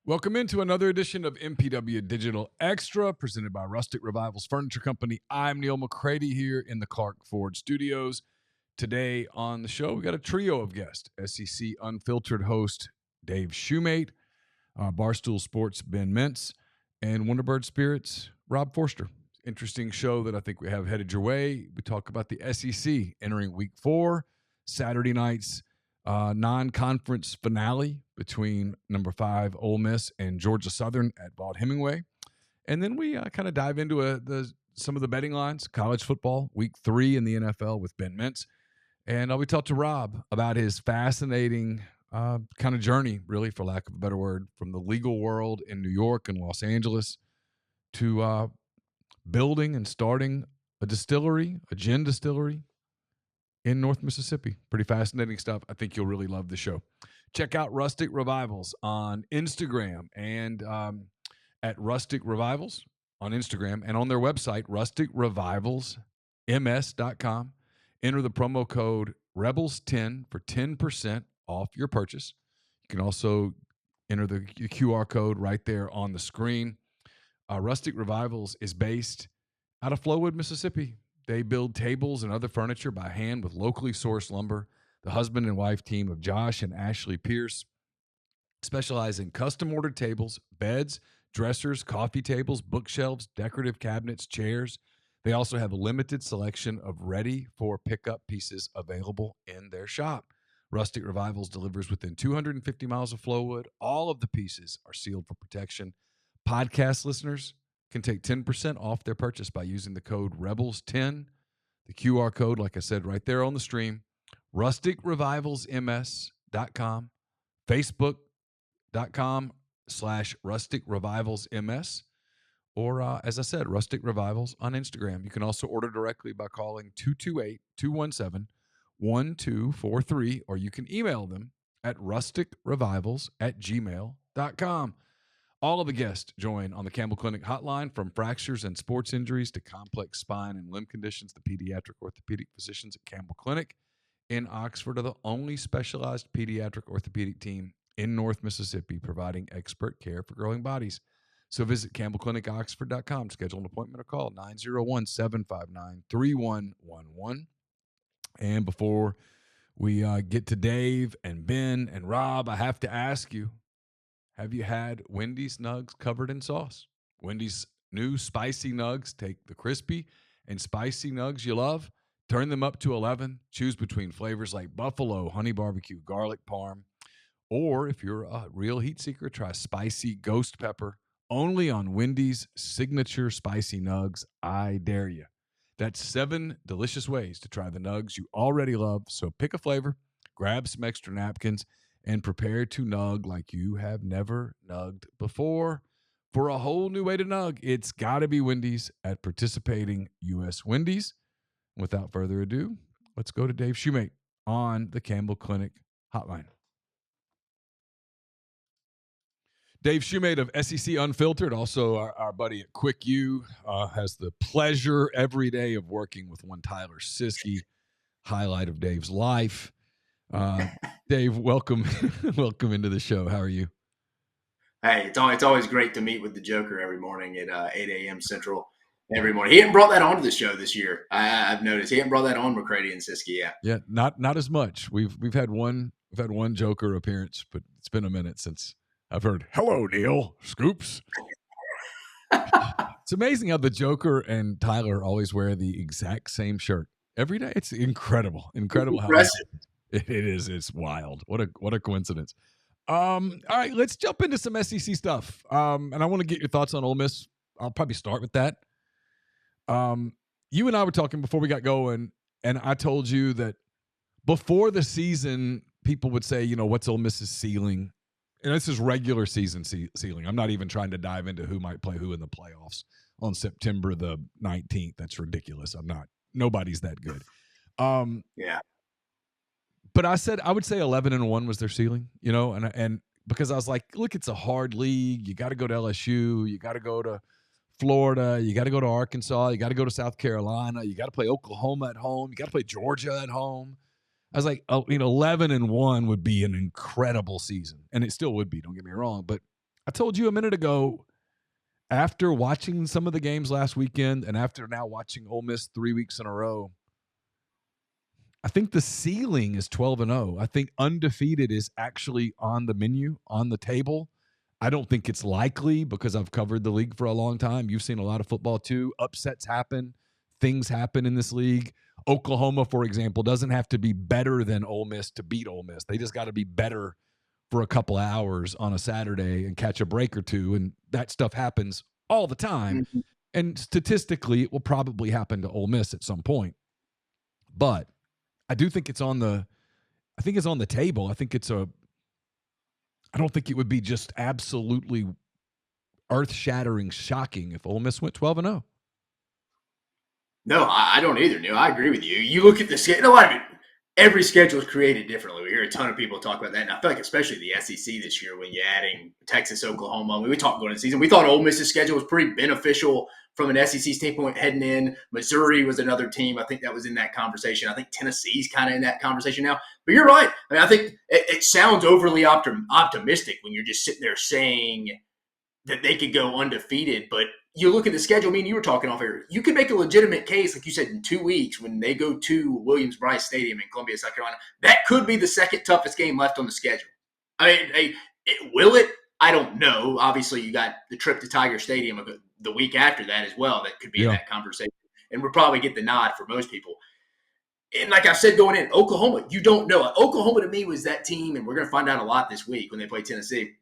Welcome into another edition of MPW Digital Extra, presented by Rustic Revivals Furniture Company. I'm Neal McCready here in the Clark Ford Studios. Today on the show, we got a trio of guests: SEC Unfiltered host Dave Shumate, Barstool Sports Ben Mintz, and Wonderbird Spirits Rob Forster. Interesting show that I think we have headed your way. We talk about the SEC entering Week 4, Saturday night's non-conference finale between number 5 Ole Miss and Georgia Southern at Vaught-Hemingway. And then we kind of dive into some of the betting lines, college football, Week 3 in the NFL with Ben Mintz. And we talked to Rob about his fascinating kind of journey, really, for lack of a better word, from the legal world in New York and Los Angeles to building and starting a distillery, a gin distillery, in North Mississippi. Pretty fascinating stuff. I think you'll really love the show. Check out Rustic Revivals on Instagram and at Rustic Revivals on Instagram and on their website, rusticrevivalsms.com. Enter the promo code REBELS10 for 10% off your purchase. You can also enter the QR code right there on the screen. Rustic Revivals is based out of Flowood, Mississippi. They build tables and other furniture by hand with locally sourced lumber. The husband and wife team of Josh and Ashley Pierce specialize in custom-ordered tables, beds, dressers, coffee tables, bookshelves, decorative cabinets, chairs. They also have a limited selection of ready-for-pickup pieces available in their shop. Rustic Revivals delivers within 250 miles of Flowood. All of the pieces are sealed for protection. Podcast listeners can take 10% off their purchase by using the code REBELS10. The QR code, like I said, right there on the stream. RusticRevivalsMS.com, Facebook.com/RusticRevivalsMS, or as I said, Rustic Revivals on Instagram. You can also order directly by calling 228-217-1243, or you can email them at rusticrevivals@gmail.com. All of the guests join on the Campbell Clinic hotline, from fractures and sports injuries to complex spine and limb conditions. The pediatric orthopedic physicians at Campbell Clinic in Oxford are the only specialized pediatric orthopedic team in North Mississippi, providing expert care for growing bodies. So visit CampbellClinicOxford.com, schedule an appointment, or call 901-759-3111. And before we get to Dave and Ben and Rob, I have to ask you, have you had Wendy's nugs covered in sauce? Wendy's new spicy nugs take the crispy and spicy nugs you love, turn them up to 11, choose between flavors like buffalo, honey barbecue, garlic parm, or if you're a real heat seeker, try spicy ghost pepper, only on Wendy's signature spicy nugs. I dare you. That's 7 delicious ways to try the nugs you already love. So pick a flavor, grab some extra napkins, and prepare to nug like you have never nugged before. For a whole new way to nug, it's got to be Wendy's at participating U.S. Wendy's. Without further ado, let's go to Dave Shumate on the Campbell Clinic hotline. Dave Shumate of SEC Unfiltered, also our buddy at Quick U, has the pleasure every day of working with one Tyler Siskey, highlight of Dave's life. Dave, welcome into the show. How are you? Hey, it's always great to meet with the Joker every morning at 8 a.m. Central every morning. He hadn't brought that onto the show this year. I've noticed he hadn't brought that on McCready and Siskey yet. Yeah, not as much. We've had one Joker appearance, but it's been a minute since I've heard "Hello, Neal Scoops." It's amazing how the Joker and Tyler always wear the exact same shirt every day. It's incredible how it is. It's wild. What a coincidence. All right, let's jump into some SEC stuff. And I want to get your thoughts on Ole Miss. I'll probably start with that. You and I were talking before we got going, and I told you that before the season, people would say, what's Ole Miss's ceiling? And this is regular season ceiling. I'm not even trying to dive into who might play who in the playoffs on September the 19th. That's ridiculous. Nobody's that good. Yeah. But I said I would say 11-1 was their ceiling, and because I was like, look, it's a hard league. You got to go to LSU. You got to go to Florida. You got to go to Arkansas. You got to go to South Carolina. You got to play Oklahoma at home. You got to play Georgia at home. I was like, 11-1 would be an incredible season, and it still would be. Don't get me wrong, but I told you a minute ago, after watching some of the games last weekend and after now watching Ole Miss 3 weeks in a row, I think the ceiling is 12-0. I think undefeated is actually on the menu, on the table. I don't think it's likely because I've covered the league for a long time. You've seen a lot of football too. Upsets happen. Things happen in this league. Oklahoma, for example, doesn't have to be better than Ole Miss to beat Ole Miss. They just got to be better for a couple of hours on a Saturday and catch a break or two. And that stuff happens all the time. Mhm. And statistically, it will probably happen to Ole Miss at some point. But I do think it's on the table. I don't think it would be just absolutely earth-shattering shocking if Ole Miss went 12-0. No, I don't either, Neil. I agree with you. You look at the schedule, a lot of it, every schedule is created differently. We hear a ton of people talk about that. And I feel like especially the SEC this year when you're adding Texas, Oklahoma. I mean, we talked going into the season. We thought Ole Miss's schedule was pretty beneficial from an SEC standpoint heading in. Missouri was another team. I think that was in that conversation. I think Tennessee's kind of in that conversation now. But you're right. I mean, I think it sounds overly optimistic when you're just sitting there saying that they could go undefeated. But you look at the schedule, I mean, you were talking off here. You can make a legitimate case, like you said, in 2 weeks when they go to Williams-Brice Stadium in Columbia, South Carolina. That could be the second toughest game left on the schedule. I mean, will it? I don't know. Obviously, you got the trip to Tiger Stadium the week after that as well. That could be in that conversation. And we'll probably get the nod for most people. And like I said going in, Oklahoma, you don't know. Oklahoma to me was that team, and we're going to find out a lot this week when they play Tennessee.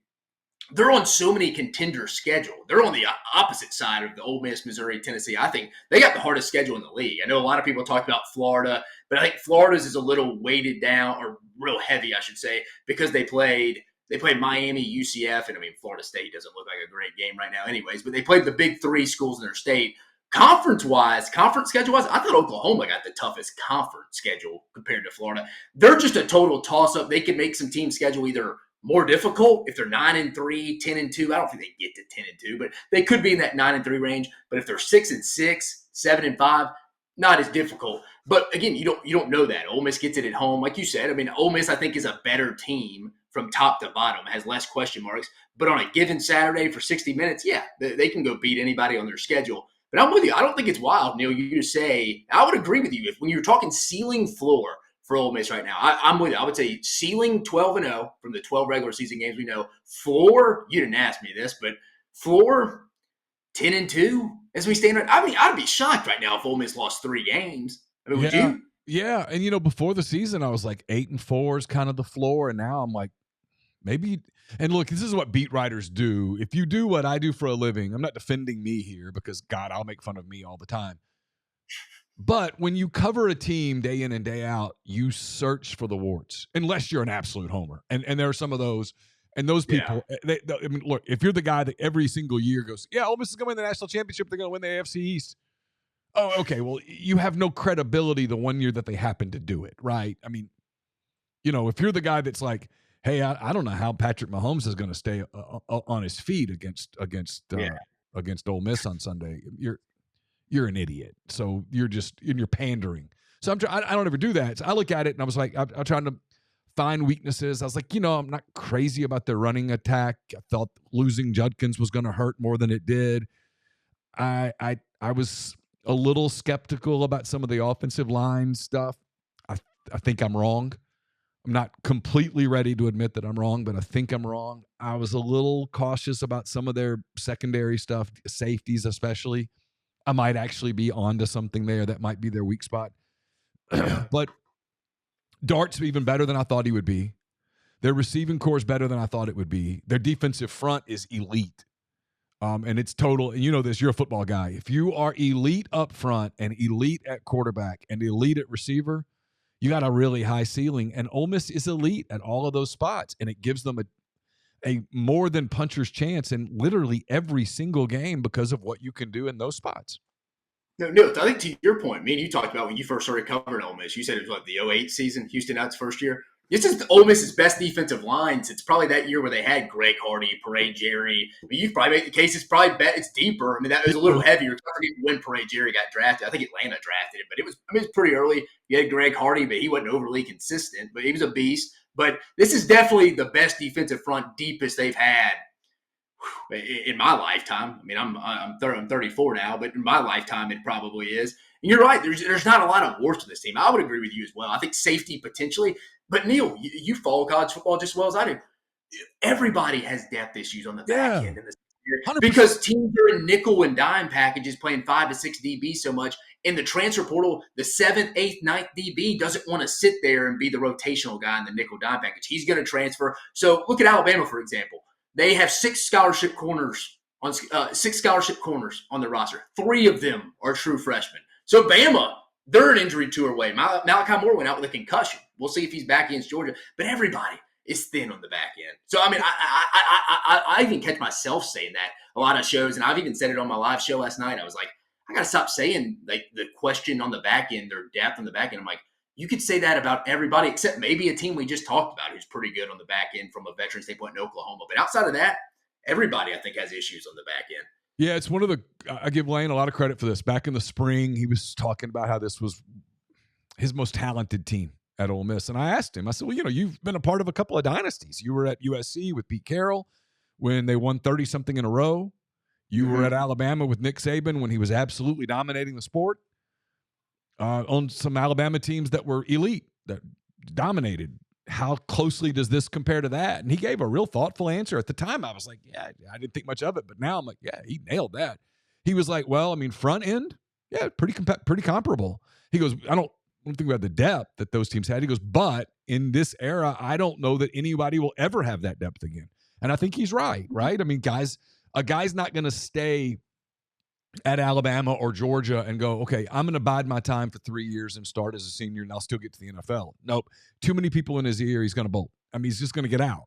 They're on so many contenders' schedule. They're on the opposite side of the Ole Miss, Missouri, Tennessee. I think they got the hardest schedule in the league. I know a lot of people talk about Florida, but I think Florida's is a little weighted down, or real heavy, I should say, because they played Miami, UCF, and I mean, Florida State doesn't look like a great game right now anyways, but they played the big three schools in their state. Conference schedule-wise, I thought Oklahoma got the toughest conference schedule compared to Florida. They're just a total toss-up. They can make some team schedule either more difficult if they're 9-3, 10-2. I don't think they get to 10-2, but they could be in that 9-3 range. But if they're 6-6, 7-5, not as difficult. But again, you don't know that. Ole Miss gets it at home, like you said. I mean, Ole Miss I think is a better team from top to bottom. Has less question marks. But on a given Saturday for 60 minutes, yeah, they can go beat anybody on their schedule. But I'm with you. I don't think it's wild, Neil. You just say I would agree with you if when you're talking ceiling floor for Ole Miss right now. I'm with you. I would say ceiling 12-0 from the 12 regular season games we know. Floor, you didn't ask me this, but floor 10-2 as we stand right. I mean, I'd be shocked right now if Ole Miss lost 3 games. I mean, would you? Yeah, and before the season, I was like 8-4 is kind of the floor, and now I'm like maybe. And look, this is what beat writers do. If you do what I do for a living, I'm not defending me here because God, I'll make fun of me all the time. But when you cover a team day in and day out, you search for the warts, unless you're an absolute homer. And there are some of those. And those people, I mean, look, if you're the guy that every single year goes, yeah, Ole Miss is going to win the national championship, they're going to win the AFC East. Oh, okay, well, you have no credibility the one year that they happen to do it, right? I mean, if you're the guy that's like, hey, I don't know how Patrick Mahomes is going to stay on his feet against Ole Miss on Sunday. You're an idiot. So you're pandering. So I don't ever do that. So I look at it and I was like, I'm trying to find weaknesses. I was like, I'm not crazy about their running attack. I thought losing Judkins was going to hurt more than it did. I was a little skeptical about some of the offensive line stuff. I think I'm wrong. I'm not completely ready to admit that I'm wrong, but I think I'm wrong. I was a little cautious about some of their secondary stuff, safeties especially. I might actually be onto something there that might be their weak spot. But Dart's even better than I thought he would be. Their receiving core is better than I thought it would be. Their defensive front is elite. And it's total. And you know this, you're a football guy. If you are elite up front and elite at quarterback and elite at receiver, you got a really high ceiling. And Ole Miss is elite at all of those spots. And it gives them a more than puncher's chance in literally every single game because of what you can do in those spots. No, I think to your point, me and you talked about when you first started covering Ole Miss, you said it was the 2008 season, Houston Nutt's first year. This is Ole Miss's best defensive lines. It's probably that year where they had Greg Hardy, Parade Jerry. I mean, you've probably made the case it's probably it's deeper. I mean, that was a little heavier. I forget when Parade Jerry got drafted. I think Atlanta drafted him, but it was pretty early. You had Greg Hardy, but he wasn't overly consistent, but he was a beast. But this is definitely the best defensive front, deepest they've had in my lifetime. I mean, I'm 34 now, but in my lifetime, it probably is. And you're right. There's not a lot of warts to this team. I would agree with you as well. I think safety potentially, but Neal, you follow college football just as well as I do. Everybody has depth issues on the back end in this year 100%. because teams are in nickel and dime packages playing 5 to 6 DB so much. In the transfer portal, the 7th, 8th, 9th DB doesn't want to sit there and be the rotational guy in the nickel dime package. He's going to transfer. So look at Alabama, for example. They have 6 scholarship corners on the roster. 3 of them are true freshmen. So Bama, they're an injury tour away. Malachi Moore went out with a concussion. We'll see if he's back against Georgia. But everybody is thin on the back end. So, I mean, I even catch myself saying that a lot of shows, and I've even said it on my live show last night. I was like, I got to stop saying like the question on the back end, their depth on the back end. I'm like, you could say that about everybody except maybe a team we just talked about who's pretty good on the back end from a veteran standpoint in Oklahoma. But outside of that, everybody I think has issues on the back end. Yeah, it's one of the – I give Lane a lot of credit for this. Back in the spring, he was talking about how this was his most talented team at Ole Miss. And I asked him, I said, well, you've been a part of a couple of dynasties. You were at USC with Pete Carroll when they won 30-something in a row. You were at Alabama with Nick Saban when he was absolutely dominating the sport. On some Alabama teams that were elite, that dominated. How closely does this compare to that? And he gave a real thoughtful answer. At the time, I was like, yeah, I didn't think much of it. But now I'm like, yeah, he nailed that. He was like, well, I mean, front end, yeah, pretty comparable. He goes, I don't think about the depth that those teams had. He goes, but in this era, I don't know that anybody will ever have that depth again. And I think he's right? I mean, a guy's not going to stay at Alabama or Georgia and go, okay, I'm going to bide my time for 3 years and start as a senior and I'll still get to the NFL. Nope. Too many people in his ear. He's going to bolt. I mean, he's just going to get out.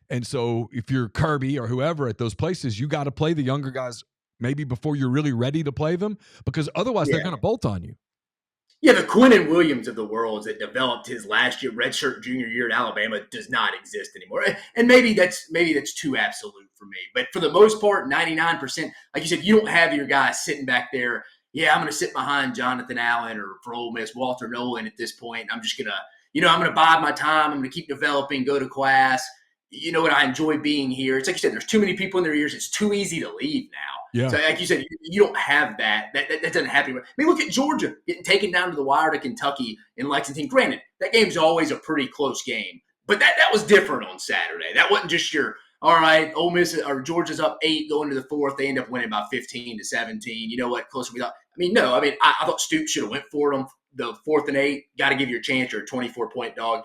And so if you're Kirby or whoever at those places, you got to play the younger guys maybe before you're really ready to play them because otherwise they're going to bolt on you. Yeah, the Quinnen Williams of the world that developed his last year, redshirt junior year at Alabama does not exist anymore. And maybe that's too absolute for me. But for the most part, 99%, like you said, you don't have your guys sitting back there. Yeah, I'm going to sit behind Jonathan Allen or for Ole Miss, Walter Nolan at this point. I'm just going to, I'm going to bide my time. I'm going to keep developing, go to class. You know what? I enjoy being here. It's like you said, there's too many people in their ears. It's too easy to leave now. Yeah. So like you said, you don't have that. That doesn't happen. I mean, look at Georgia getting taken down to the wire to Kentucky in Lexington. Granted, that game's always a pretty close game, but that was different on Saturday. That wasn't just your, all right, Ole Miss or Georgia's up 8 going to the 4th. They end up winning by 15-17. You know what? Closer we thought. I mean, no. I mean, I thought Stoops should have went for it on the 4th and 8. Got to give you a chance. You're a 24-point dog.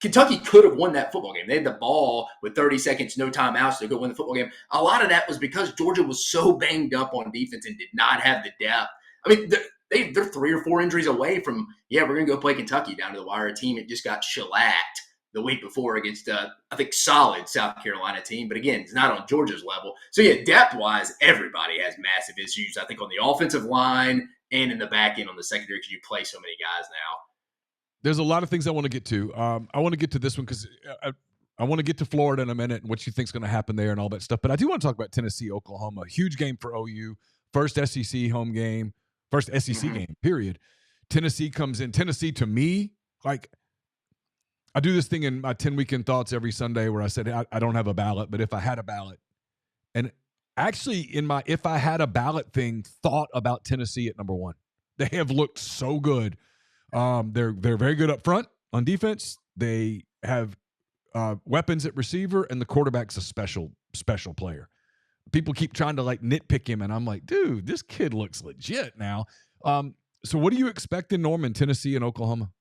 Kentucky could have won that football game. They had the ball with 30 seconds, no timeouts to go win the football game. A lot of that was because Georgia was so banged up on defense and did not have the depth. I mean, they're 3 or 4 injuries away from, we're going to go play Kentucky down to the wire. A team that just got shellacked the week before against, I think, solid South Carolina team. But again, it's not on Georgia's level. So, depth-wise, everybody has massive issues, I think, on the offensive line and in the back end on the secondary because you play so many guys now. There's a lot of things I want to get to. I want to get to this one because I want to get to Florida in a minute and what you think is going to happen there and all that stuff. But I do want to talk about Tennessee, Oklahoma. Huge game for OU. First SEC home game. First SEC game, period. Tennessee comes in. Tennessee, to me, like, I do this thing in my 10 Weekend Thoughts every Sunday where I said, I don't have a ballot, but if I had a ballot. And actually, in my if I had a ballot thing, thought about Tennessee at number 1. They have looked so good. They're very good up front on defense. They have weapons at receiver, and the quarterback's a special player. People keep trying to like nitpick him, and I'm like, dude, this kid looks legit now. So what do you expect in Norman, Tennessee, and Oklahoma?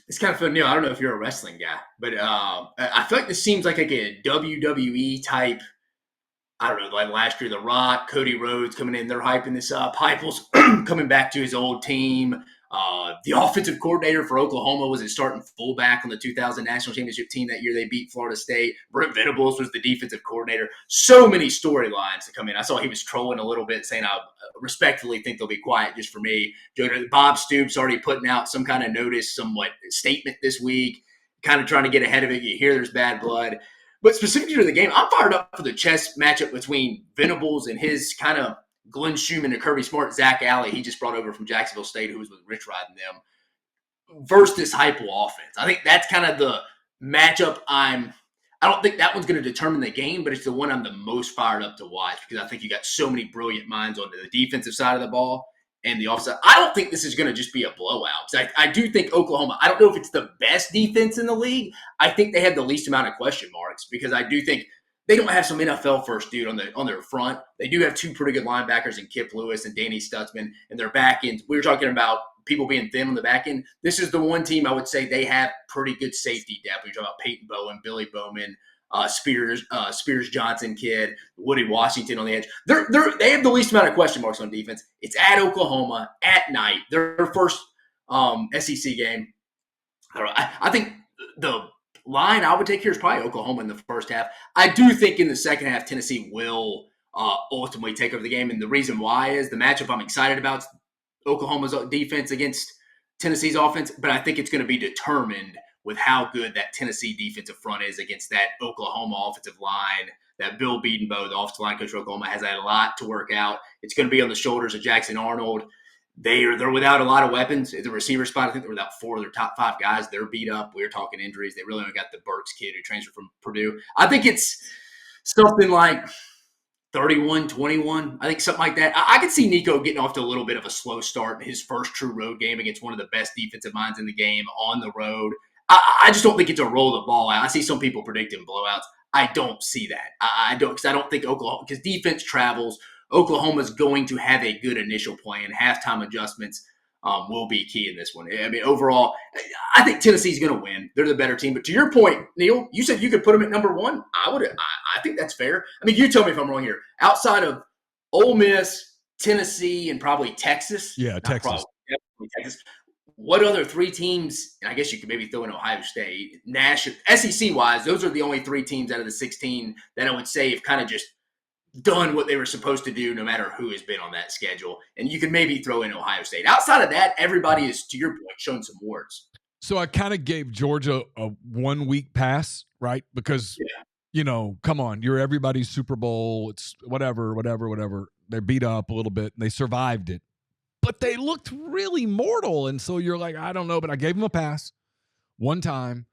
It's kind of fun, Neal. I don't know if you're a wrestling guy, but I feel like this seems like a WWE type. I don't know, like last year, The Rock, Cody Rhodes coming in, they're hyping this up. Heupel's coming back to his old team. The offensive coordinator for Oklahoma was his starting fullback on the 2000 National Championship team that year. They beat Florida State. Brent Venables was the defensive coordinator. So many storylines to come in. I saw he was trolling a little bit, saying, I respectfully think they'll be quiet just for me. Bob Stoops already putting out some kind of notice, statement this week, kind of trying to get ahead of it. You hear there's bad blood. But specifically to the game, I'm fired up for the chess matchup between Venables and his kind of Glenn Schumann and Kirby Smart, Zach Alley, he just brought over from Jacksonville State, who was with Rich Rod and them, versus this Heupel offense. I think that's kind of the matchup I I don't think that one's going to determine the game, but it's the one I'm the most fired up to watch because I think you got so many brilliant minds on the defensive side of the ball and the offside. I don't think this is going to just be a blowout. I do think Oklahoma, I don't know if it's the best defense in the league. I think they have the least amount of question marks because I do think they don't have some NFL first dude on their front. They do have two pretty good linebackers in Kip Lewis and Danny Stutzman, and their back end. We were talking about people being thin on the back end. This is the one team I would say they have pretty good safety depth. We talk about Peyton Bowen, Billy Bowman, Spears Johnson kid, Woody Washington on the edge. They have the least amount of question marks on defense. It's at Oklahoma at night. Their first SEC game. I don't know. I think the line I would take here is probably Oklahoma in the first half. I do think in the second half, Tennessee will ultimately take over the game. And the reason why is the matchup I'm excited about is Oklahoma's defense against Tennessee's offense, but I think it's going to be determined with how good that Tennessee defensive front is against that Oklahoma offensive line. That Bill Bedenbaugh, the offensive line coach for Oklahoma, has had a lot to work out. It's going to be on the shoulders of Jackson Arnold. They're without a lot of weapons. At the receiver spot, I think they're without four of their top five guys. They're beat up. We were talking injuries. They really only got the Burks kid who transferred from Purdue. I think it's something like 31-21. I think something like that. I could see Nico getting off to a little bit of a slow start in his first true road game against one of the best defensive minds in the game on the road. I just don't think it's a roll the ball out. I see some people predicting blowouts. I don't see that. I don't think Oklahoma, because defense travels. Oklahoma's going to have a good initial plan. Halftime adjustments will be key in this one. I mean, overall, I think Tennessee's going to win. They're the better team. But to your point, Neal, you said you could put them at number one. I think that's fair. I mean, you tell me if I'm wrong here. Outside of Ole Miss, Tennessee, and probably Texas. Yeah, Texas. Texas. What other three teams, and I guess you could maybe throw in Ohio State, SEC-wise, those are the only three teams out of the 16 that I would say have kind of just done what they were supposed to do no matter who has been on that schedule. And you could maybe throw in Ohio State. Outside of that, everybody is, to your point, showing some warts. So I kind of gave Georgia a 1 week pass, right? Because, come on, you're everybody's Super Bowl. It's whatever. They're beat up a little bit. And they survived it. But they looked really mortal. And so you're like, I don't know. But I gave them a pass one time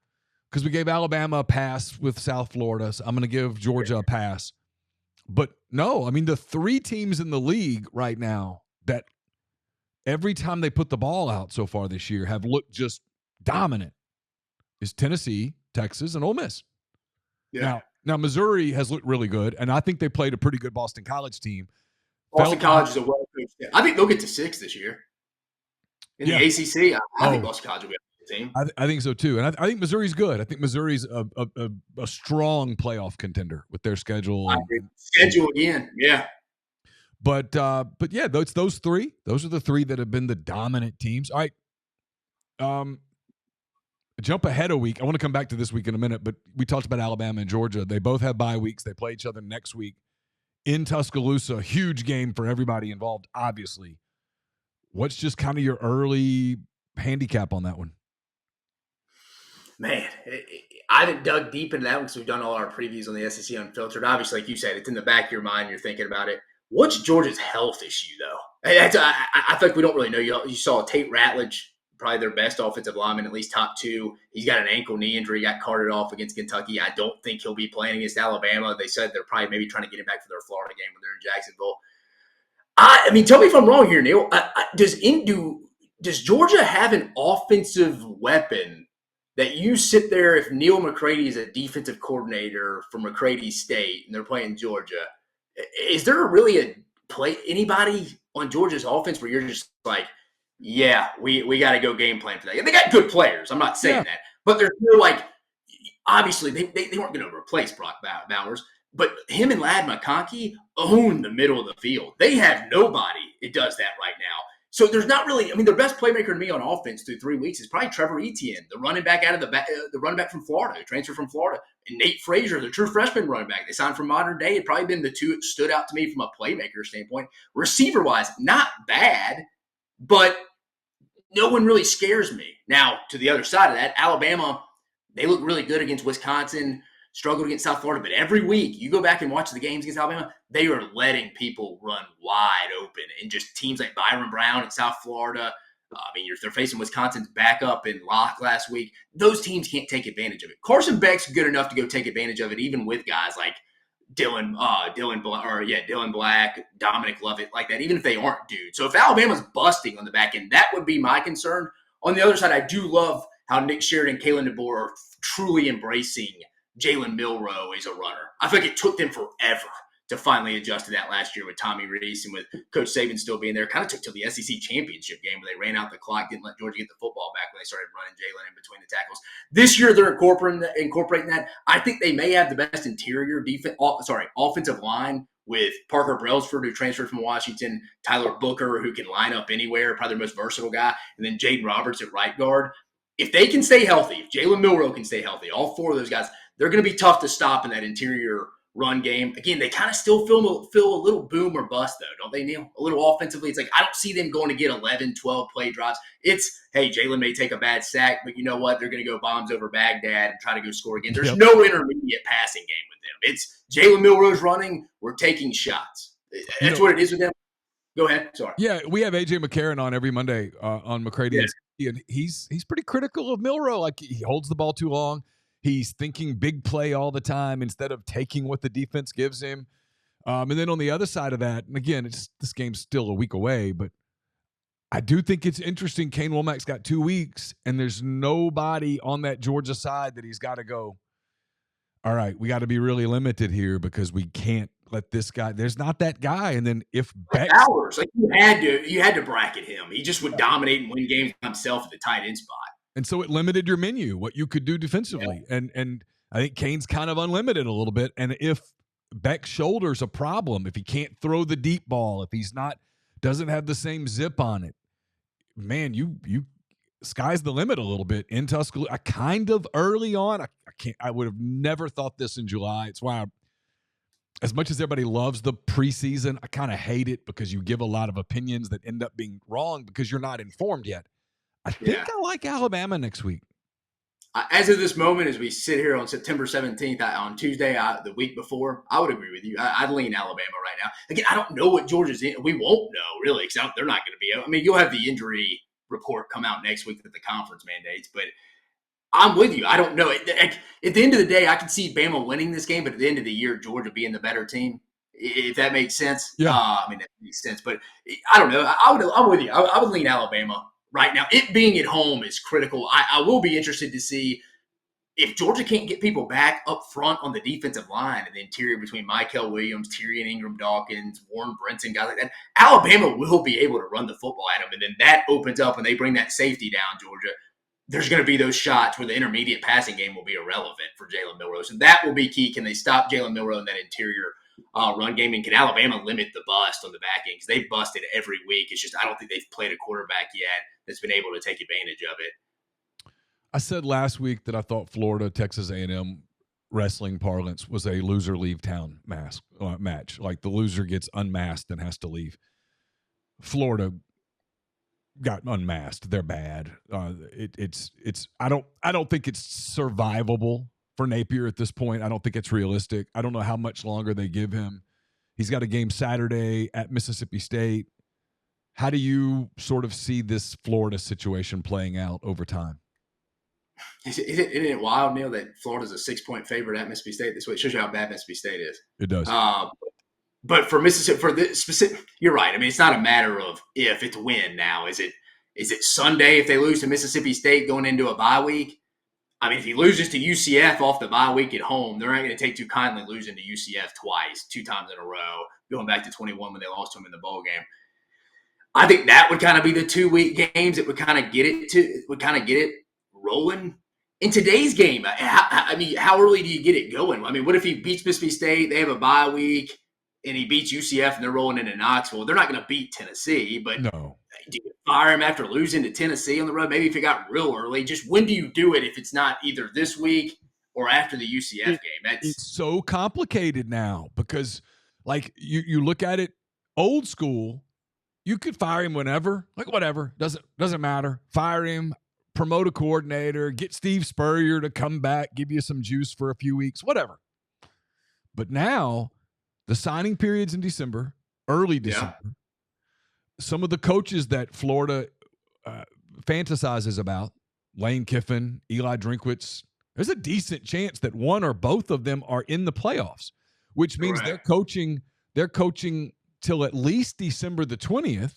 because we gave Alabama a pass with South Florida. So I'm going to give Georgia a pass. But no, I mean, the three teams in the league right now that every time they put the ball out so far this year have looked just dominant is Tennessee, Texas, and Ole Miss. Yeah. Now Missouri has looked really good, and I think they played a pretty good Boston College team. Boston College is a well-coached team. I think they'll get to 6 this year. In the ACC, I think Boston College will be a good team. I think so, too. And I think Missouri's good. I think Missouri's a strong playoff contender with their schedule. I agree. Schedule again, yeah. But yeah, it's those three. Those are the three that have been the dominant teams. All right. Jump ahead a week. I want to come back to this week in a minute, but we talked about Alabama and Georgia. They both have bye weeks. They play each other next week in Tuscaloosa. Huge game for everybody involved, obviously. What's just kind of your early handicap on that one? Man, I haven't dug deep into that one because we've done all our previews on the SEC Unfiltered. Obviously, like you said, it's in the back of your mind. You're thinking about it. What's Georgia's health issue, though? I feel like we don't really know. You saw Tate Ratledge, probably their best offensive lineman, at least top two. He's got an ankle knee injury, got carted off against Kentucky. I don't think he'll be playing against Alabama. They said they're probably maybe trying to get him back for their Florida game when they're in Jacksonville. I mean, tell me if I'm wrong here, Neal. Does Georgia have an offensive weapon that you sit there if Neal McCready is a defensive coordinator for McCready State and they're playing Georgia? Is there really anybody on Georgia's offense where you're just like, yeah, we got to go game plan for that? They got good players. I'm not saying that. But there's no obviously they weren't going to replace Brock Bowers. But him and Ladd McConkey own the middle of the field. They have nobody that does that right now. So there's not really – I mean, their best playmaker to me on offense through 3 weeks is probably Trevor Etienne, the running back out of the running back from Florida, who transferred from Florida, and Nate Frazier, the true freshman running back. They signed from Modern Day. It's probably been the two that stood out to me from a playmaker standpoint. Receiver-wise, not bad, but no one really scares me. Now, to the other side of that, Alabama, they look really good against Wisconsin, struggled against South Florida, but every week you go back and watch the games against Alabama, they are letting people run wide open. And just teams like Byron Brown in South Florida, They're facing Wisconsin's backup in Locke last week. Those teams can't take advantage of it. Carson Beck's good enough to go take advantage of it, even with guys like Dylan Black, Dominic Lovett, like that, even if they aren't dudes. So if Alabama's busting on the back end, that would be my concern. On the other side, I do love how Nick Sheridan and Kalen DeBoer are truly embracing Jalen Milroe as a runner. I feel like it took them forever to finally adjust to that last year with Tommy Rees and with Coach Saban still being there. Kind of took till the SEC championship game where they ran out the clock, didn't let Georgia get the football back when they started running Jalen in between the tackles. This year they're incorporating that. I think they may have the best interior offensive line with Parker Brailsford, who transferred from Washington, Tyler Booker, who can line up anywhere, probably the most versatile guy, and then Jaden Roberts at right guard. If they can stay healthy, if Jalen Milroe can stay healthy, all four of those guys, they're going to be tough to stop in that interior run game. Again, they kind of still feel a little boom or bust, though, don't they, Neal? A little offensively. It's like I don't see them going to get 11, 12 play drops. It's, hey, Jalen may take a bad sack, but you know what? They're going to go bombs over Baghdad and try to go score again. There's no intermediate passing game with them. It's Jalen Milroe's running. We're taking shots. That's what it is with them. Go ahead. Sorry. Yeah, we have AJ McCarron on every Monday on McCready, and he's pretty critical of Milroe. Like, he holds the ball too long. He's thinking big play all the time instead of taking what the defense gives him. And then on the other side of that, and again, this game's still a week away, but I do think it's interesting. Kane Womack's got 2 weeks, and there's nobody on that Georgia side that he's got to go, all right, we got to be really limited here because we can't let this guy. There's not that guy. And then if Bowers, like you had to bracket him. He just would dominate and win games himself at the tight end spot. And so it limited your menu, what you could do defensively. Yeah. And I think Kane's kind of unlimited a little bit. And if Beck's shoulder's a problem, if he can't throw the deep ball, if he's doesn't have the same zip on it, man, you sky's the limit a little bit in Tuscaloosa. Kind of early on. I would have never thought this in July. It's why as much as everybody loves the preseason, I kind of hate it because you give a lot of opinions that end up being wrong because you're not informed yet. I think I like Alabama next week. As of this moment, as we sit here on September 17th, on Tuesday, the week before, I would agree with you. I'd lean Alabama right now. Again, I don't know what Georgia's in. We won't know, really, because they're not going to be. I mean, you'll have the injury report come out next week that the conference mandates, but I'm with you. I don't know. At the end of the day, I can see Bama winning this game, but at the end of the year, Georgia being the better team, if that makes sense. Yeah. That makes sense, but I don't know. I'm with you. I would lean Alabama. Right now, it being at home is critical. I will be interested to see if Georgia can't get people back up front on the defensive line and the interior between Michael Williams, Tyrion Ingram-Dawkins, Warren Brinson, guys like that. Alabama will be able to run the football at them, and then that opens up when they bring that safety down, Georgia. There's going to be those shots where the intermediate passing game will be irrelevant for Jalen Milroe. So that will be key. Can they stop Jalen Milroe in that interior run game, and can Alabama limit the bust on the back end? Because they've busted every week. It's just I don't think they've played a quarterback yet that's been able to take advantage of it. I said last week that I thought Florida Texas A&M wrestling parlance was a loser leave town match. Like the loser gets unmasked and has to leave. Florida got unmasked. They're bad. It's I don't think it's survivable for Napier at this point. I don't think it's realistic. I don't know how much longer they give him. He's got a game Saturday at Mississippi State. How do you sort of see this Florida situation playing out over time? Isn't it wild, Neal, that Florida's a 6-point favorite at Mississippi State this week? It shows you how bad Mississippi State is. It does. But for Mississippi, for the specific, you're right. I mean, it's not a matter of if, it's when now. Is it Sunday if they lose to Mississippi State going into a bye week? I mean, if he loses to UCF off the bye week at home, they're not going to take too kindly losing to UCF twice, 2 times in a row, going back to 21 when they lost to them in the bowl game. I think that would kind of be the 2-week games that would kind of get it rolling. In today's game, how early do you get it going? I mean, what if he beats Mississippi State, they have a bye week, and he beats UCF and they're rolling into Knoxville? They're not going to beat Tennessee, but no. Do you fire him after losing to Tennessee on the road? Maybe if it got real early. Just when do you do it if it's not either this week or after the UCF game? It's so complicated now because, like, you look at it old school, you could fire him whenever. Like, whatever. Doesn't matter. Fire him, promote a coordinator, get Steve Spurrier to come back, give you some juice for a few weeks, whatever. But now, the signing period's in December, early December. Yeah. Some of the coaches that Florida fantasizes about, Lane Kiffin, Eli Drinkwitz, there's a decent chance that one or both of them are in the playoffs, which means they're coaching till at least December the 20th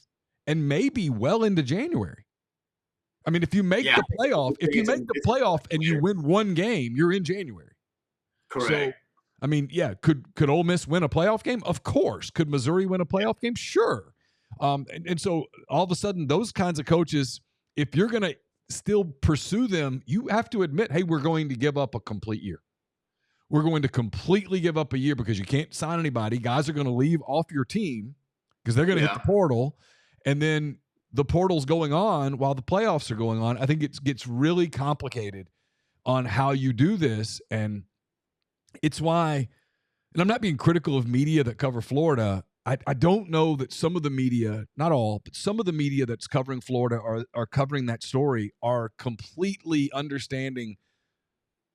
and maybe well into January. I mean, if you make the playoff and you win one game, you're in January. Correct. So, I mean, yeah, could Ole Miss win a playoff game? Of course. Could Missouri win a playoff game? Sure. And so all of a sudden, those kinds of coaches, if you're going to still pursue them, you have to admit, hey, we're going to give up a complete year. We're going to completely give up a year because you can't sign anybody. Guys are going to leave off your team because they're going to hit the portal. And then the portal's going on while the playoffs are going on. I think it gets really complicated on how you do this. And it's why, and I'm not being critical of media that cover Florida. I don't know that some of the media, not all, but some of the media that's covering Florida are covering that story are completely understanding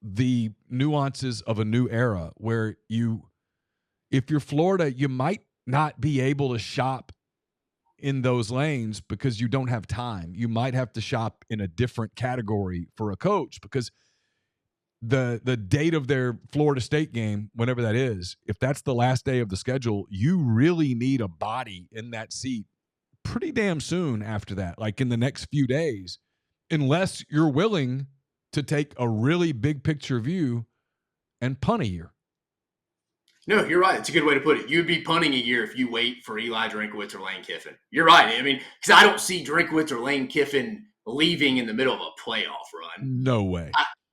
the nuances of a new era where if you're Florida, you might not be able to shop in those lanes because you don't have time. You might have to shop in a different category for a coach because the date of their Florida State game, whenever that is, if that's the last day of the schedule, you really need a body in that seat pretty damn soon after that, like in the next few days, unless you're willing to take a really big picture view and punt a year. No, you're right. It's a good way to put it. You'd be punting a year if you wait for Eli Drinkwitz or Lane Kiffin. You're right. I mean, because I don't see Drinkwitz or Lane Kiffin leaving in the middle of a playoff run. No way.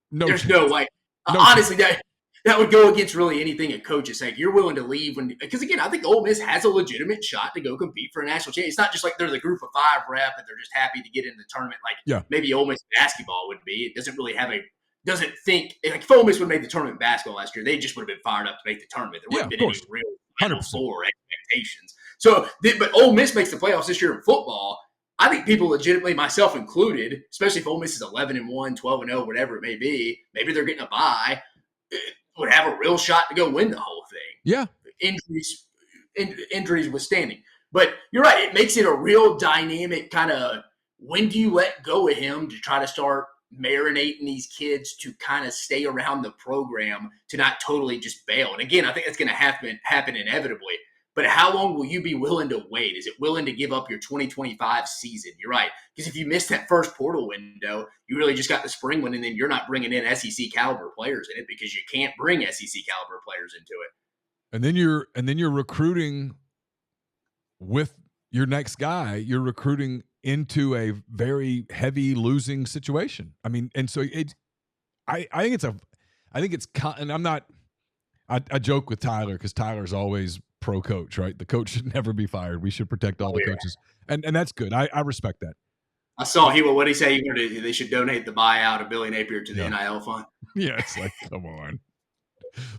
There's no way. Honestly, that would go against really anything a coach is saying. You're willing to leave because again, I think Ole Miss has a legitimate shot to go compete for a national championship. It's not just like they're the group of 5 rep and they're just happy to get in the tournament. Like maybe Ole Miss basketball would be. It doesn't really have doesn't think like if Ole Miss would have made the tournament basketball last year, they just would have been fired up to make the tournament. There wouldn't have been any real Final Four expectations. So, but Ole Miss makes the playoffs this year in football. I think people legitimately, myself included, especially if Ole Miss is 11-1, 12-0, whatever it may be, maybe they're getting a bye, would have a real shot to go win the whole thing. Yeah. Injuries withstanding. But you're right. It makes it a real dynamic kind of when do you let go of him to try to start marinating these kids to kind of stay around the program to not totally just bail. And again, I think that's going to happen inevitably. But how long will you be willing to wait? Is it willing to give up your 2025 season? You're right. Because if you miss that first portal window, you really just got the spring one, and then you're not bringing in SEC caliber players in it because you can't bring SEC caliber players into it. And then you're recruiting with your next guy. You're recruiting into a very heavy losing situation. I mean, and so I joke with Tyler because Tyler's always pro coach, right? The coach should never be fired. We should protect all the coaches. And that's good. I respect that. I saw what did he say? They should donate the buyout of Billy Napier to the NIL fund. Yeah, it's like, come on.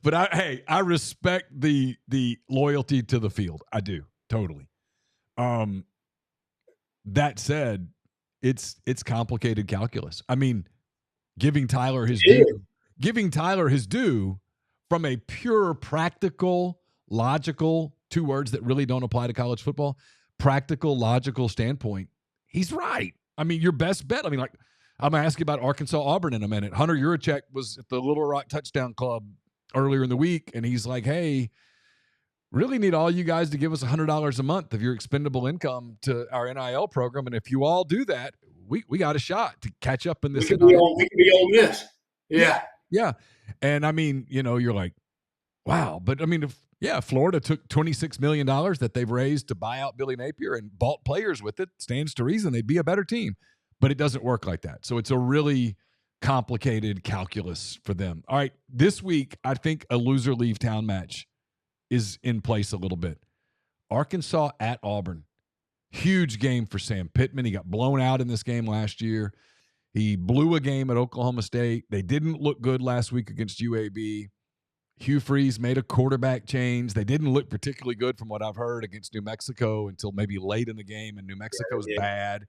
But I respect the loyalty to the field. I do. Totally. That said, it's complicated calculus. I mean, giving Tyler his due from a pure practical, logical, 2 words that really don't apply to college football, practical, logical standpoint, he's right. I mean, your best bet. I mean, like, I'm going to ask you about Arkansas Auburn in a minute. Hunter Yurachek was at the Little Rock Touchdown Club earlier in the week, and he's like, hey, really need all you guys to give us $100 a month of your expendable income to our NIL program. And if you all do that, we got a shot to catch up in this. We can be Ole Miss. Yeah. Yeah. And I mean, you're like, wow. But I mean, Florida took $26 million that they've raised to buy out Billy Napier and bought players with it, stands to reason they'd be a better team. But it doesn't work like that. So it's a really complicated calculus for them. All right. This week, I think a loser leave town match is in place a little bit. Arkansas at Auburn. Huge game for Sam Pittman. He got blown out in this game last year. He blew a game at Oklahoma State. They didn't look good last week against UAB. Hugh Freeze made a quarterback change. They didn't look particularly good from what I've heard against New Mexico until maybe late in the game, and New Mexico's bad.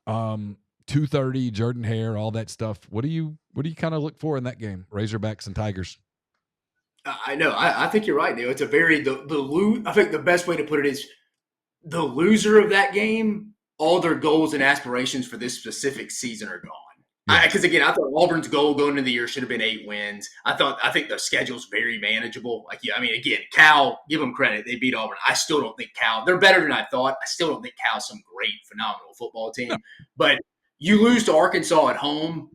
2:30, Jordan Hare, all that stuff. What do you kind of look for in that game? Razorbacks and Tigers. I know. I think you're right, Neil. It's a very I think the best way to put it is the loser of that game all their goals and aspirations for this specific season are gone. Yeah. Because again, I thought Auburn's goal going into the year should have been 8 wins. I think the schedule's very manageable. Again, Cal, give them credit, they beat Auburn. I still don't think Cal. They're better than I thought. I still don't think Cal's some great, phenomenal football team. No. But you lose to Arkansas at home.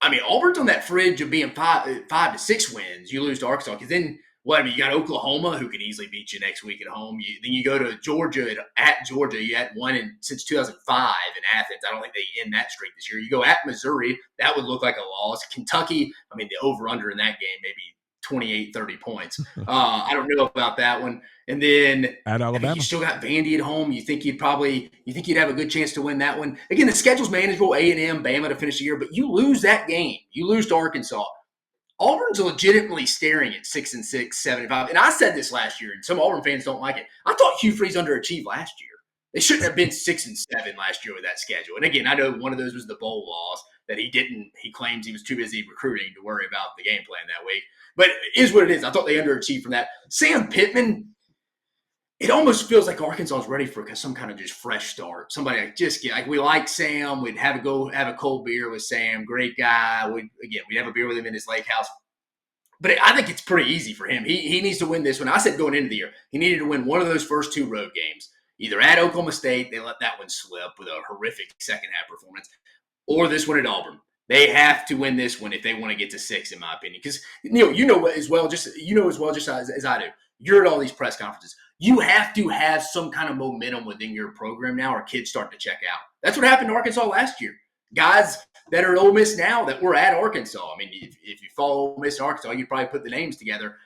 Auburn's on that fridge of being 5 to 6 wins. You lose to Arkansas because then. You got Oklahoma, who could easily beat you next week at home. Then you go to Georgia at Georgia. You had won since 2005 in Athens. I don't think they end that streak this year. You go at Missouri. That would look like a loss. Kentucky, the over-under in that game, maybe 28, 30 points. I don't know about that one. And then at Alabama, you still got Vandy at home. You think you'd have a good chance to win that one. Again, the schedule's manageable. A&M, Bama to finish the year, but you lose that game. You lose to Arkansas. Auburn's legitimately staring at 6-6, 7-5. And I said this last year, and some Auburn fans don't like it. I thought Hugh Freeze underachieved last year. They shouldn't have been 6-7 last year with that schedule. And again, I know one of those was the bowl loss that he claims he was too busy recruiting to worry about the game plan that week. But it is what it is. I thought they underachieved from that. Sam Pittman, it almost feels like Arkansas is ready for some kind of just fresh start. Somebody we like Sam. We'd have a cold beer with Sam. Great guy. We'd have a beer with him in his lake house. But I think it's pretty easy for him. He needs to win this one. I said going into the year, he needed to win one of those first 2 road games, either at Oklahoma State, they let that one slip with a horrific second half performance, or this one at Auburn. They have to win this one if they want to get to 6, in my opinion. Because Neal, you know as well just as I do. You're at all these press conferences. You have to have some kind of momentum within your program now, or kids start to check out. That's what happened to Arkansas last year. Guys that are at Ole Miss now that were at Arkansas. If you follow Ole Miss and Arkansas, you probably put the names together.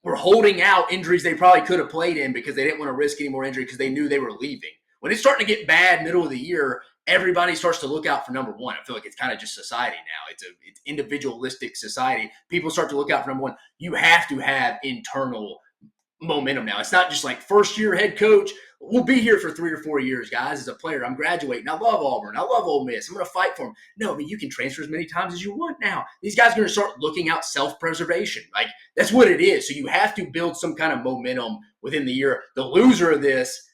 We're holding out injuries they probably could have played in because they didn't want to risk any more injury because they knew they were leaving. When it's starting to get bad middle of the year, everybody starts to look out for number one. I feel like it's kind of just society now. It's individualistic society. People start to look out for number one. You have to have internal momentum now. It's not just like first-year head coach. We'll be here for 3 or 4 years, guys, as a player. I'm graduating. I love Auburn. I love Ole Miss. I'm going to fight for them. No, you can transfer as many times as you want now. These guys are going to start looking out self-preservation. That's what it is. So you have to build some kind of momentum within the year. The loser of this,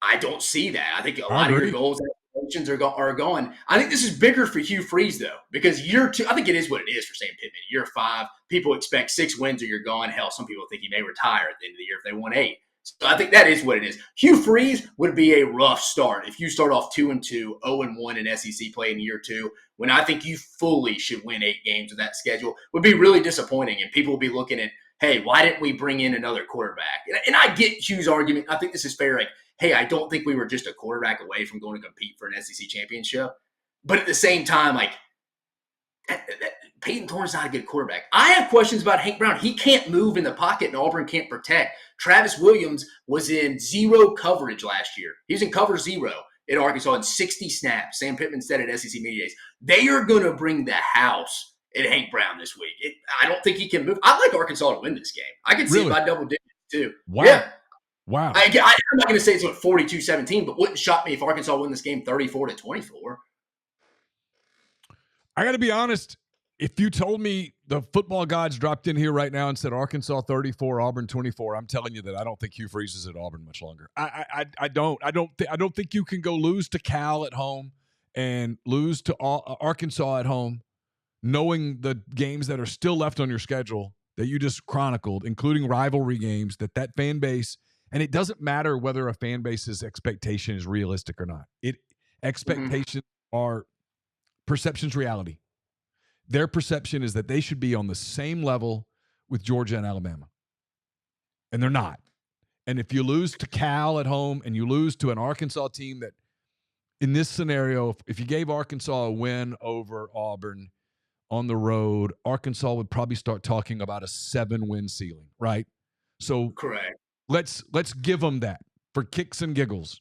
I don't see that. I think a lot of your goals and aspirations are gone. I think this is bigger for Hugh Freeze, though, because year 2, I think it is what it is for Sam Pittman. Year 5, people expect 6 wins or you're gone. Hell, some people think he may retire at the end of the year if they won 8. So I think that is what it is. Hugh Freeze would be a rough start if you start off 2-2, 0-1 in SEC play in year 2, when I think you fully should win 8 games with that schedule. Would be really disappointing, and people will be looking at, hey, why didn't we bring in another quarterback? And I get Hugh's argument. I think this is fair. Hey, I don't think we were just a quarterback away from going to compete for an SEC championship. But at the same time, Peyton Thorne's not a good quarterback. I have questions about Hank Brown. He can't move in the pocket, and Auburn can't protect. Travis Williams was in 0 coverage last year. He was in cover 0 at Arkansas in 60 snaps. Sam Pittman said at SEC Media Days. They are going to bring the house at Hank Brown this week. I don't think he can move. I'd like Arkansas to win this game. I can see it by double digits, too. Wow. Yeah. Wow. I'm not going to say it's 42-17, but wouldn't shock me if Arkansas won this game 34-24. I got to be honest. If you told me the football gods dropped in here right now and said Arkansas 34, Auburn 24, I'm telling you that I don't think Hugh Freeze is at Auburn much longer. I don't think you can go lose to Cal at home and lose to Arkansas at home, knowing the games that are still left on your schedule that you just chronicled, including rivalry games, that fan base. And it doesn't matter whether a fan base's expectation is realistic or not. Expectations are perception's reality. Their perception is that they should be on the same level with Georgia and Alabama. And they're not. And if you lose to Cal at home and you lose to an Arkansas team that, in this scenario, if you gave Arkansas a win over Auburn on the road, Arkansas would probably start talking about a 7-win ceiling, right? So correct. Let's give them that for kicks and giggles.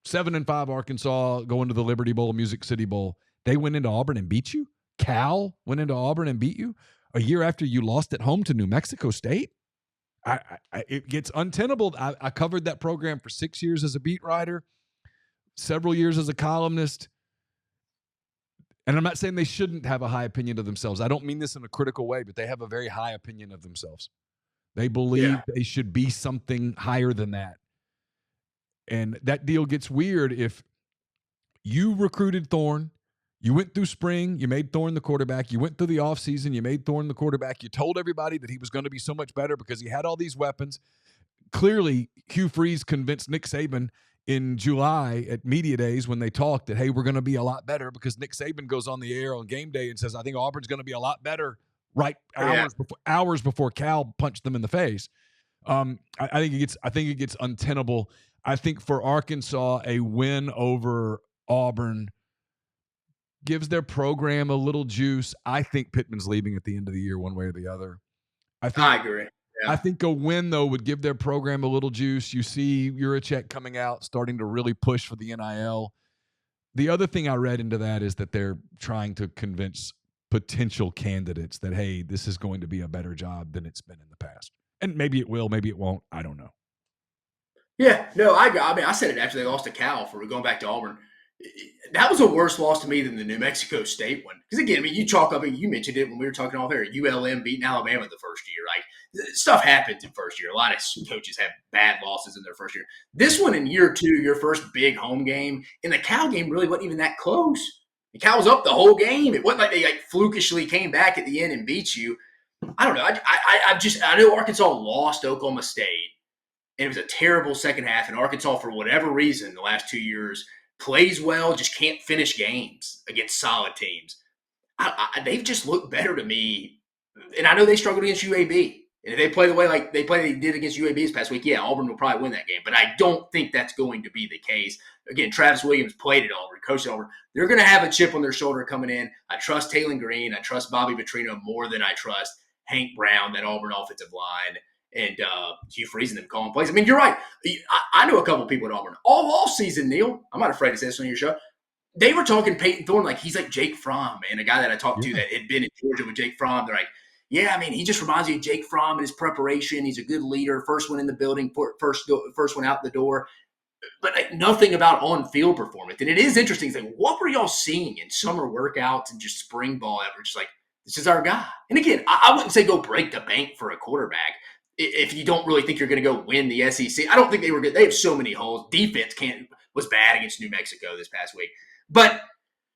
7-5 Arkansas going to the Liberty Bowl, Music City Bowl. They went into Auburn and beat you? Cal went into Auburn and beat you a year after you lost at home to New Mexico State? It gets untenable. I covered that program for 6 years as a beat writer, several years as a columnist. And I'm not saying they shouldn't have a high opinion of themselves. I don't mean this in a critical way, but they have a very high opinion of themselves. They believe they should be something higher than that. And that deal gets weird if you recruited Thorne, you went through spring, you made Thorne the quarterback, you went through the offseason, you made Thorne the quarterback, you told everybody that he was going to be so much better because he had all these weapons. Clearly, Hugh Freeze convinced Nick Saban in July at media days when they talked that, hey, we're going to be a lot better, because Nick Saban goes on the air on game day and says, I think Auburn's going to be a lot better hours before Cal punched them in the face. I think it gets untenable. I think for Arkansas, a win over Auburn gives their program a little juice. I think Pittman's leaving at the end of the year one way or the other. I agree. Yeah. I think a win, though, would give their program a little juice. You see Juracek coming out, starting to really push for the NIL. The other thing I read into that is that they're trying to convince potential candidates that, hey, this is going to be a better job than it's been in the past. And maybe it will, maybe it won't. I don't know. Yeah, no, I said it after they lost to Cal for going back to Auburn. That was a worse loss to me than the New Mexico State one. Because again, you chalk up, you mentioned it when we were talking off air, ULM beating Alabama the first year, right? Stuff happens in first year. A lot of coaches have bad losses in their first year. This one in year two, your first big home game, and the Cal game really wasn't even that close. The Cal was up the whole game. It wasn't like they flukishly came back at the end and beat you. I don't know. I know Arkansas lost Oklahoma State, and it was a terrible second half. And Arkansas, for whatever reason, the last 2 years, plays well, just can't finish games against solid teams. They've just looked better to me. And I know they struggled against UAB. And if they play the way they did against UAB this past week, yeah, Auburn will probably win that game. But I don't think that's going to be the case. Again, Travis Williams played at Auburn, coached at Auburn. They're going to have a chip on their shoulder coming in. I trust Taylor Green. I trust Bobby Petrino more than I trust Hank Brown, that Auburn offensive line, and Hugh Freeze and them calling plays. I mean, you're right. I know a couple people at Auburn. All season, Neal, I'm not afraid to say this on your show, they were talking Peyton Thorne like he's like Jake Fromm, man, a guy that I talked to that had been in Georgia with Jake Fromm. They're like, yeah, I mean, he just reminds me of Jake Fromm in his preparation. He's a good leader, first one in the building, first one out the door. But nothing about on-field performance. And it is interesting. Like, what were y'all seeing in summer workouts and just spring ball that were just like, this is our guy? And again, I wouldn't say go break the bank for a quarterback if you don't really think you're going to go win the SEC. I don't think they were good. They have so many holes. Defense was bad against New Mexico this past week. But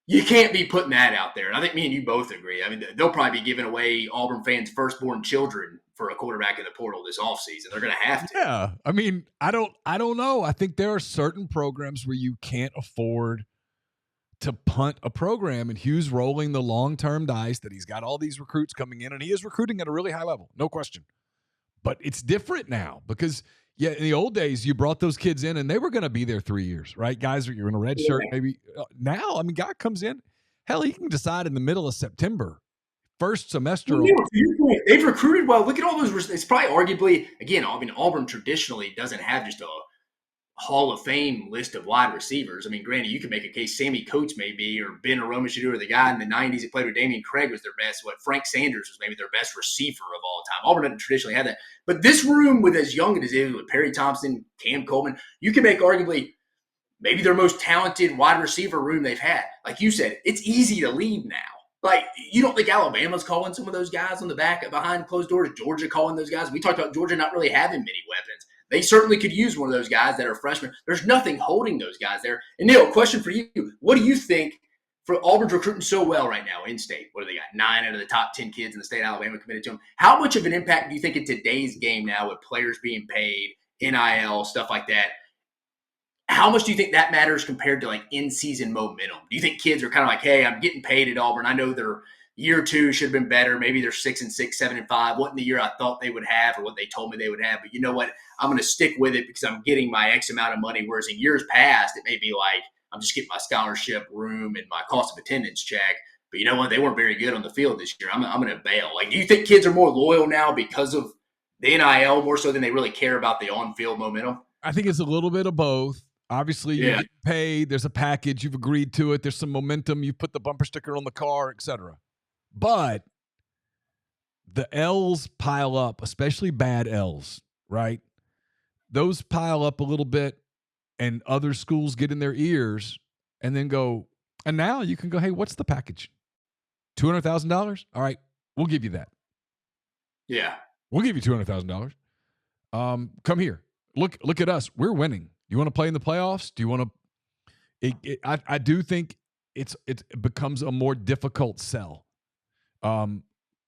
you can't be putting that out there. And I think me and you both agree. I mean, they'll probably be giving away Auburn fans' firstborn children for a quarterback in the portal this offseason. They're going to have to. Yeah. I mean, I don't know. I think there are certain programs where you can't afford to punt a program, and Hugh's rolling the long-term dice that he's got all these recruits coming in, and he is recruiting at a really high level, no question. But it's different now because, yeah, in the old days, you brought those kids in, and they were going to be there 3 years, right? Guys, you're in a red shirt, maybe. Now, I mean, guy comes in, hell, he can decide in the middle of September, first semester. Well, they've recruited well. Look at all those. It's probably arguably, again, I mean, Auburn traditionally doesn't have just a Hall of Fame list of wide receivers. I mean, granted, you can make a case Sammy Coates maybe, or Ben Aromashadu, or the guy in the 90s that played with Damian Craig was their best. Frank Sanders was maybe their best receiver of all time. Auburn doesn't traditionally have that. But this room with as young as it is, with Perry Thompson, Cam Coleman, you can make arguably maybe their most talented wide receiver room they've had. Like you said, it's easy to lead now. Like, you don't think Alabama's calling some of those guys on the back behind closed doors? Georgia calling those guys? We talked about Georgia not really having many weapons. They certainly could use one of those guys that are freshmen. There's nothing holding those guys there. And Neal, question for you. What do you think for Auburn's recruiting so well right now in state? What do they got? 9 out of the top 10 kids in the state of Alabama committed to them. How much of an impact do you think in today's game now with players being paid, NIL, stuff like that? How much do you think that matters compared to like in-season momentum? Do you think kids are kind of like, hey, I'm getting paid at Auburn. I know their year 2 should have been better. Maybe they're 6-6, 7-5. Wasn't the year I thought they would have or what they told me they would have. But you know what? I'm going to stick with it because I'm getting my X amount of money. Whereas in years past, it may be like I'm just getting my scholarship room and my cost of attendance check. But you know what? They weren't very good on the field this year. I'm going to bail. Like, do you think kids are more loyal now because of the NIL more so than they really care about the on-field momentum? I think it's a little bit of both. Obviously, you get paid. There's a package. You've agreed to it. There's some momentum. You put the bumper sticker on the car, etc. But the L's pile up, especially bad L's, right? Those pile up a little bit, and other schools get in their ears and then go, and now you can go, hey, what's the package? $200,000? All right, we'll give you that. Yeah. We'll give you $200,000. Come here. Look at us. We're winning. You want to play in the playoffs? Do you want to? I do think it becomes a more difficult sell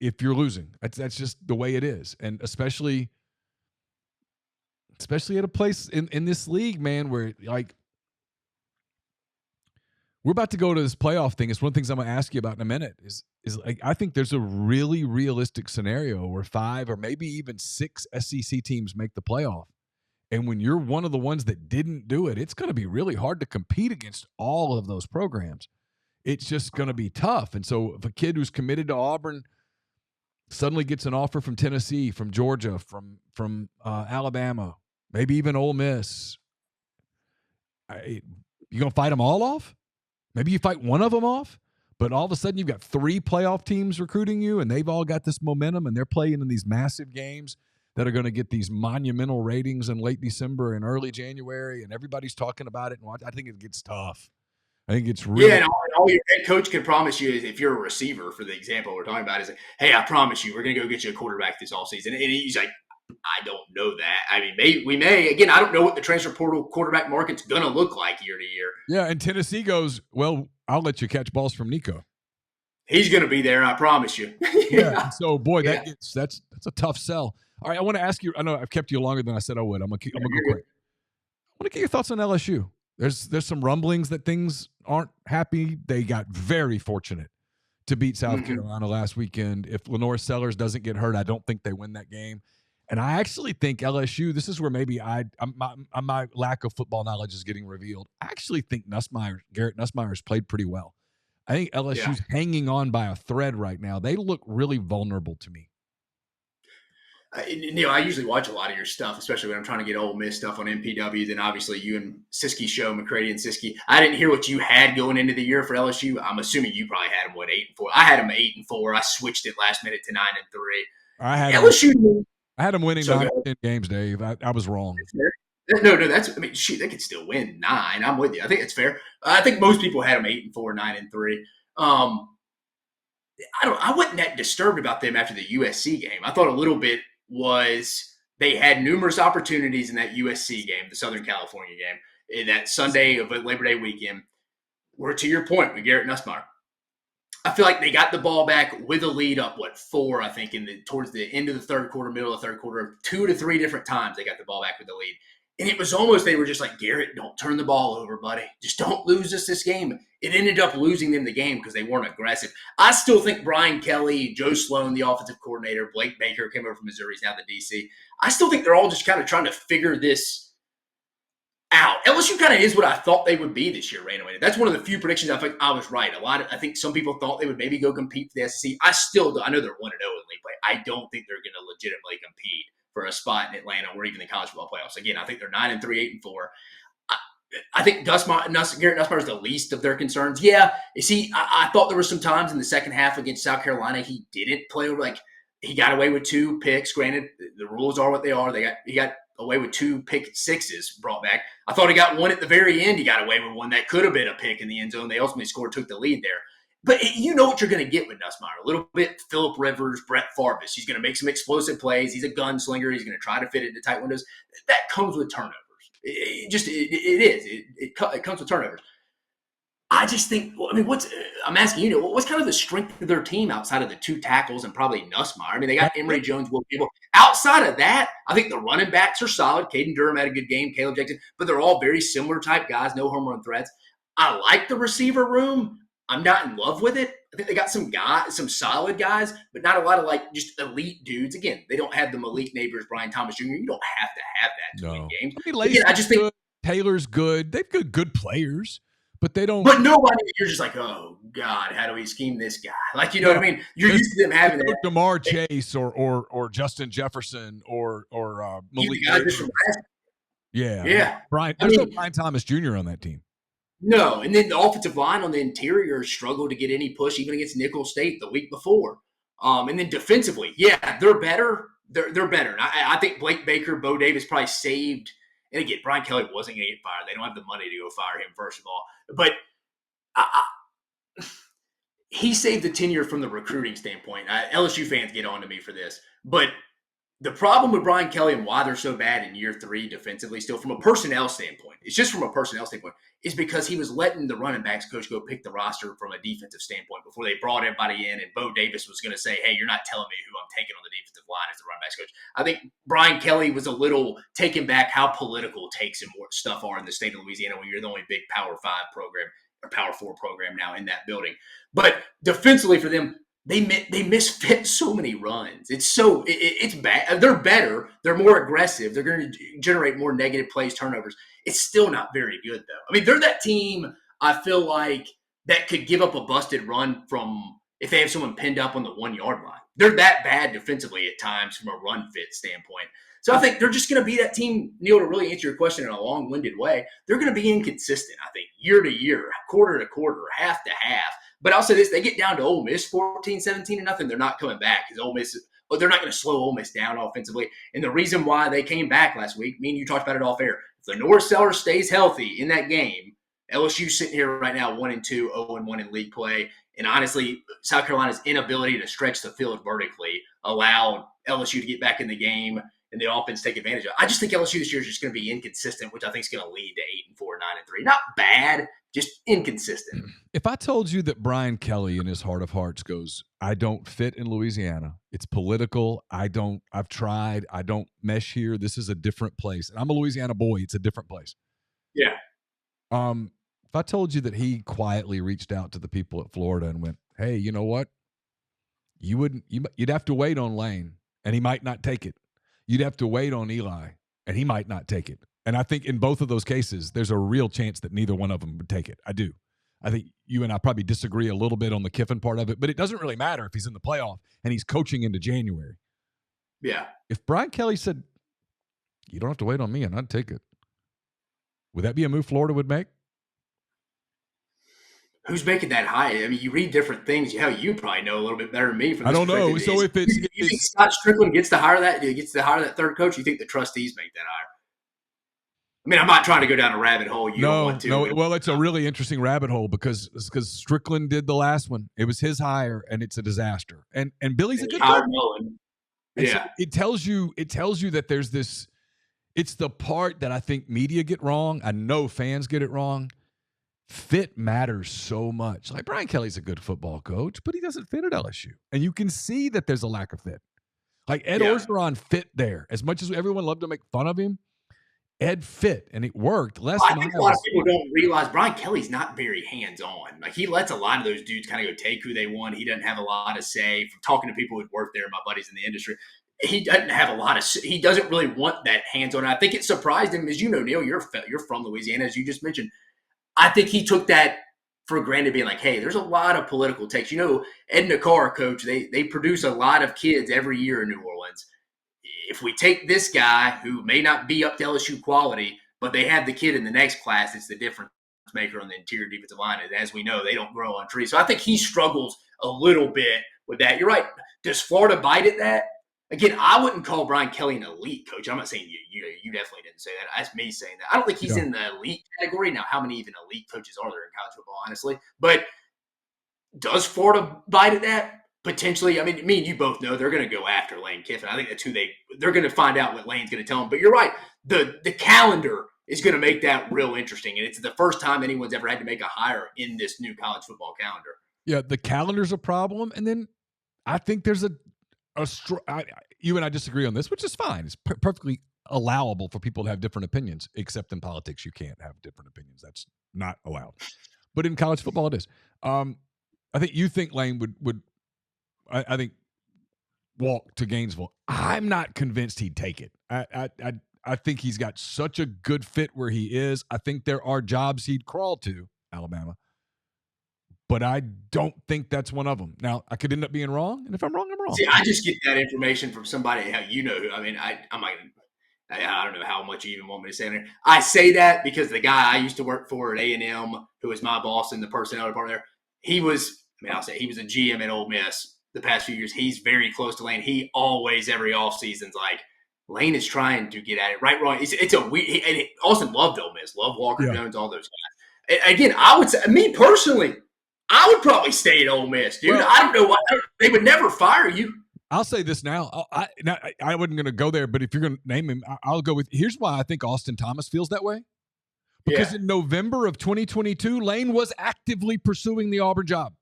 if you're losing. That's just the way it is, and especially at a place in this league, man, where like we're about to go to this playoff thing. It's one of the things I'm going to ask you about in a minute. Is like I think there's a really realistic scenario where 5 or maybe even 6 SEC teams make the playoff. And when you're one of the ones that didn't do it, it's going to be really hard to compete against all of those programs. It's just going to be tough. And so if a kid who's committed to Auburn suddenly gets an offer from Tennessee, from Georgia, from Alabama, maybe even Ole Miss, you going to fight them all off? Maybe you fight one of them off, but all of a sudden you've got 3 playoff teams recruiting you, and they've all got this momentum, and they're playing in these massive games that are going to get these monumental ratings in late December and early January, and everybody's talking about it. And I think it gets tough. I think it's really and all your head coach can promise you is if you're a receiver, for the example we're talking about, is like, hey, I promise you, we're going to go get you a quarterback this offseason. And he's like, I don't know that. I mean, we may. Again, I don't know what the transfer portal quarterback market's going to look like year to year. Yeah, and Tennessee goes, well, I'll let you catch balls from Nico. He's going to be there, I promise you. Yeah. So, boy, that's a tough sell. All right, I want to ask you. I know I've kept you longer than I said I would. I'm gonna go quick. I want to get your thoughts on LSU. There's some rumblings that things aren't happy. They got very fortunate to beat South Carolina last weekend. If Lenore Sellers doesn't get hurt, I don't think they win that game. And I actually think LSU, this is where maybe my lack of football knowledge is getting revealed. I actually think Garrett Nussmeier has played pretty well. I think LSU's hanging on by a thread right now. They look really vulnerable to me. Neal, I usually watch a lot of your stuff, especially when I'm trying to get Ole Miss stuff on MPW. Then obviously you and Siski show, McCready and Siski. I didn't hear what you had going into the year for LSU. I'm assuming you probably had them 8-4. I had them 8-4. I switched it last minute to 9-3. I had LSU. I had them winning 9 10 games, Dave. I was wrong. No, that's. I mean, shoot, they could still win 9. I'm with you. I think it's fair. I think most people had them 8-4, 9-3. I wasn't that disturbed about them after the USC game. I thought a little bit was they had numerous opportunities in that USC game, the Southern California game, in that Sunday of Labor Day weekend, where to your point with Garrett Nussmeier, I feel like they got the ball back with a lead up, 4, I think, towards the end of the third quarter, middle of the third quarter, 2 to 3 different times they got the ball back with the lead. And it was almost, they were just like, Garrett, don't turn the ball over, buddy. Just don't lose us this game. It ended up losing them the game because they weren't aggressive. I still think Brian Kelly, Joe Sloan, the offensive coordinator, Blake Baker came over from Missouri, he's now the DC. I still think they're all just kind of trying to figure this out. LSU kind of is what I thought they would be this year, randomly. That's one of the few predictions I think I was right. I think some people thought they would maybe go compete for the SEC. I know they're 1-0 in league play. I don't think they're going to legitimately compete for a spot in Atlanta or even the college football playoffs. Again, I think they're 9-3, 8-4. I think Garrett Nussmeier is the least of their concerns. Yeah, you see, I thought there were some times in the second half against South Carolina he didn't play like he got away with 2 picks. Granted, the rules are what they are. He got away with 2 pick sixes brought back. I thought he got one at the very end. He got away with one that could have been a pick in the end zone. They ultimately scored, took the lead there. But you know what you're going to get with Nussmeier. A little bit Phillip Rivers, Brett Favre. He's going to make some explosive plays. He's a gunslinger. He's going to try to fit it into tight windows. That comes with turnovers. It comes with turnovers. I just think, I'm asking you, what's kind of the strength of their team outside of the 2 tackles and probably Nussmeier? I mean, they got Emory Jones, Will Campbell. Outside of that, I think the running backs are solid. Caden Durham had a good game, Caleb Jackson, but they're all very similar type guys, no home run threats. I like the receiver room. I'm not in love with it. I think they got some solid guys, but not a lot of just elite dudes. Again, they don't have the Malik Neighbors, Brian Thomas Jr. You don't have to have that to win games. I mean, I just think good. Taylor's good. They've got good players, but they don't. But nobody, you're just like, oh God, how do we scheme this guy? You know what I mean? You're used to them having that. DeMar Chase or Justin Jefferson or Malik Neighbors. Yeah. Brian. There's no Brian Thomas Jr. on that team. No, and then the offensive line on the interior struggled to get any push, even against Nicholls State the week before. And then defensively, they're better. They're better. And I think Blake Baker, Bo Davis probably saved. And again, Brian Kelly wasn't going to get fired. They don't have the money to go fire him, first of all. But he saved the tenure from the recruiting standpoint. LSU fans get on to me for this. But The problem with Brian Kelly and why they're so bad in year 3 defensively, still from a personnel standpoint, it's just from a personnel standpoint, is because he was letting the running backs coach go pick the roster from a defensive standpoint before they brought everybody in. And Bo Davis was going to say, hey, you're not telling me who I'm taking on the defensive line as the running backs coach. I think Brian Kelly was a little taken back how political takes and more stuff are in the state of Louisiana when you're the only big Power 5 program or Power 4 program now in that building. But defensively for them, they misfit so many runs. It's bad. They're better. They're more aggressive. They're going to generate more negative plays, turnovers. It's still not very good, though. I mean, they're that team, I feel like, that could give up a busted run from if they have someone pinned up on the 1-yard line. They're that bad defensively at times from a run fit standpoint. So I think they're just going to be that team, Neal, to really answer your question in a long-winded way. They're going to be inconsistent, I think, year to year, quarter to quarter, half to half. But I'll say this, they get down to Ole Miss 14-17-0, they're not coming back because Ole Miss, they're not going to slow Ole Miss down offensively. And the reason why they came back last week, me and you talked about it off air, if Lenore Sellers stays healthy in that game, LSU's sitting here right now 1-2, 0-1 in league play. And honestly, South Carolina's inability to stretch the field vertically allowed LSU to get back in the game and the offense take advantage of it. I just think LSU this year is just going to be inconsistent, which I think is going to lead to 8-4, 9-3. Not bad, just inconsistent. If I told you that Brian Kelly in his heart of hearts goes, I don't fit in Louisiana. It's political. I've tried. I don't mesh here. This is a different place. And I'm a Louisiana boy. It's a different place. Yeah. If I told you that he quietly reached out to the people at Florida and went, hey, you know what? You'd have to wait on Lane and he might not take it. You'd have to wait on Eli and he might not take it. And I think in both of those cases, there's a real chance that neither one of them would take it. I do. I think you and I probably disagree a little bit on the Kiffin part of it, but it doesn't really matter if he's in the playoff and he's coaching into January. Yeah. If Brian Kelly said, you don't have to wait on me and I'd take it, would that be a move Florida would make? Who's making that high? I mean, you read different things. Hell, you probably know a little bit better than me. From this I don't know. So if it's you think Scott Strickland gets to hire that third coach, you think the trustees make that hire? I mean, I'm not trying to go down a rabbit hole. You don't want to. No. Well, it's a really interesting rabbit hole because Strickland did the last one. It was his hire, and it's a disaster. And Billy's a good coach. Yeah, so it tells you that there's this. It's the part that I think media get wrong. I know fans get it wrong. Fit matters so much. Like Brian Kelly's a good football coach, but he doesn't fit at LSU, and you can see that there's a lack of fit. Like Ed Orgeron fit there. As much as everyone loved to make fun of him, Ed fit, and it worked. I think a lot of people don't realize Brian Kelly's not very hands-on. Like, he lets a lot of those dudes kind of go take who they want. He doesn't have a lot of say. From talking to people who've worked there, my buddies in the industry, he doesn't have a lot of – he doesn't really want that hands-on. And I think it surprised him. As you know, Neal, you're from Louisiana, as you just mentioned. I think he took that for granted, being like, hey, there's a lot of political takes. You know, Ed Nakar, coach, they produce a lot of kids every year in New Orleans. If we take this guy who may not be up to LSU quality, but they have the kid in the next class, it's the difference maker on the interior defensive line. And as we know, they don't grow on trees. So I think he struggles a little bit with that. You're right. Does Florida bite at that? Again, I wouldn't call Brian Kelly an elite coach. I'm not saying you definitely didn't say that. That's me saying that. I don't think he's in the elite category. Now, how many even elite coaches are there in college football, honestly? But does Florida bite at that? Potentially. I mean, me and you both know they're going to go after Lane Kiffin. I think that's who they're going to find out what Lane's going to tell them. But you're right. The calendar is going to make that real interesting. And it's the first time anyone's ever had to make a hire in this new college football calendar. Yeah, the calendar's a problem. And then I think there's you and I disagree on this, which is fine. It's perfectly allowable for people to have different opinions, except in politics, you can't have different opinions. That's not allowed. But in college football, it is. I think you think Lane would I think walk to Gainesville. I'm not convinced he'd take it. I think he's got such a good fit where he is. I think there are jobs he'd crawl to, Alabama. But I don't think that's one of them. Now, I could end up being wrong, and if I'm wrong, I'm wrong. See, I just get that information from somebody how you know. I mean, I don't know how much you even want me to say there. I say that because the guy I used to work for at A&M, who was my boss in the personnel department there, he was a GM at Ole Miss the past few years. He's very close to Lane. He always, every offseason's like, Lane is trying to get at it. Right, wrong. It's a weird – and Austin loved Ole Miss, loved Walker Jones, all those guys. And again, I would say – me personally – I would probably stay at Ole Miss, dude. Well, I don't know why. They would never fire you. I'll say this now. I wasn't going to go there, but if you're going to name him, I'll go with. Here's why I think Austin Thomas feels that way. Because in November of 2022, Lane was actively pursuing the Auburn job.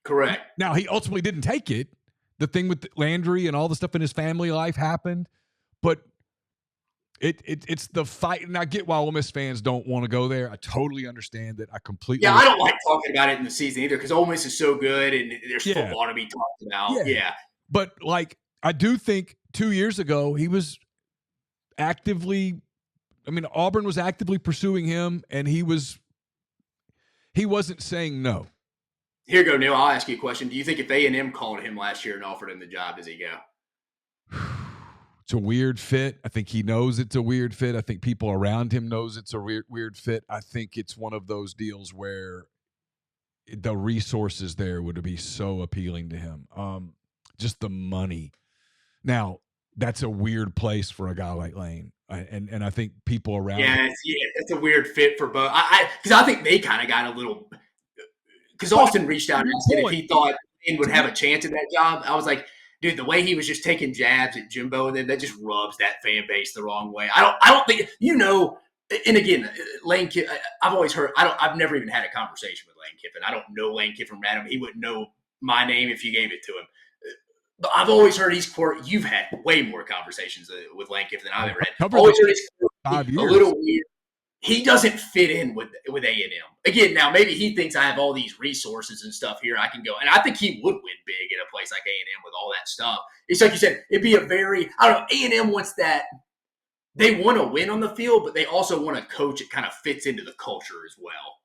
Correct. Now, he ultimately didn't take it. The thing with Landry and all the stuff in his family life happened, but it's the fight. And I get why Ole Miss fans don't want to go there. I totally understand that. I completely. Yeah, I don't like talking about it in the season either because Ole Miss is so good and there's football to be talked about. Yeah. But like, I do think 2 years ago he was actively. I mean, Auburn was actively pursuing him, and he wasn't saying no. Here you go, Neal. I'll ask you a question. Do you think if A&M called him last year and offered him the job, does he go? It's a weird fit. I think he knows it's a weird fit. I think people around him knows it's a weird fit. I think it's one of those deals where the resources there would be so appealing to him. Just the money. Now, that's a weird place for a guy like Lane. And I think people around him. It's a weird fit for both. Because I think they kind of got a little – because Austin reached out and asked if he thought Lane would have a chance at that job. I was like, dude, the way he was just taking jabs at Jimbo, and then that just rubs that fan base the wrong way. I don't think – and again, Lane Kiffin, I've always heard – I've never even had a conversation with Lane Kiffin. I don't know Lane Kiffin random. He wouldn't know my name if you gave it to him. But I've always heard he's – you've had way more conversations with Lane Kiffin than I've ever had. Always heard he's 5 years. A little weird. He doesn't fit in with A&M. Again, now maybe he thinks I have all these resources and stuff here I can go. And I think he would win big at a place like A&M with all that stuff. It's like you said, it'd be a very – I don't know, A&M wants that – they want to win on the field, but they also want a coach that kind of fits into the culture as well.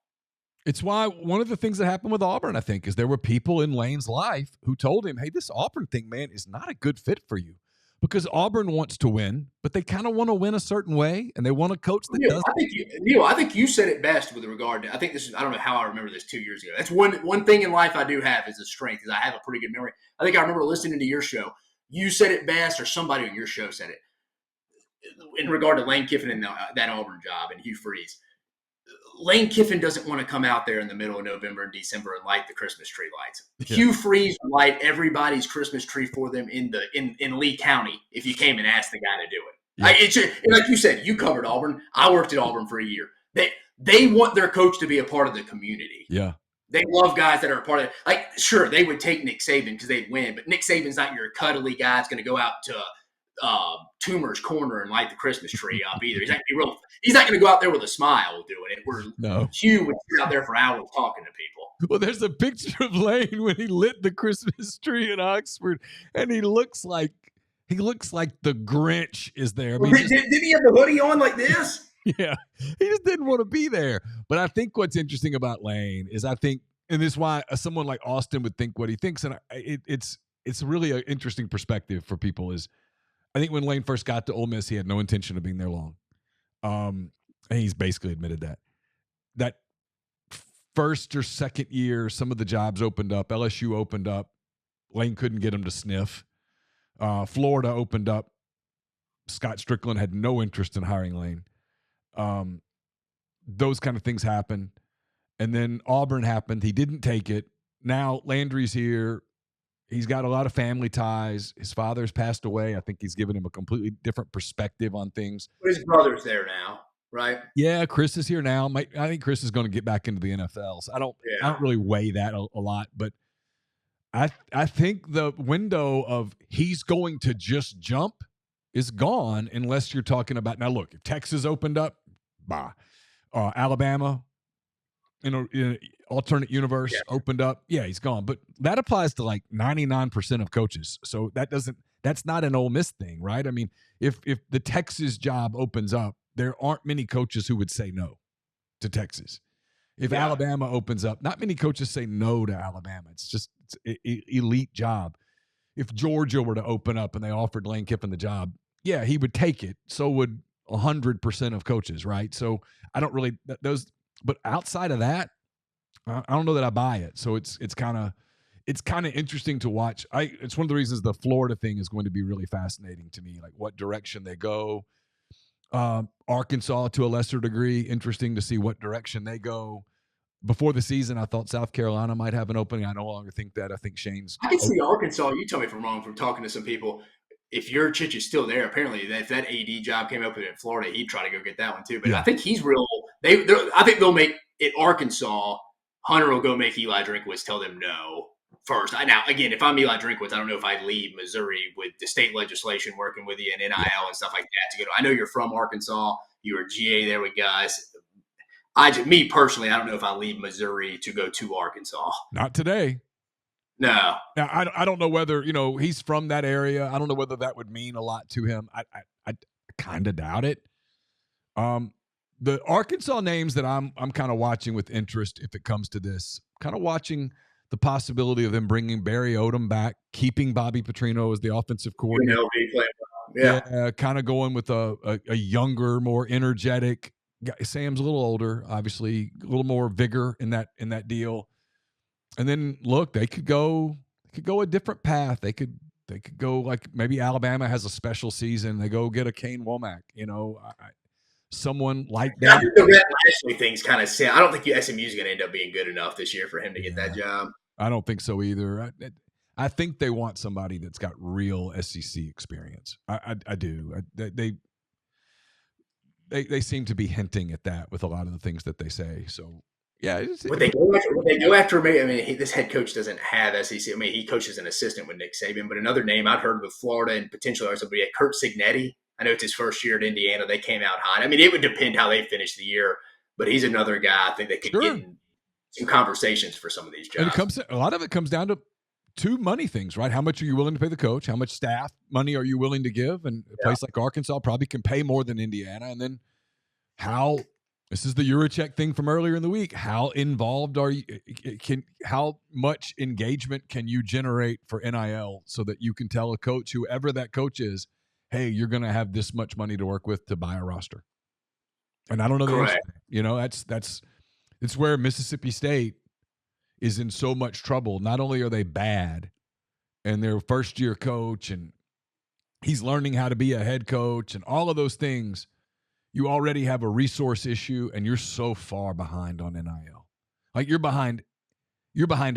It's why one of the things that happened with Auburn, I think, is there were people in Lane's life who told him, hey, this Auburn thing, man, is not a good fit for you. Because Auburn wants to win, but they kind of want to win a certain way, and they want a coach that does. I think you said it best with regard to. I think this is. I don't know how I remember this 2 years ago. That's one thing in life I do have is a strength, is I have a pretty good memory. I think I remember listening to your show. You said it best, or somebody on your show said it in regard to Lane Kiffin and that Auburn job and Hugh Freeze. Lane Kiffin doesn't want to come out there in the middle of November and December and light the Christmas tree lights. Yeah. Hugh Freeze would light everybody's Christmas tree for them in Lee County if you came and asked the guy to do it. Yeah. Like you said, you covered Auburn. I worked at Auburn for a year. They want their coach to be a part of the community. Yeah. They love guys that are a part of it. Like, sure, they would take Nick Saban because they'd win, but Nick Saban's not your cuddly guy that's going to go out to Toomer's Corner and light the Christmas tree up either. He's not going to go out there with a smile doing it. Hugh would sit out there for hours talking to people. Well, there's a picture of Lane when he lit the Christmas tree in Oxford, and he looks like the Grinch is there. I mean, did he have the hoodie on like this? Yeah, he just didn't want to be there. But I think what's interesting about Lane is and this is why someone like Austin would think what he thinks, and it's really an interesting perspective for people. Is I think when Lane first got to Ole Miss, he had no intention of being there long. And he's basically admitted that. That first or second year, some of the jobs opened up. LSU opened up. Lane couldn't get him to sniff. Florida opened up. Scott Strickland had no interest in hiring Lane. Those kind of things happened. And then Auburn happened. He didn't take it. Now Landry's here. He's got a lot of family ties. His father's passed away. I think he's given him a completely different perspective on things. But his brother's there now, right? Yeah, Chris is here now. I think Chris is going to get back into the NFL. So I don't really weigh that a lot, but I think the window of he's going to just jump is gone unless you're talking about, now look, if Texas opened up, Alabama, in an alternate universe opened up, he's gone. But that applies to like 99% of coaches. So that's not an Ole Miss thing, right? I mean, if the Texas job opens up, there aren't many coaches who would say no to Texas. If Alabama opens up, not many coaches say no to Alabama. It's an elite job. If Georgia were to open up and they offered Lane Kiffin the job, he would take it. So would 100% of coaches, right? So I don't really but outside of that, I don't know that I buy it. So it's kind of interesting to watch. It's one of the reasons the Florida thing is going to be really fascinating to me, like what direction they go. Arkansas, to a lesser degree, interesting to see what direction they go. before the season, I thought South Carolina might have an opening. I no longer think that. I think Shane's. I can see Arkansas. You tell me if I'm wrong from talking to some people. If your Chich is still there, apparently if that AD job came up in Florida, he'd try to go get that one too. But yeah. I think he's real. I think they'll make it Arkansas. Hunter will go make Eli Drinkwitz tell them no first. Now, again, if I'm Eli Drinkwitz, I don't know if I'd leave Missouri with the state legislation working with you and NIL and stuff like that to go. I know you're from Arkansas. You were GA there with guys. Me personally, I don't know if I leave Missouri to go to Arkansas. Not today. No. Now, I don't know whether, he's from that area. I don't know whether that would mean a lot to him. I kind of doubt it. The Arkansas names that I'm kind of watching with interest if it comes to this, kind of watching the possibility of them bringing Barry Odom back, keeping Bobby Petrino as the offensive coordinator. Yeah, kind of going with a younger, more energetic guy. Sam's a little older, obviously, a little more vigor in that deal. And then look, they could go a different path. They could go like maybe Alabama has a special season. They go get a Kane Womack, someone like that. The Rhett Lashley thing's kind of sad. I don't think SMU's going to end up being good enough this year for him to get that job. I don't think so either. I think they want somebody that's got real SEC experience. I do. They seem to be hinting at that with a lot of the things that they say. So. Yeah, would they go after me? I mean, this head coach doesn't have SEC. I mean, he coaches an assistant with Nick Saban, but another name I'd heard with Florida and potentially or somebody, Kurt Cignetti. I know it's his first year at Indiana. They came out hot. I mean, it would depend how they finish the year, but he's another guy I think they could get in some conversations for some of these jobs. And a lot of it comes down to two money things, right? How much are you willing to pay the coach? How much staff money are you willing to give? And a place like Arkansas probably can pay more than Indiana. And then this is the Jurecek thing from earlier in the week. How involved are you? How much engagement can you generate for NIL so that you can tell a coach, whoever that coach is, hey, you're going to have this much money to work with to buy a roster? And I don't know the answer. It's where Mississippi State is in so much trouble. Not only are they bad and their first year coach and he's learning how to be a head coach and all of those things, you already have a resource issue and you're so far behind on NIL. Like you're behind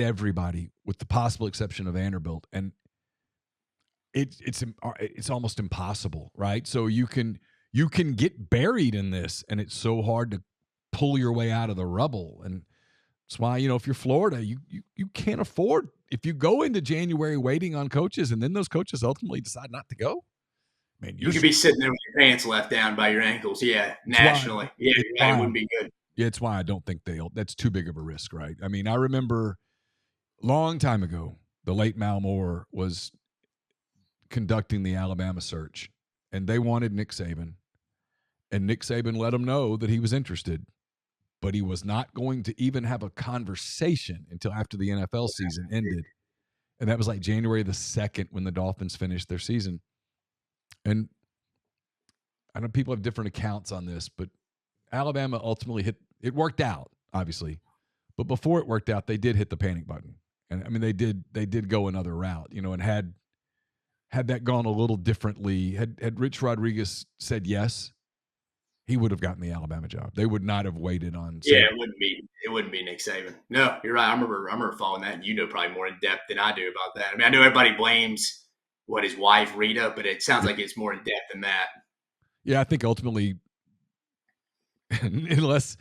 everybody with the possible exception of Vanderbilt. And it's almost impossible, right? So you can get buried in this and it's so hard to pull your way out of the rubble. And that's why, if you're Florida, you can't afford, if you go into January waiting on coaches and then those coaches ultimately decide not to go, man, you could be sitting there with your pants left down by your ankles. Yeah, nationally. It wouldn't be good. Yeah, it's why I don't think that's too big of a risk, right? I mean, I remember a long time ago, the late Mal Moore was conducting the Alabama search, and they wanted Nick Saban. And Nick Saban let them know that he was interested, but he was not going to even have a conversation until after the NFL season ended. And that was like January the 2nd when the Dolphins finished their season. And I know people have different accounts on this, but Alabama ultimately it worked out, obviously. But before it worked out, they did hit the panic button. And I mean, they did go another route, and had that gone a little differently, had Rich Rodriguez said yes, he would have gotten the Alabama job. They would not have waited on. Yeah, it wouldn't be Nick Saban. No, you're right. I remember following that, and probably more in depth than I do about that. I mean, I know everybody blames his wife Rita, but it sounds like it's more in depth than that. Yeah, I think ultimately, unless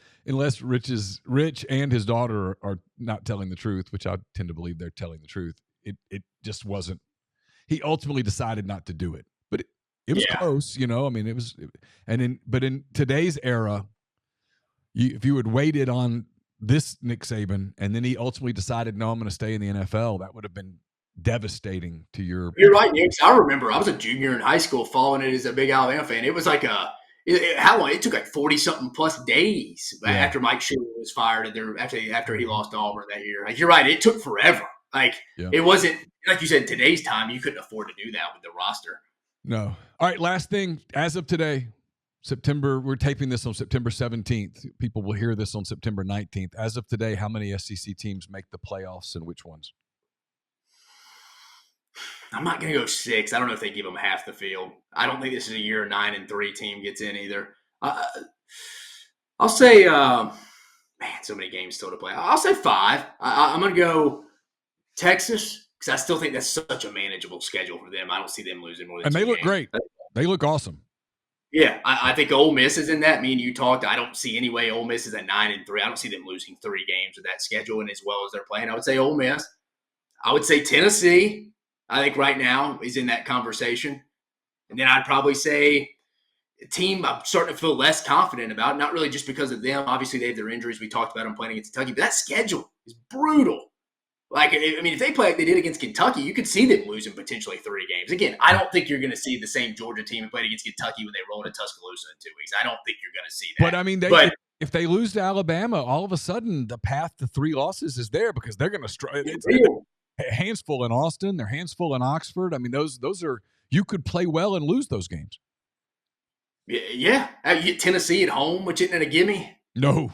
Rich and his daughter are not telling the truth, which I tend to believe they're telling the truth, it just wasn't. He ultimately decided not to do it, but it was close, I mean, it was, but in today's era, if you had waited on this Nick Saban and then he ultimately decided, no, I'm going to stay in the NFL, that would have been devastating to your. You're right, Nick. I remember I was a junior in high school following it as a big Alabama fan. It was like how long? It took like 40-something plus days after Mike Shula was fired after he lost to Auburn that year. Like, you're right, it took forever. Like it wasn't like you said in today's time. You couldn't afford to do that with the roster. No. All right. Last thing, as of today, we're taping this on September 17th. People will hear this on September 19th. As of today, how many SEC teams make the playoffs and which ones? I'm not going to go 6. I don't know if they give them half the field. I don't think this is a year 9-3 team gets in either. I'll say, so many games still to play. I'll say 5. I'm going to go Texas because I still think that's such a manageable schedule for them. I don't see them losing more than 2 And they look games. great. They look awesome. Yeah, I think Ole Miss is in that. Me and you talked. I don't see any way Ole Miss is at 9-3. I don't see them losing 3 games with that schedule and as well as they're playing. I would say Ole Miss. I would say Tennessee. I think right now is in that conversation. And then I'd probably say a team I'm starting to feel less confident about, not really just because of them. Obviously, they have their injuries. We talked about them playing against Kentucky. But that schedule is brutal. Like, I mean, if they play like they did against Kentucky, you could see them losing potentially 3 games. Again, I don't think you're going to see the same Georgia team that played against Kentucky when they rolled into Tuscaloosa in 2 weeks. I don't think you're going to see that. But, I mean, if they lose to Alabama, all of a sudden the path to 3 losses is there because they're going to struggle. It's hands full in Austin. Their hands full in Oxford. I mean, those are – you could play well and lose those games. Yeah. You get Tennessee at home, which isn't a gimme. No.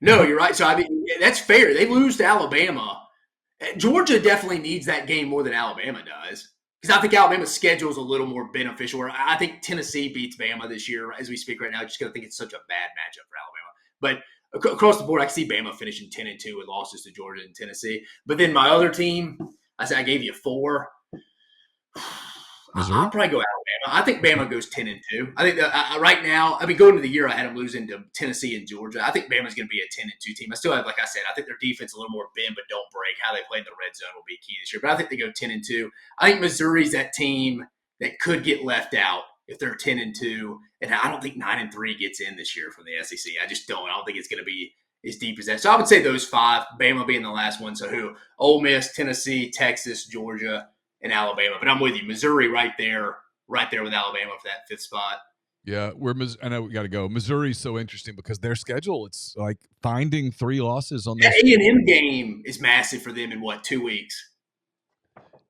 No, you're right. So, I mean, that's fair. They lose to Alabama. Georgia definitely needs that game more than Alabama does because I think Alabama's schedule is a little more beneficial. I think Tennessee beats Bama this year as we speak right now just because I think it's such a bad matchup for Alabama. But across the board, I can see Bama finishing 10-2 with losses to Georgia and Tennessee. But then my other team, I said I gave you 4. Missouri? I'll probably go Alabama. I think Bama goes 10-2. I think right now, I mean, going into the year, I had them losing to Tennessee and Georgia. I think Bama's going to be a 10-2 team. I still have, like I said, I think their defense a little more bend but don't break. How they play in the red zone will be key this year. But I think they go 10-2. I think Missouri's that team that could get left out if they're 10-2. And I don't think 9-3 gets in this year from the SEC. I just don't. I don't think it's going to be as deep as that. So I would say those 5, Bama being the last one. So who? Ole Miss, Tennessee, Texas, Georgia, and Alabama. But I'm with you. Missouri right there with Alabama for that 5th spot. Yeah, I know we got to go. Missouri's so interesting because their schedule, it's like finding 3 losses on their A&M game is massive for them in 2 weeks?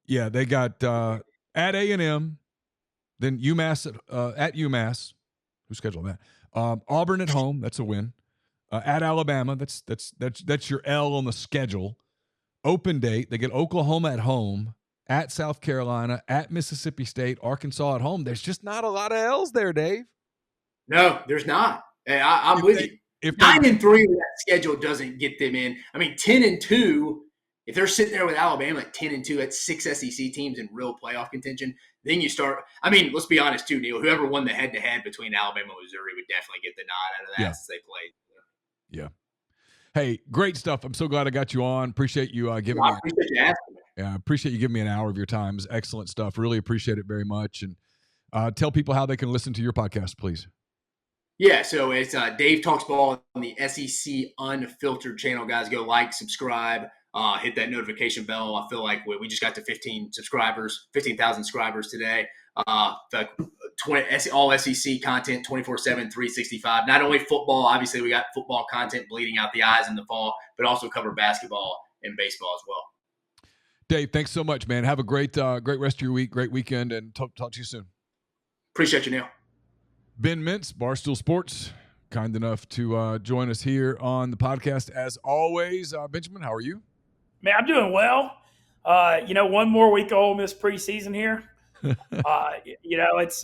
Yeah, they got at A&M, then UMass at UMass. Who scheduled that? Auburn at home, that's a win. At Alabama, that's your L on the schedule. Open date, they get Oklahoma at home. At South Carolina, at Mississippi State, Arkansas at home. There's just not a lot of L's there, Dave. No, there's not. I'm with you. If 9-3 that schedule doesn't get them in. I mean, 10-2. If they're sitting there with Alabama at 10-2, that's 6 SEC teams in real playoff contention. Then you start. I mean, let's be honest too, Neal. Whoever won the head-to-head between Alabama and Missouri would definitely get the nod out of that since they played. Yeah. Hey, great stuff. I'm so glad I got you on. Appreciate you giving me. I appreciate you asking me. Yeah, I appreciate you giving me an hour of your time. It's excellent stuff. Really appreciate it very much. And tell people how they can listen to your podcast, please. Yeah, so it's Dave Talks Ball on the SEC Unfiltered channel. Guys, go like, subscribe, hit that notification bell. I feel like we just got to 15,000 subscribers today. All SEC content, 24/7, 365. Not only football, obviously we got football content bleeding out the eyes in the fall, but also cover basketball and baseball as well. Dave, thanks so much, man. Have a great rest of your week, great weekend, and talk to you soon. Appreciate you, Neal. Ben Mintz, Barstool Sports, kind enough to join us here on the podcast as always. Benjamin, how are you? Man, I'm doing well. One more week of Ole Miss preseason here. It's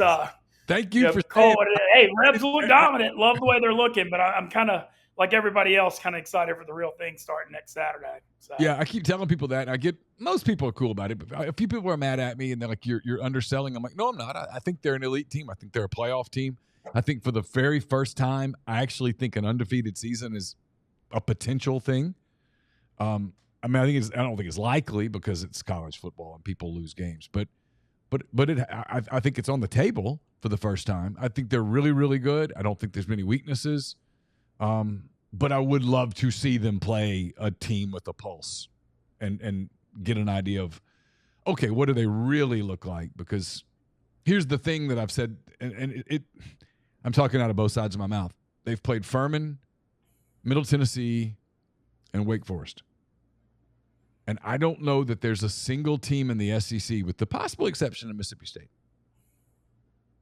thank you for saying hey, Rebs look dominant. Love the way they're looking, but I'm kind of like everybody else, kind of excited for the real thing starting next Saturday. So. Yeah, I keep telling people that. And I get most people are cool about it, but a few people are mad at me and they're like, "You're underselling." I'm like, "No, I'm not. I think they're an elite team. I think they're a playoff team. I think for the very first time, I actually think an undefeated season is a potential thing." I don't think it's likely because it's college football and people lose games, but I think it's on the table for the first time. I think they're really, really good. I don't think there's many weaknesses. But I would love to see them play a team with a pulse and get an idea of, okay, what do they really look like? Because here's the thing that I've said, and I'm talking out of both sides of my mouth. They've played Furman, Middle Tennessee, and Wake Forest. And I don't know that there's a single team in the SEC, with the possible exception of Mississippi State,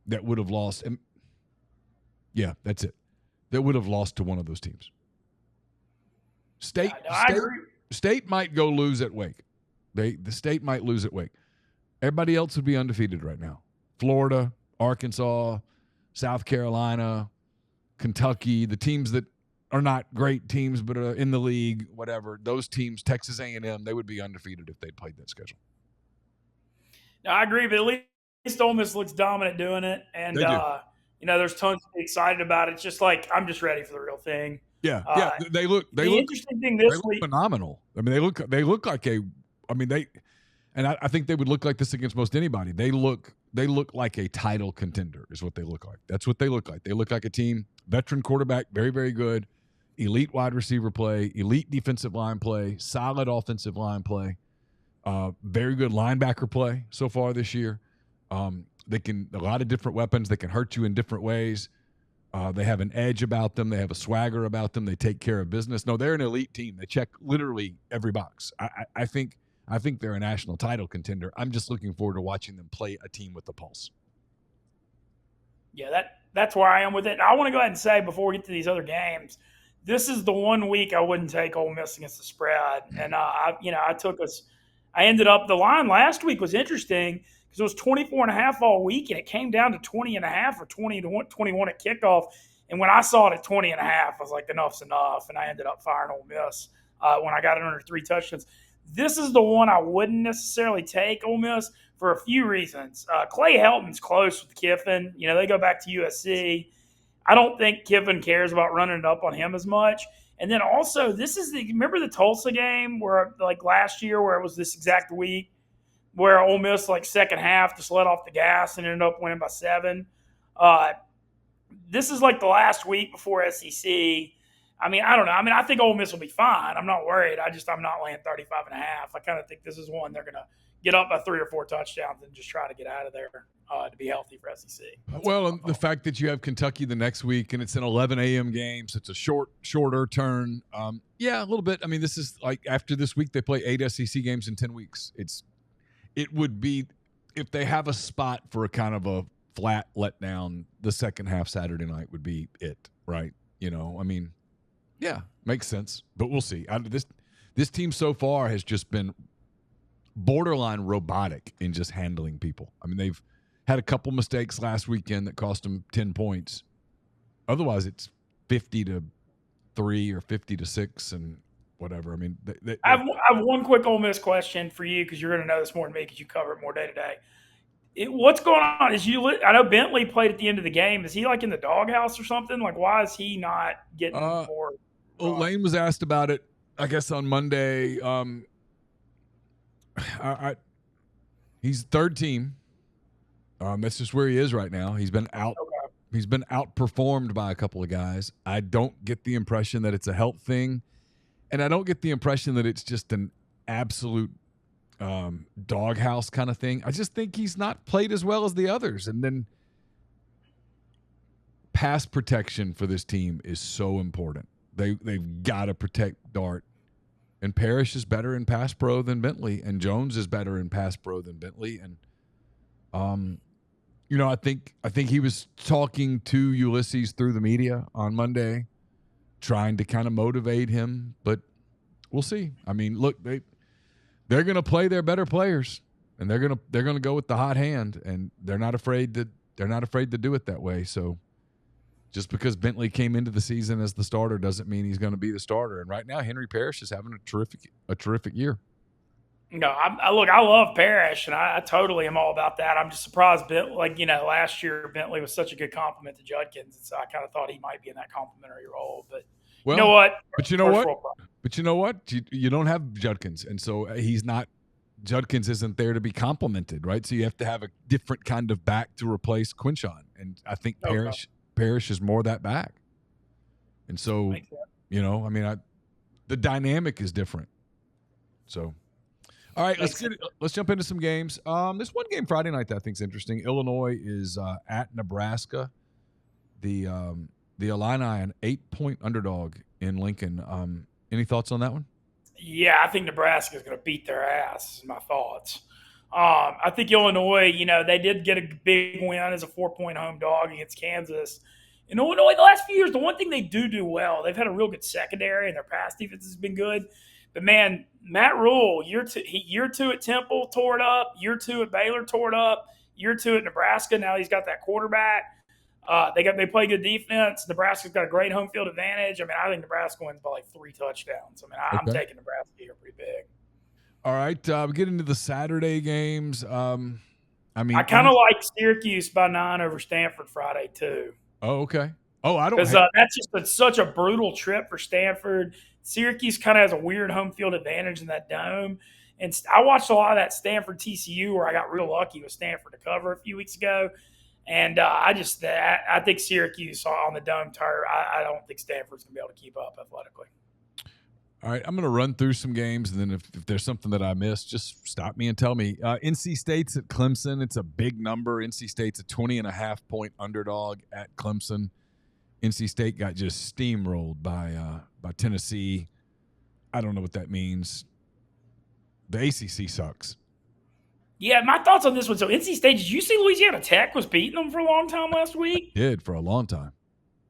that would have lost. And yeah, that's it. That would have lost to one of those teams. State might go lose at Wake. The State might lose at Wake. Everybody else would be undefeated right now. Florida, Arkansas, South Carolina, Kentucky, the teams that are not great teams, but are in the league, whatever. Those teams, Texas A&M, they would be undefeated if they'd played that schedule. No, I agree, but at least Ole Miss looks dominant doing it, and They do. there's tons to be excited about. It's just like I'm just ready for the real thing. Yeah, they look interesting thing this week, phenomenal. I mean, they look like I think they would look like this against most anybody. They look like a title contender is what they look like. That's what they look like. They look like a team, veteran quarterback, very, very good, elite wide receiver play, elite defensive line play, solid offensive line play, very good linebacker play so far this year. They can a lot of different weapons. They can hurt you in different ways. They have an edge about them. They have a swagger about them. They take care of business. No, they're an elite team. They check literally every box. I think they're a national title contender. I'm just looking forward to watching them play a team with the pulse. Yeah, that's where I am with it. I want to go ahead and say before we get to these other games, this is the 1 week I wouldn't take Ole Miss against the spread. And I ended up, the line last week was interesting because it was 24.5 all week, and it came down to 20.5 or 20-21 at kickoff. And when I saw it at 20.5, I was like, enough's enough. And I ended up firing Ole Miss when I got it under 3 touchdowns. This is the one I wouldn't necessarily take, Ole Miss, for a few reasons. Clay Helton's close with Kiffin. They go back to USC. I don't think Kiffin cares about running it up on him as much. And then also, remember the Tulsa game where, like last year, where it was this exact week, where Ole Miss, like second half, just let off the gas and ended up winning by 7. This is like the last week before SEC. I mean, I don't know. I mean, I think Ole Miss will be fine. I'm not worried. I'm not laying 35.5. I kind of think this is one they're going to get up by 3 or 4 touchdowns and just try to get out of there to be healthy for SEC. And the fact that you have Kentucky the next week and it's an 11 a.m. game, so it's a shorter turn. Yeah, a little bit. I mean, this is like after this week they play 8 SEC games in 10 weeks. It would be if they have a spot for a kind of a flat letdown, the second half Saturday night would be it, right? I mean, yeah, makes sense, but we'll see. This team so far has just been borderline robotic in just handling people. I mean, they've had a couple mistakes last weekend that cost them 10 points. Otherwise, it's 50-3 or 50-6 and whatever. I mean, I have one quick Ole Miss question for you because you're going to know this more than me because you cover it more day to day. What's going on? I know Bentley played at the end of the game. Is he like in the doghouse or something? Like, why is he not getting more? Lane was asked about it, I guess, on Monday. He's third team. That's just where he is right now. He's been out. Okay. He's been outperformed by a couple of guys. I don't get the impression that it's a health thing, and I don't get the impression that it's just an absolute doghouse kind of thing. I just think he's not played as well as the others, and then pass protection for this team is so important. They've got to protect Dart. And Parrish is better in pass pro than Bentley, and Jones is better in pass pro than Bentley. And, I think he was talking to Ulysses through the media on Monday, trying to kind of motivate him. But we'll see. I mean, look, they're going to play their better players, and they're going to go with the hot hand, and they're not afraid to do it that way. So. Just because Bentley came into the season as the starter doesn't mean he's going to be the starter. And right now, Henry Parrish is having a terrific year. No, I love Parrish, and I totally am all about that. I'm just surprised, last year Bentley was such a good compliment to Judkins, and so I kind of thought he might be in that complimentary role. But you know what? But you know what? You don't have Judkins, and so he's not. Judkins isn't there to be complimented, right? So you have to have a different kind of back to replace Quinshon, and I think Parrish is more that back. And so, the dynamic is different. So, all right, let's jump into some games. This one game Friday night that I think is interesting. Illinois is at Nebraska. The Illini, an 8-point underdog in Lincoln. Any thoughts on that one? Yeah, I think Nebraska is going to beat their ass, is my thoughts. I think Illinois, they did get a big win as a 4-point home dog against Kansas. In Illinois, the last few years, the one thing they do well, they've had a real good secondary, and their pass defense has been good. But, man, Matt Rule, year two at Temple, tore it up. Year 2 at Baylor, tore it up. Year 2 at Nebraska, now he's got that quarterback. They play good defense. Nebraska's got a great home field advantage. I mean, I think Nebraska wins by like 3 touchdowns. I mean, I'm taking Nebraska here pretty big. All right, we get into the Saturday games. I kind of like Syracuse by 9 over Stanford Friday too. Oh, okay. Oh, I don't. Because that's just such a brutal trip for Stanford. Syracuse kind of has a weird home field advantage in that dome. And I watched a lot of that Stanford TCU where I got real lucky with Stanford to cover a few weeks ago. And I think Syracuse on the dome turf, I don't think Stanford's going to be able to keep up athletically. All right, I'm going to run through some games, and then if there's something that I missed, just stop me and tell me. NC State's at Clemson. It's a big number. NC State's a 20.5-point underdog at Clemson. NC State got just steamrolled by Tennessee. I don't know what that means. The ACC sucks. Yeah, my thoughts on this one. So NC State, did you see Louisiana Tech was beating them for a long time last week? Did for a long time.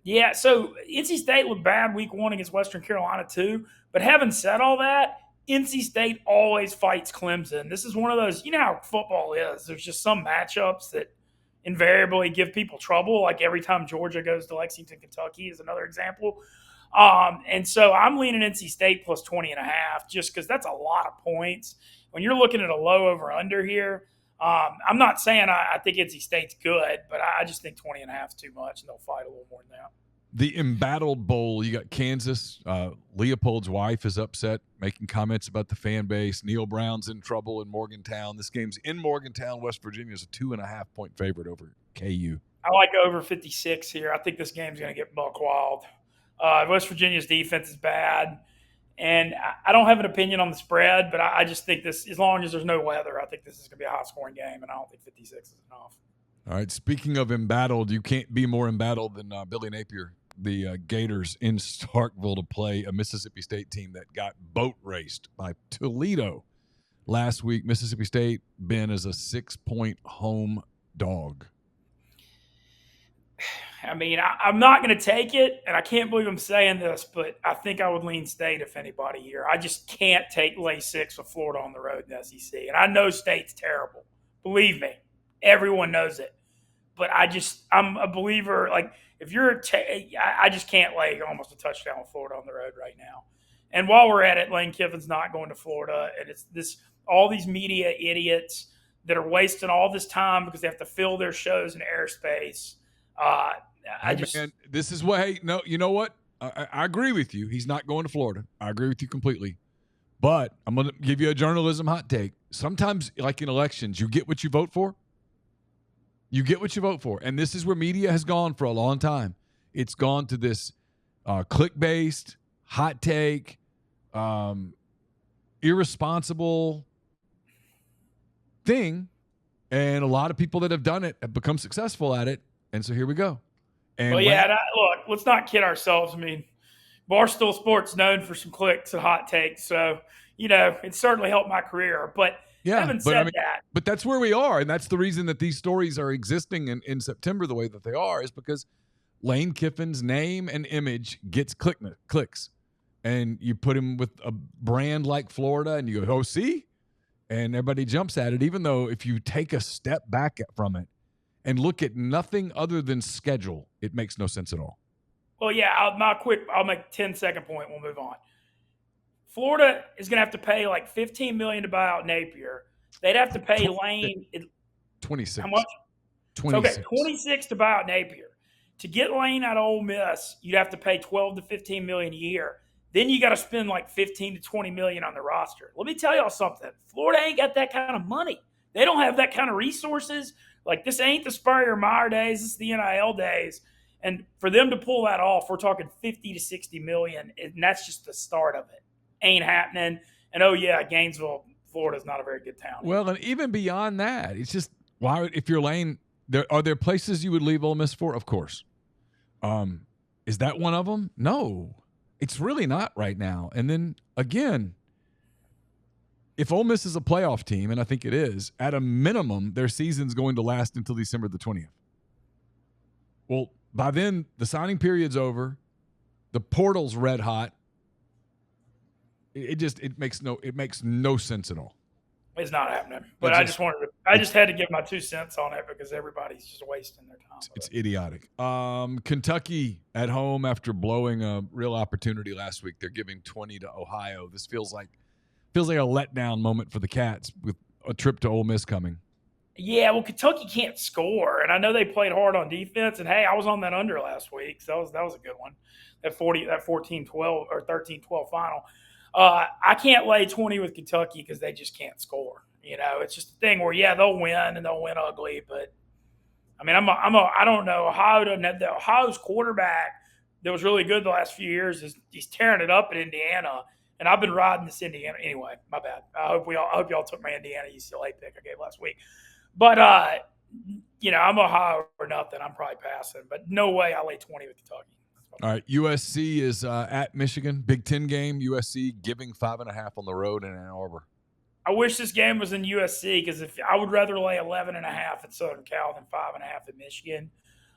Yeah, so NC State looked bad week 1 against Western Carolina too. But having said all that, NC State always fights Clemson. This is one of those, you know how football is. There's just some matchups that invariably give people trouble, like every time Georgia goes to Lexington, Kentucky is another example. And so I'm leaning NC State plus 20.5 just because that's a lot of points. When you're looking at a low over under here, I'm not saying I think NC State's good, but I just think 20.5 is too much, and they'll fight a little more than that. The embattled bowl, you got Kansas. Leopold's wife is upset, making comments about the fan base. Neil Brown's in trouble in Morgantown. This game's in Morgantown. West Virginia is a 2.5-point favorite over KU. I like over 56 here. I think this game's going to get buck wild. West Virginia's defense is bad. And I don't have an opinion on the spread, but I just think this, as long as there's no weather, I think this is going to be a high-scoring game, and I don't think 56 is enough. All right, speaking of embattled, you can't be more embattled than Billy Napier, the Gators in Starkville to play a Mississippi State team that got boat raced by Toledo last week. Mississippi State been as a 6-point home dog. I mean, I'm not going to take it, and I can't believe I'm saying this, but I think I would lean State if anybody here. I just can't lay 6 with Florida on the road in the SEC. And I know State's terrible. Believe me. Everyone knows it. But I'm a believer. Like, if you're I just can't lay almost a touchdown with Florida on the road right now. And while we're at it, Lane Kiffin's not going to Florida, and it's all these media idiots that are wasting all this time because they have to fill their shows in airspace. Man, this is what. Hey, no, you know what? I agree with you. He's not going to Florida. I agree with you completely. But I'm going to give you a journalism hot take. Sometimes, like in elections, you get what you vote for. You get what you vote for, and this is where media has gone for a long time. It's gone to this click-based, hot take, irresponsible thing, and a lot of people that have done it have become successful at it. And so here we go. And look, let's not kid ourselves. I mean, Barstool Sports known for some clicks and hot takes. So, it certainly helped my career. But having said that. But that's where we are. And that's the reason that these stories are existing in September the way that they are, is because Lane Kiffin's name and image gets clicks. And you put him with a brand like Florida and you go, oh, see? And everybody jumps at it, even though if you take a step back from it, and look at nothing other than schedule, it makes no sense at all. Well, yeah, I'll make a 10-second point. We'll move on. Florida is going to have to pay like $15 million to buy out Napier. They'd have to pay Lane 26. How much? 26. Okay, 26 to buy out Napier. To get Lane out of Ole Miss, you'd have to pay $12 to $15 million a year. Then you got to spend like $15 to $20 million on the roster. Let me tell y'all something. Florida ain't got that kind of money. They don't have that kind of resources. Like, this ain't the Spurrier-Meyer days. This is the NIL days. And for them to pull that off, we're talking $50 to $60 million, and that's just the start of it. Ain't happening. And, Gainesville, Florida's not a very good town. Well, and even beyond that, it's just, why, if you're Lane, are there places you would leave Ole Miss for? Of course. Is that one of them? No. It's really not right now. And then, again, if Ole Miss is a playoff team, and I think it is, at a minimum, their season's going to last until December the 20th. Well, by then, the signing period's over. The portal's red hot. It makes no sense at all. It's not happening. But I just had to give my 2 cents on it because everybody's just wasting their time. It's idiotic. Kentucky at home after blowing a real opportunity last week. They're giving 20 to Ohio. This feels like a letdown moment for the Cats with a trip to Ole Miss coming. Yeah, well, Kentucky can't score, and I know they played hard on defense. And hey, I was on that under last week, so that was a good one. That 14-12 or 13-12 final. I can't lay 20 with Kentucky because they just can't score. It's just a thing where they'll win and they'll win ugly. But I mean, I don't know. Ohio's quarterback that was really good the last few years he's tearing it up at Indiana. And I've been riding this Indiana. Anyway, my bad. I hope y'all took my Indiana UCLA pick I gave last week. But, I'm Ohio or nothing. I'm probably passing. But no way I lay 20 with Kentucky. All right, USC is at Michigan. Big Ten game. USC giving 5.5 on the road in Ann Arbor. I wish this game was in USC because I would rather lay 11.5 at Southern Cal than 5.5 at Michigan.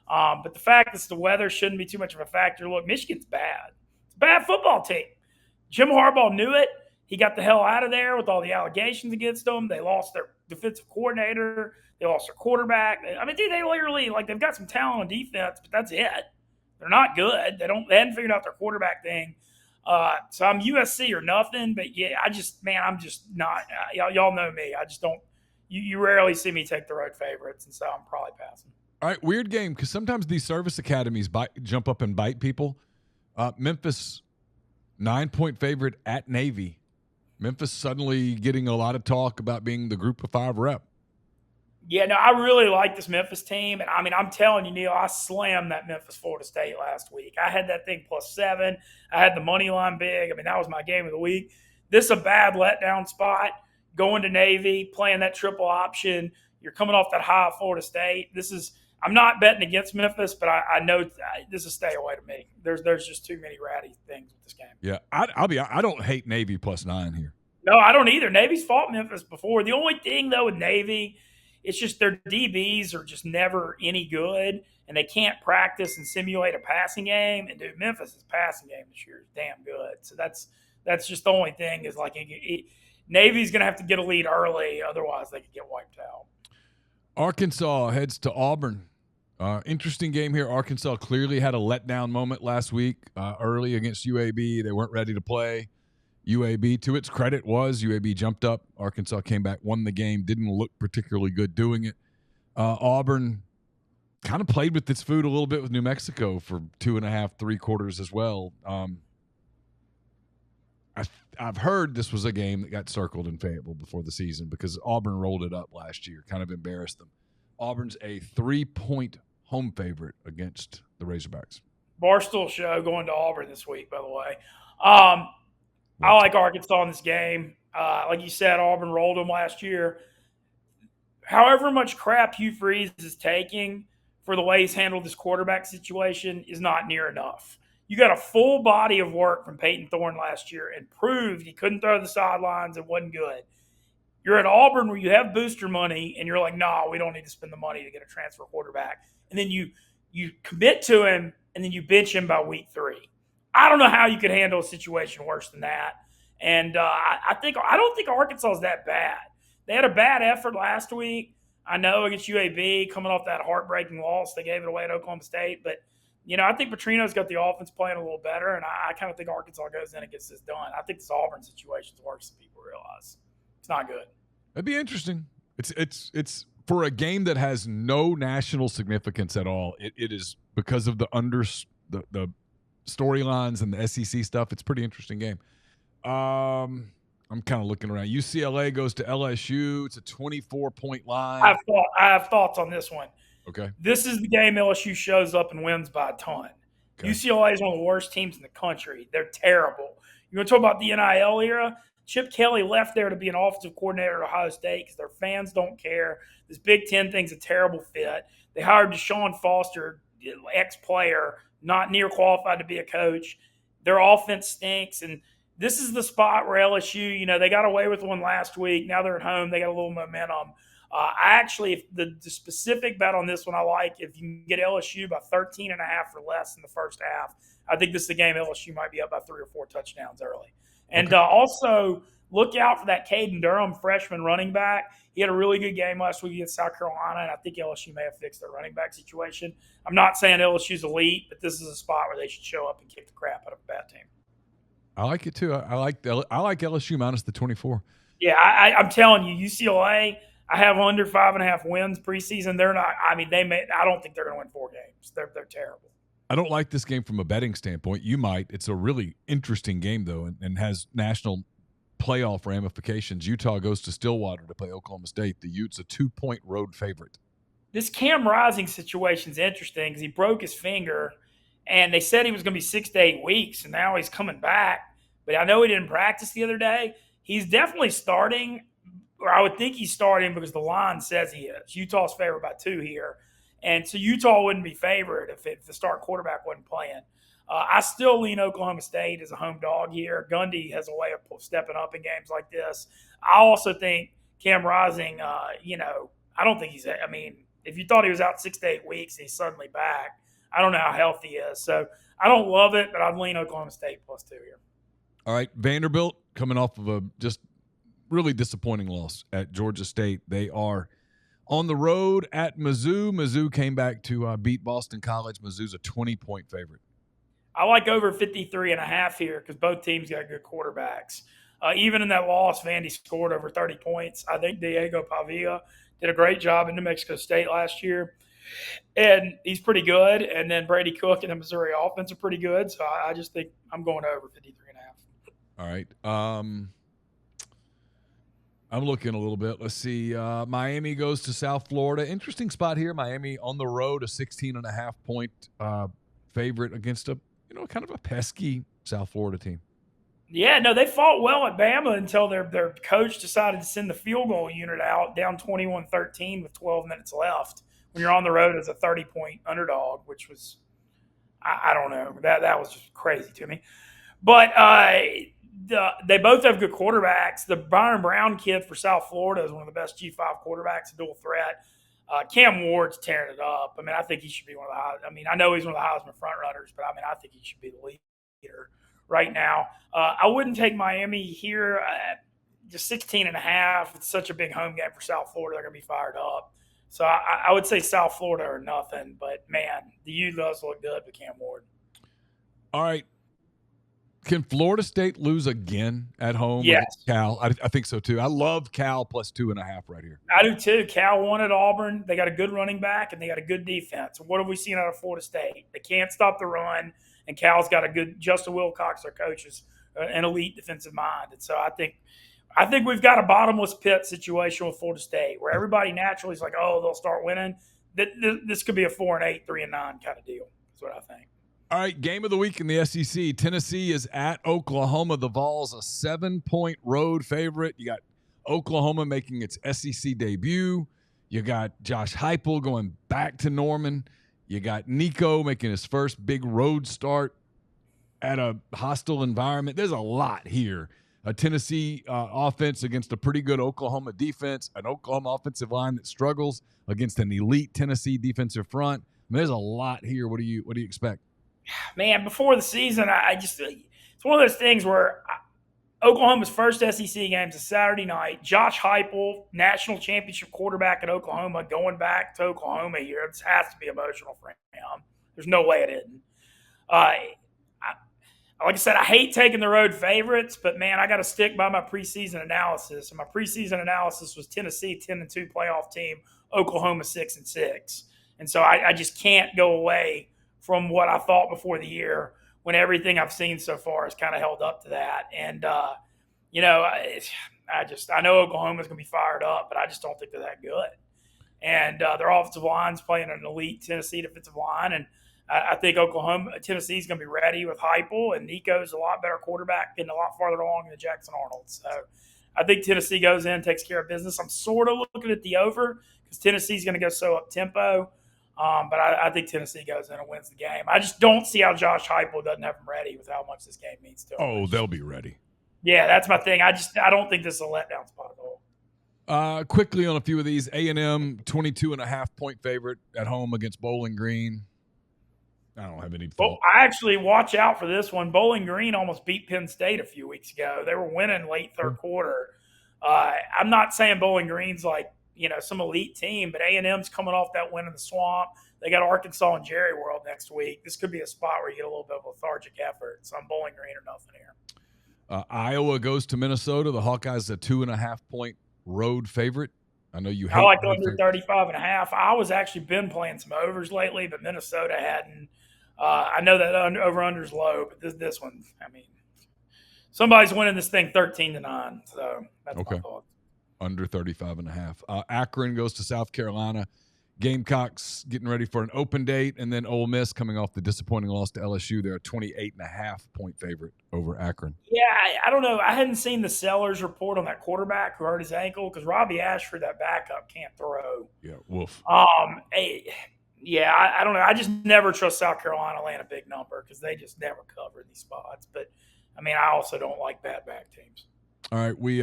But the fact that the weather shouldn't be too much of a factor. Look, Michigan's bad. It's a bad football team. Jim Harbaugh knew it. He got the hell out of there with all the allegations against them. They lost their defensive coordinator. They lost their quarterback. I mean, dude, they literally they've got some talent on defense, but that's it. They're not good. They hadn't figured out their quarterback thing. So I'm USC or nothing. But I'm just not. Y'all know me. I just don't. You rarely see me take the road favorites, and so I'm probably passing. All right, weird game because sometimes these service academies jump up and bite people. Memphis 9-point favorite at Navy. Memphis suddenly getting a lot of talk about being the group of 5 rep. Yeah, no, I really like this Memphis team. And, I mean, I'm telling you, Neal, I slammed that Memphis-Florida State last week. I had that thing +7. I had the money line big. I mean, that was my game of the week. This is a bad letdown spot. Going to Navy, playing that triple option. You're coming off that high of Florida State. I'm not betting against Memphis, but I know this is stay away to me. There's just too many ratty things with this game. Yeah, I don't hate Navy +9 here. No, I don't either. Navy's fought Memphis before. The only thing, though, with Navy, it's just their DBs are just never any good, and they can't practice and simulate a passing game. And, dude, Memphis' passing game this year is damn good. So that's just the only thing is Navy's going to have to get a lead early. Otherwise, they could get wiped out. Arkansas heads to Auburn. Interesting game here. Arkansas clearly had a letdown moment last week early against UAB. They weren't ready to play. UAB, to its credit, UAB jumped up. Arkansas came back, won the game, didn't look particularly good doing it. Auburn kind of played with its food a little bit with New Mexico for 2.5, 3 quarters as well. I've heard this was a game that got circled in Fayetteville before the season because Auburn rolled it up last year, kind of embarrassed them. Auburn's a 3-point home favorite against the Razorbacks. Barstool show going to Auburn this week, by the way. I like Arkansas in this game. Like you said, Auburn rolled them last year. However much crap Hugh Freeze is taking for the way he's handled this quarterback situation is not near enough. You got a full body of work from Peyton Thorne last year and proved he couldn't throw the sidelines and wasn't good. You're at Auburn where you have booster money and you're like, nah, we don't need to spend the money to get a transfer quarterback. And then you commit to him and then you bench him by week 3. I don't know how you could handle a situation worse than that. And I don't think Arkansas is that bad. They had a bad effort last week, I know, against UAB, coming off that heartbreaking loss. They gave it away at Oklahoma State. But, I think Petrino's got the offense playing a little better, and I kind of think Arkansas goes in and gets this done. I think this Auburn situation is worse than people realize. It's not good. It'd be interesting. It's for a game that has no national significance at all. It is because of the storylines and the SEC stuff. It's a pretty interesting game. I'm kind of looking around. UCLA goes to LSU. It's a 24-point line. I have thoughts on this one. Okay. This is the game LSU shows up and wins by a ton. Okay. UCLA is one of the worst teams in the country. They're terrible. You want to talk about the NIL era? Chip Kelly left there to be an offensive coordinator at Ohio State because their fans don't care. This Big Ten thing's a terrible fit. They hired Deshaun Forster, ex-player, not near qualified to be a coach. Their offense stinks, and this is the spot where LSU, they got away with one last week. Now they're at home. They got a little momentum. If the specific bet on this one I like, if you can get LSU by 13.5 or less in the first half, I think this is a game LSU might be up by 3 or 4 touchdowns early. And also, look out for that Caden Durham freshman running back. He had a really good game last week against South Carolina, and I think LSU may have fixed their running back situation. I'm not saying LSU's elite, but this is a spot where they should show up and kick the crap out of a bad team. I like it too. I like LSU minus the 24. Yeah, I'm telling you, UCLA. I have under 5.5 wins preseason. They're not. I mean, I don't think they're going to win 4 games. They're terrible. I don't like this game from a betting standpoint. You might. It's a really interesting game though, and has national playoff ramifications. Utah goes to Stillwater to play Oklahoma State. The Utes a 2-point road favorite. This Cam Rising situation is interesting because he broke his finger, and they said he was going to be 6 to 8 weeks, and now he's coming back. But I know he didn't practice the other day. He's definitely starting, or I would think he's starting because the line says he is. Utah's favored by 2 here. And so Utah wouldn't be favored if the start quarterback wasn't playing. I still lean Oklahoma State as a home dog here. Gundy has a way of stepping up in games like this. I also think Cam Rising, I don't think he's – I mean, if you thought he was out 6 to 8 weeks and he's suddenly back, I don't know how healthy he is. So I don't love it, but I'd lean Oklahoma State +2 here. All right, Vanderbilt coming off of a just really disappointing loss at Georgia State. They are on the road at Mizzou. Mizzou came back to beat Boston College. Mizzou's a 20-point favorite. I like over 53.5 here because both teams got good quarterbacks. Even in that loss, Vandy scored over 30 points. I think Diego Pavia did a great job in New Mexico State last year, and he's pretty good. And then Brady Cook and the Missouri offense are pretty good. So I just think I'm going over 53.5. All right. I'm looking a little bit. Let's see. Miami goes to South Florida. Interesting spot here. Miami on the road, a 16.5-point favorite against a kind of a pesky South Florida team. Yeah, no, they fought well at Bama until their coach decided to send the field goal unit out down 21-13 with 12 minutes left. When you're on the road as a 30-point underdog, which was, I don't know, that was just crazy to me. But they both have good quarterbacks. The Byron Brown kid for South Florida is one of the best G5 quarterbacks, a dual threat. Cam Ward's tearing it up. I mean, I think he should be one of the highest. I mean, I know he's one of the Heisman front runners, but I mean, I think he should be the leader right now. I wouldn't take Miami here. Just 16.5. It's such a big home game for South Florida. They're going to be fired up. So I would say South Florida or nothing. But, man, the U does look good with Cam Ward. All right. Can Florida State lose again at home? Yes. Cal? I think so, too. I love Cal +2.5 right here. I do, too. Cal won at Auburn. They got a good running back, and they got a good defense. What have we seen out of Florida State? They can't stop the run, and Cal's got a good – Justin Wilcox, their coach, is an elite defensive mind. And so I think we've got a bottomless pit situation with Florida State where everybody naturally is like, oh, they'll start winning. This could be a 4-8, 3-9 kind of deal. That's what I think. All right, game of the week in the SEC. Tennessee is at Oklahoma. The Vols a 7-point road favorite. You got Oklahoma making its SEC debut. You got Josh Heupel going back to Norman. You got Nico making his first big road start at a hostile environment. There's a lot here. A Tennessee offense against a pretty good Oklahoma defense, an Oklahoma offensive line that struggles against an elite Tennessee defensive front. I mean, there's a lot here. What do you expect? Man, before the season, it's one of those things where Oklahoma's first SEC game is a Saturday night. Josh Heupel, national championship quarterback at Oklahoma, going back to Oklahoma here. This has to be emotional for him. There's no way it isn't. Like I said, I hate taking the road favorites, but, man, I got to stick by my preseason analysis. And my preseason analysis was Tennessee 10-2 playoff team, Oklahoma 6-6. And so I just can't go away from what I thought before the year when everything I've seen so far has kind of held up to that. And, I know Oklahoma's going to be fired up, but I just don't think they're that good. And their offensive line's playing an elite Tennessee defensive line. And I think Tennessee's going to be ready with Heupel, and Nico's a lot better quarterback, getting a lot farther along than Jackson Arnold. So I think Tennessee goes in, takes care of business. I'm sort of looking at the over because Tennessee's going to go so up-tempo. But I think Tennessee goes in and wins the game. I just don't see how Josh Heupel doesn't have them ready with how much this game means to him. Oh, they'll be ready. Yeah, that's my thing. I don't think this is a letdown spot at all. Quickly on a few of these, A&M 22.5-point favorite at home against Bowling Green. I don't have any Well, thought. I actually watch out for this one. Bowling Green almost beat Penn State a few weeks ago. They were winning late third quarter. I'm not saying Bowling Green's like, some elite team, but A&M's coming off that win in the Swamp. They got Arkansas and Jerry World next week. This could be a spot where you get a little bit of lethargic effort. So I'm Bowling Green or nothing here. Iowa goes to Minnesota. The Hawkeyes a 2.5-point road favorite. I know you hate I like under 35.5. I was actually been playing some overs lately, but Minnesota hadn't. I know that over-under's low, but this one, somebody's winning this thing 13-9. So that's my thought. Under 35.5. Akron goes to South Carolina. Gamecocks getting ready for an open date, and then Ole Miss coming off the disappointing loss to LSU. They're a 28.5-point favorite over Akron. Yeah, I don't know. I hadn't seen the Sellers report on that quarterback who hurt his ankle because Robbie Ashford, that backup, can't throw. Yeah, woof. Yeah, I don't know. I just never trust South Carolina laying a big number because they just never cover these spots. But, I also don't like bad back teams. All right, we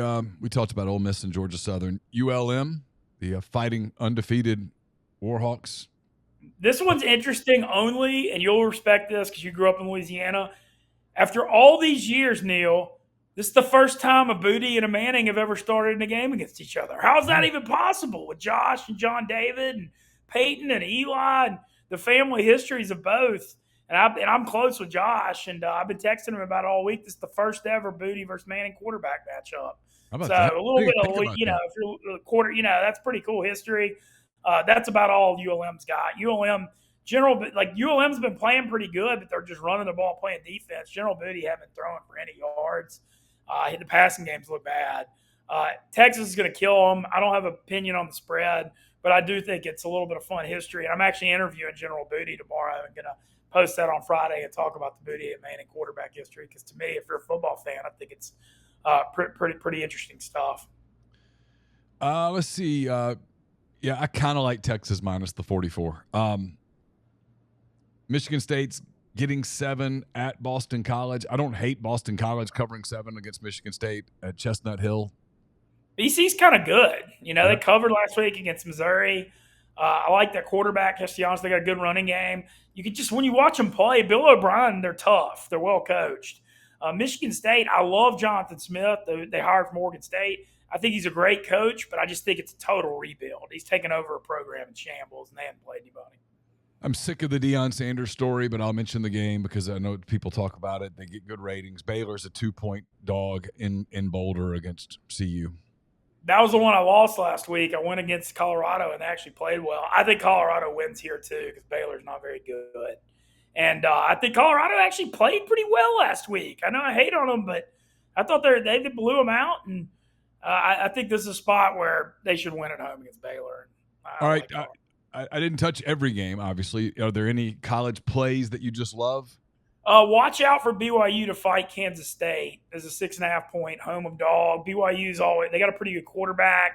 talked about Ole Miss and Georgia Southern. ULM, the fighting undefeated Warhawks. This one's interesting only, and you'll respect this because you grew up in Louisiana. After all these years, Neal, this is the first time a Booty and a Manning have ever started in a game against each other. How is that even possible with Josh and John David and Peyton and Eli and the family histories of both? And I'm close with Josh, and I've been texting him about it all week. This is the first ever Booty versus Manning quarterback matchup. How about so that? A little bit of, if you're a quarter, that's pretty cool history. That's about all ULM's got. ULM's been playing pretty good, but they're just running the ball, playing defense. General Booty haven't thrown for any yards. The passing games look bad. Texas is going to kill them. I don't have an opinion on the spread, but I do think it's a little bit of fun history. And I'm actually interviewing General Booty tomorrow. I'm going to post that on Friday and talk about the Booty and Manning quarterback history because to me, if you're a football fan, I think it's pretty interesting stuff. Let's see. Yeah, I kind of like Texas minus the 44. Michigan State's getting 7 at Boston College. I don't hate Boston College covering 7 against Michigan State at Chestnut Hill. BC's kind of good. They covered last week against Missouri. I like that quarterback, Castellanos. They got a good running game. You can just, when you watch them play, Bill O'Brien, they're tough. They're well coached. Michigan State, I love Jonathan Smith. They hired from Oregon State. I think he's a great coach, but I just think it's a total rebuild. He's taken over a program in shambles, and they haven't played anybody. I'm sick of the Deion Sanders story, but I'll mention the game because I know people talk about it. They get good ratings. Baylor's a 2-point dog in Boulder against CU. That was the one I lost last week. I went against Colorado, and they actually played well. I think Colorado wins here, too, because Baylor's not very good. And I think Colorado actually played pretty well last week. I know I hate on them, but I thought they blew them out, and I think this is a spot where they should win at home against Baylor. All right. I didn't touch every game, obviously. Are there any college plays that you just love? Watch out for BYU to fight Kansas State as a 6.5-point home of dog. BYU's always, they got a pretty good quarterback.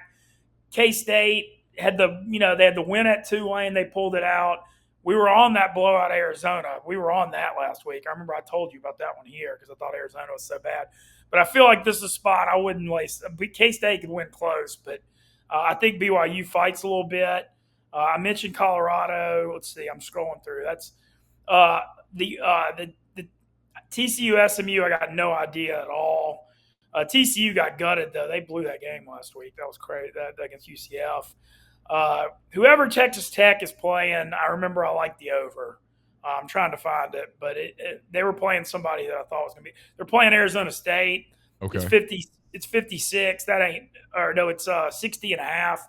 K-State had they had the win at Tulane. They pulled it out. We were on that blowout Arizona. We were on that last week. I remember I told you about that one here because I thought Arizona was so bad. But I feel like this is a spot I wouldn't waste. K-State could win close, but I think BYU fights a little bit. I mentioned Colorado. Let's see. I'm scrolling through. That's the TCU SMU. I got no idea at all. TCU got gutted though. They blew that game last week. That was crazy. That against UCF. Whoever Texas Tech is playing, I remember I liked the over. I'm trying to find it, but they were playing somebody that I thought was going to be. They're playing Arizona State. Okay. It's 56. It's 60.5.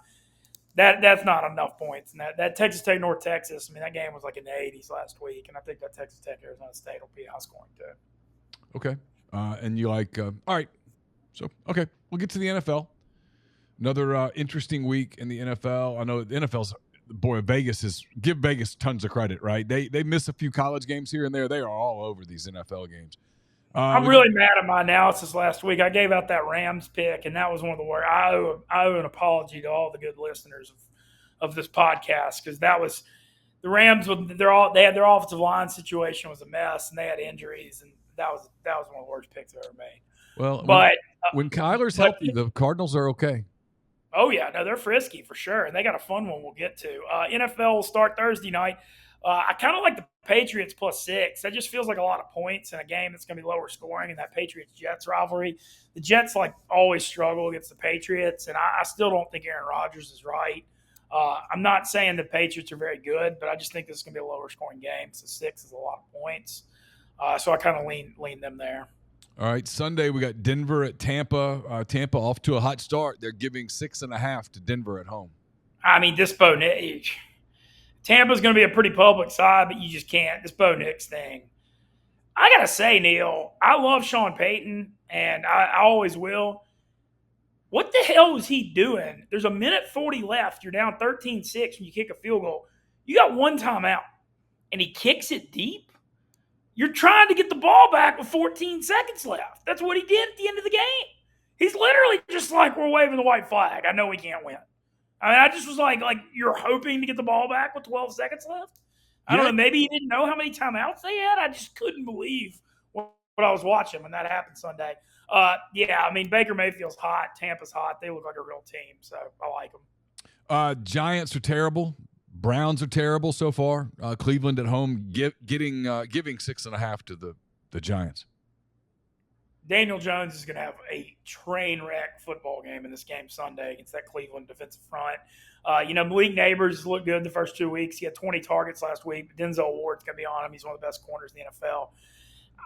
That's not enough points. And that Texas Tech North Texas, that game was like in the 80s last week, and I think that Texas Tech Arizona State will be high scoring too. Okay. And you like all right. So okay, we'll get to the NFL. Another interesting week in the NFL. I know the NFL's give Vegas tons of credit, right? They miss a few college games here and there. They are all over these NFL games. I'm really mad at my analysis last week. I gave out that Rams pick, and that was one of the worst. I owe an apology to all the good listeners of this podcast because that was the Rams. They had their offensive line situation was a mess, and they had injuries, and that was one of the worst picks I ever made. Well, but when Kyler's healthy, the Cardinals are okay. Oh yeah, no, they're frisky for sure, and they got a fun one we'll get to. NFL will start Thursday night. I kind of like the Patriots +6. That just feels like a lot of points in a game that's going to be lower scoring in that Patriots-Jets rivalry. The Jets always struggle against the Patriots, and I still don't think Aaron Rodgers is right. I'm not saying the Patriots are very good, but I just think this is going to be a lower scoring game. So 6 is a lot of points. So I kind of lean them there. All right, Sunday we got Denver at Tampa. Tampa off to a hot start. They're giving 6.5 to Denver at home. I mean, this Bo Nix, Tampa's going to be a pretty public side, but you just can't. This Bo Nix thing. I got to say, Neal, I love Sean Payton, and I always will. What the hell was he doing? There's 1:40 left. You're down 13-6 when you kick a field goal. You got one timeout, and he kicks it deep. You're trying to get the ball back with 14 seconds left. That's what he did at the end of the game. He's literally just like, we're waving the white flag. I know we can't win. I mean, I just was like you're hoping to get the ball back with 12 seconds left? I don't know. Maybe he didn't know how many timeouts they had. I just couldn't believe what I was watching when that happened Sunday. I mean, Baker Mayfield's hot. Tampa's hot. They look like a real team, so I like them. Giants are terrible. Browns are terrible so far. Cleveland at home giving 6.5 to the Giants. Daniel Jones is going to have a train wreck football game in this game Sunday against that Cleveland defensive front. Malik Neighbors looked good the first 2 weeks. He had 20 targets last week. But Denzel Ward's going to be on him. He's one of the best corners in the NFL.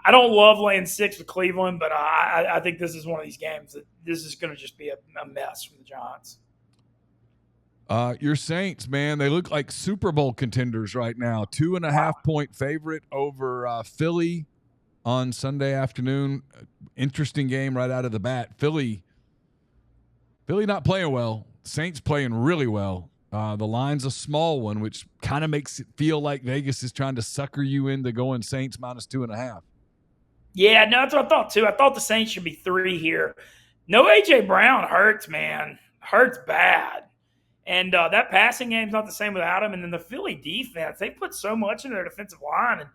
I don't love laying 6 with Cleveland, but I think this is one of these games that this is going to just be a mess from the Giants. Your Saints, man, they look like Super Bowl contenders right now. 2.5-point favorite over Philly on Sunday afternoon. Interesting game right out of the bat. Philly not playing well. Saints playing really well. The line's a small one, which kind of makes it feel like Vegas is trying to sucker you into going Saints -2.5. Yeah, no, that's what I thought too. I thought the Saints should be 3 here. No A.J. Brown hurts, man. Hurts bad. And that passing game's not the same without him. And then the Philly defense, they put so much in their defensive line, and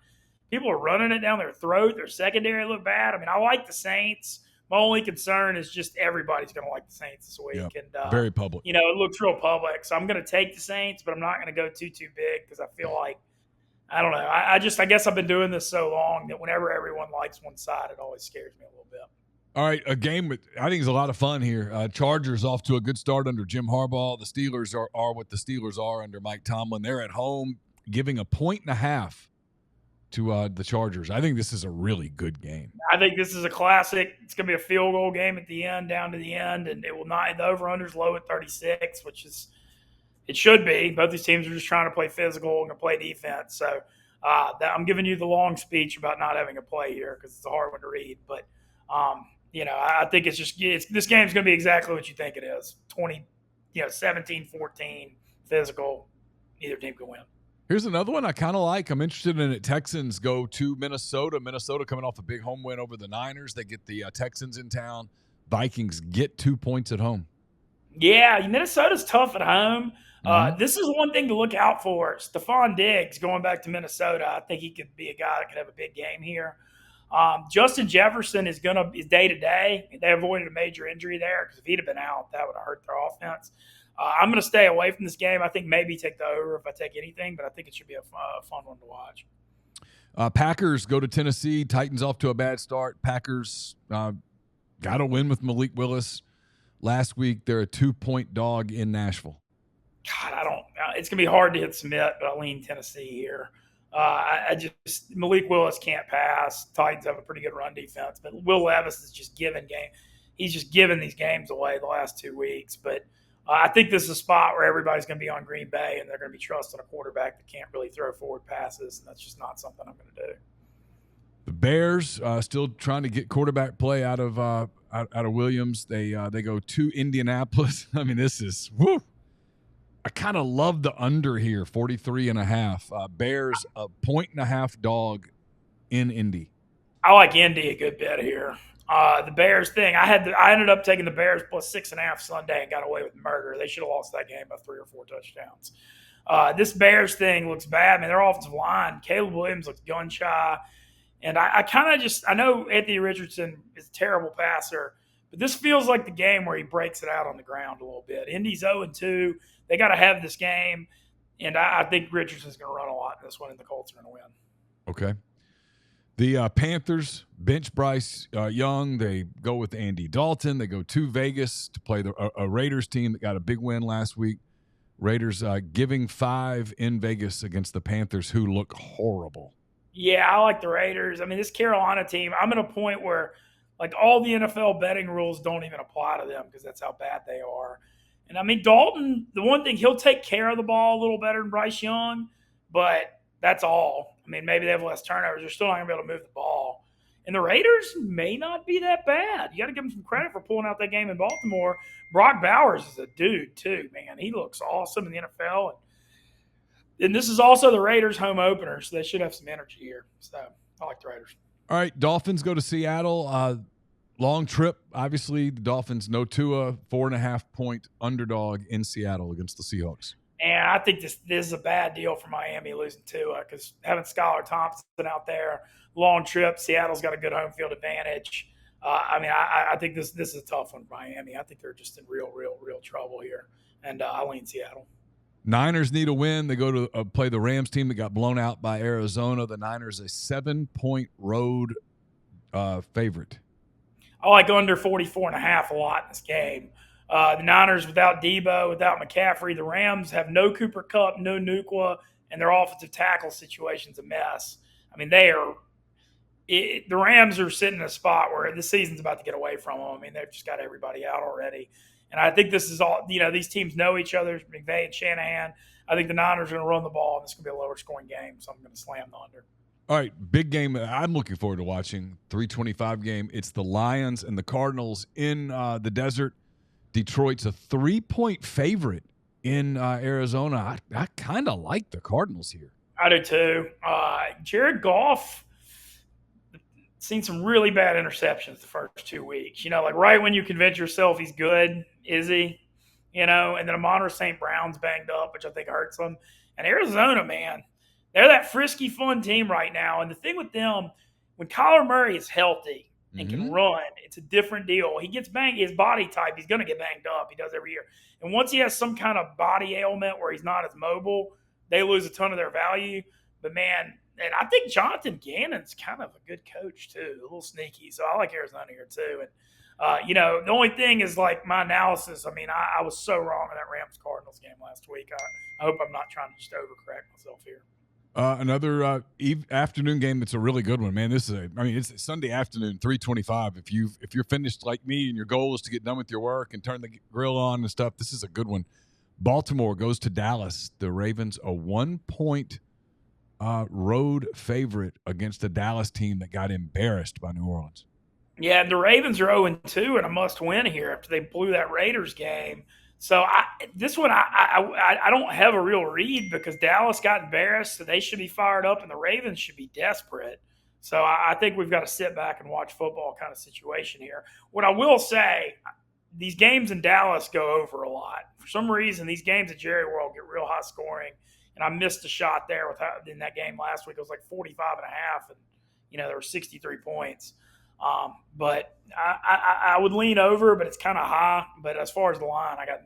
people are running it down their throat. Their secondary look bad. I mean, I like the Saints. My only concern is just everybody's going to like the Saints this week. Yep. And very public. It looks real public. So I'm going to take the Saints, but I'm not going to go too big because I feel like, I don't know. I guess I've been doing this so long that whenever everyone likes one side, it always scares me a little bit. All right, a game I think is a lot of fun here. Chargers off to a good start under Jim Harbaugh. The Steelers are what the Steelers are under Mike Tomlin. They're at home giving 1.5 to the Chargers. I think this is a really good game. I think this is a classic. It's going to be a field goal game at the end, down to the end, and it will not. The over-under is low at 36, which is it should be. Both these teams are just trying to play physical and to play defense. So I'm giving you the long speech about not having a play here because it's a hard one to read, but. I think this game's going to be exactly what you think it is. 17-14, physical. Neither team can win. Here's another one I kind of like. I'm interested in it. Texans go to Minnesota. Minnesota coming off a big home win over the Niners. They get the Texans in town. Vikings get 2 points at home. Yeah, Minnesota's tough at home. This is one thing to look out for. Stephon Diggs going back to Minnesota. I think he could be a guy that could have a big game here. Justin Jefferson is day to day. They avoided a major injury there because if he'd have been out, that would have hurt their offense. I'm going to stay away from this game. I think maybe take the over if I take anything, but I think it should be a fun one to watch. Packers go to Tennessee. Titans off to a bad start. Packers got a win with Malik Willis last week. They're a 2-point dog in Nashville. God, it's going to be hard to hit submit, but I lean Tennessee here. Malik Willis can't pass. Titans have a pretty good run defense, but Will Levis is just giving game. He's just giving these games away the last 2 weeks. But I think this is a spot where everybody's going to be on Green Bay, and they're going to be trusting a quarterback that can't really throw forward passes, and that's just not something I'm going to do. The Bears still trying to get quarterback play out of Williams. They go to Indianapolis. I mean, this is woo. I kind of love the under here, 43.5. Bears a 1.5 dog in Indy. I like Indy a good bit here. The Bears thing, I ended up taking the Bears +6.5 Sunday and got away with murder. They should have lost that game by 3 or 4 touchdowns. This Bears thing looks bad. I mean, their offensive line, Caleb Williams looks gun shy. And I know Anthony Richardson is a terrible passer, but this feels like the game where he breaks it out on the ground a little bit. Indy's 0-2. They got to have this game. And I think Richardson's going to run a lot in this one, and the Colts are going to win. Okay. The Panthers bench Bryce Young. They go with Andy Dalton. They go to Vegas to play a Raiders team that got a big win last week. Raiders giving 5 in Vegas against the Panthers, who look horrible. Yeah, I like the Raiders. I mean, this Carolina team, I'm at a point where, like, all the NFL betting rules don't even apply to them because that's how bad they are. And, I mean, Dalton, the one thing, he'll take care of the ball a little better than Bryce Young, but that's all. I mean, maybe they have less turnovers. They're still not going to be able to move the ball. And the Raiders may not be that bad. You got to give them some credit for pulling out that game in Baltimore. Brock Bowers is a dude, too, man. He looks awesome in the NFL. And this is also the Raiders' home opener, so they should have some energy here. So I like the Raiders. All right, Dolphins go to Seattle. Long trip. Obviously, the Dolphins, no Tua, 4.5-point underdog in Seattle against the Seahawks. And I think this is a bad deal for Miami losing Tua because having Skylar Thompson out there, long trip, Seattle's got a good home field advantage. I think this is a tough one for Miami. I think they're just in real trouble here, and I lean Seattle. Niners need a win. They go to play the Rams team that got blown out by Arizona. The Niners a 7-point road favorite. I like under 44.5 a lot in this game. The Niners without Debo, without McCaffrey. The Rams have no Cooper Kupp, no Nukwa, and their offensive tackle situation's a mess. I mean, the Rams are sitting in a spot where the season's about to get away from them. I mean, they've just got everybody out already. And I think this is all, these teams know each other, McVay and Shanahan. I think the Niners are going to run the ball, and this is going to be a lower scoring game, so I'm going to slam the under. All right, big game I'm looking forward to watching, 3:25 game. It's the Lions and the Cardinals in the desert. Detroit's a 3-point favorite in Arizona. I kind of like the Cardinals here. I do too. Jared Goff seen some really bad interceptions the first 2 weeks. Like right when you convince yourself he's good, is he? And then Amon St. Brown's banged up, which I think hurts them. And Arizona, man, they're that frisky, fun team right now. And the thing with them, when Kyler Murray is healthy and can run, it's a different deal. He gets banged, his body type, he's going to get banged up. He does every year. And once he has some kind of body ailment where he's not as mobile, they lose a ton of their value. But, man, and I think Jonathan Gannon's kind of a good coach, too, a little sneaky. So I like Arizona here, too. And, the only thing is, like, my analysis, I mean, I was so wrong in that Rams-Cardinals game last week. I hope I'm not trying to just overcorrect myself here. Another afternoon game that's a really good one, man. It's Sunday afternoon, 3:25. If you're finished like me and your goal is to get done with your work and turn the grill on and stuff, this is a good one. Baltimore goes to Dallas. The Ravens a 1-point road favorite against a Dallas team that got embarrassed by New Orleans. Yeah, the Ravens are 0-2 and a must-win here after they blew that Raiders game. So this one, I don't have a real read because Dallas got embarrassed, so they should be fired up, and the Ravens should be desperate. So I think we've got to sit back and watch football kind of situation here. What I will say, these games in Dallas go over a lot. For some reason, these games at Jerry World get real high scoring, and I missed a shot there in that game last week. It was like 45.5, and there were 63 points. But I would lean over, but it's kind of high. But as far as the line, I got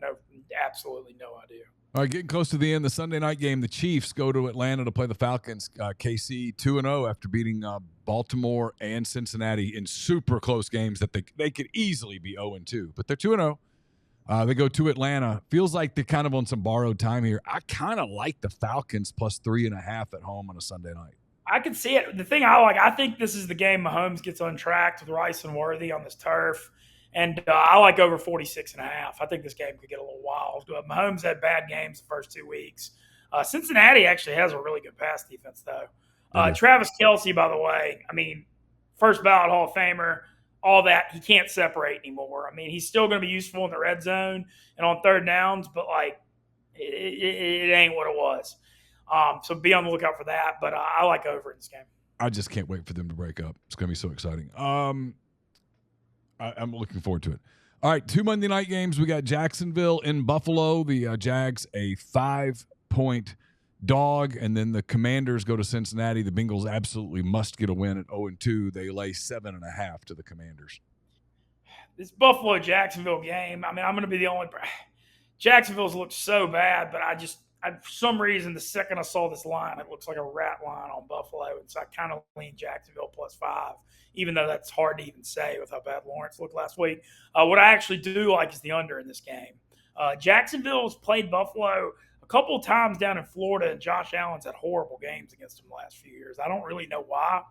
absolutely no idea. All right, getting close to the end, the Sunday night game, the Chiefs go to Atlanta to play the Falcons. KC 2-0 after beating Baltimore and Cincinnati in super close games that they could easily be 0-2, but they're 2-0. They go to Atlanta. Feels like they're kind of on some borrowed time here. I kind of like the Falcons plus 3.5 at home on a Sunday night. I can see it. The thing I think this is the game Mahomes gets untracked with Rice and Worthy on this turf. And I like over 46.5. I think this game could get a little wild. Mahomes had bad games the first 2 weeks. Cincinnati actually has a really good pass defense, though. Travis Kelce, by the way, first ballot Hall of Famer, all that. He can't separate anymore. He's still going to be useful in the red zone and on third downs, but, it ain't what it was. So be on the lookout for that. But I like over in this game. I just can't wait for them to break up. It's going to be so exciting. I'm looking forward to it. All right, 2 Monday night games. We got Jacksonville in Buffalo. The Jags a 5-point dog, and then the Commanders go to Cincinnati. The Bengals absolutely must get a win at 0-2. They lay 7.5 to the Commanders. This Buffalo-Jacksonville game, I'm going to be the only – Jacksonville's looked so bad, but for some reason, the second I saw this line, it looks like a rat line on Buffalo. And so I kind of leaned Jacksonville +5, even though that's hard to even say with how bad Lawrence looked last week. What I actually do like is the under in this game. Jacksonville has played Buffalo a couple of times down in Florida, and Josh Allen's had horrible games against them the last few years. I don't really know why,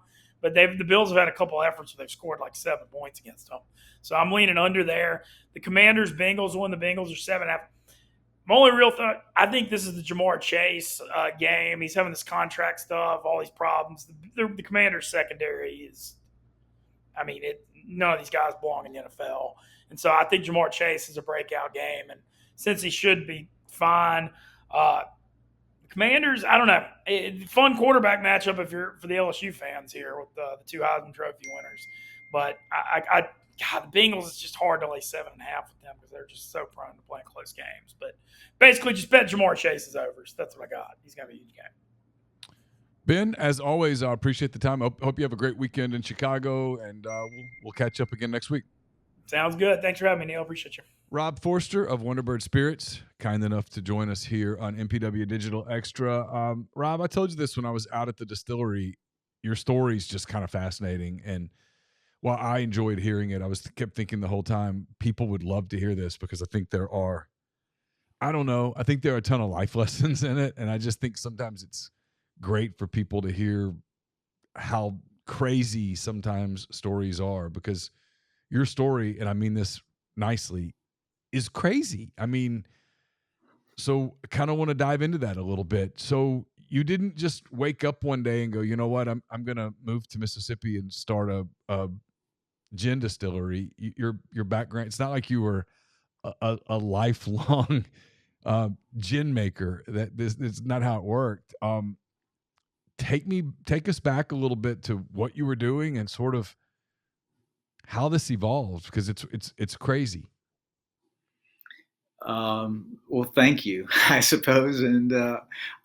but the Bills have had a couple of efforts where they've scored like 7 points against them. So I'm leaning under there. The Commanders, Bengals won. The Bengals are 7.5. My only real thought, I think this is the Jamar Chase game. He's having this contract stuff, all these problems. The Commanders' secondary is, none of these guys belong in the NFL. And so I think Jamar Chase is a breakout game. And since he should be fine, the Commanders, I don't know. Fun quarterback matchup for the LSU fans here with the 2 Heisman Trophy winners. But God, the Bengals, it's just hard to lay 7.5 with them because they're just so prone to playing close games. But basically, just bet Jamar Chase's overs. That's what I got. He's going to be a huge game. Ben, as always, I appreciate the time. Hope you have a great weekend in Chicago, and we'll catch up again next week. Sounds good. Thanks for having me, Neal. Appreciate you. Rob Forster of Wonderbird Spirits, kind enough to join us here on MPW Digital Extra. Rob, I told you this when I was out at the distillery. Your story's just kind of fascinating, and while I enjoyed hearing it, kept thinking the whole time people would love to hear this because I think there are a ton of life lessons in it, and I just think sometimes it's great for people to hear how crazy sometimes stories are, because your story, and I mean this nicely, is crazy. So I kind of want to dive into that a little bit. So you didn't just wake up one day and go, you know what, I'm going to move to Mississippi and start a gin distillery. Your background, it's not like you were a lifelong gin maker. That's not how it worked. Take us back a little bit to what you were doing and sort of how this evolved, because it's crazy. Well, thank you, I suppose, and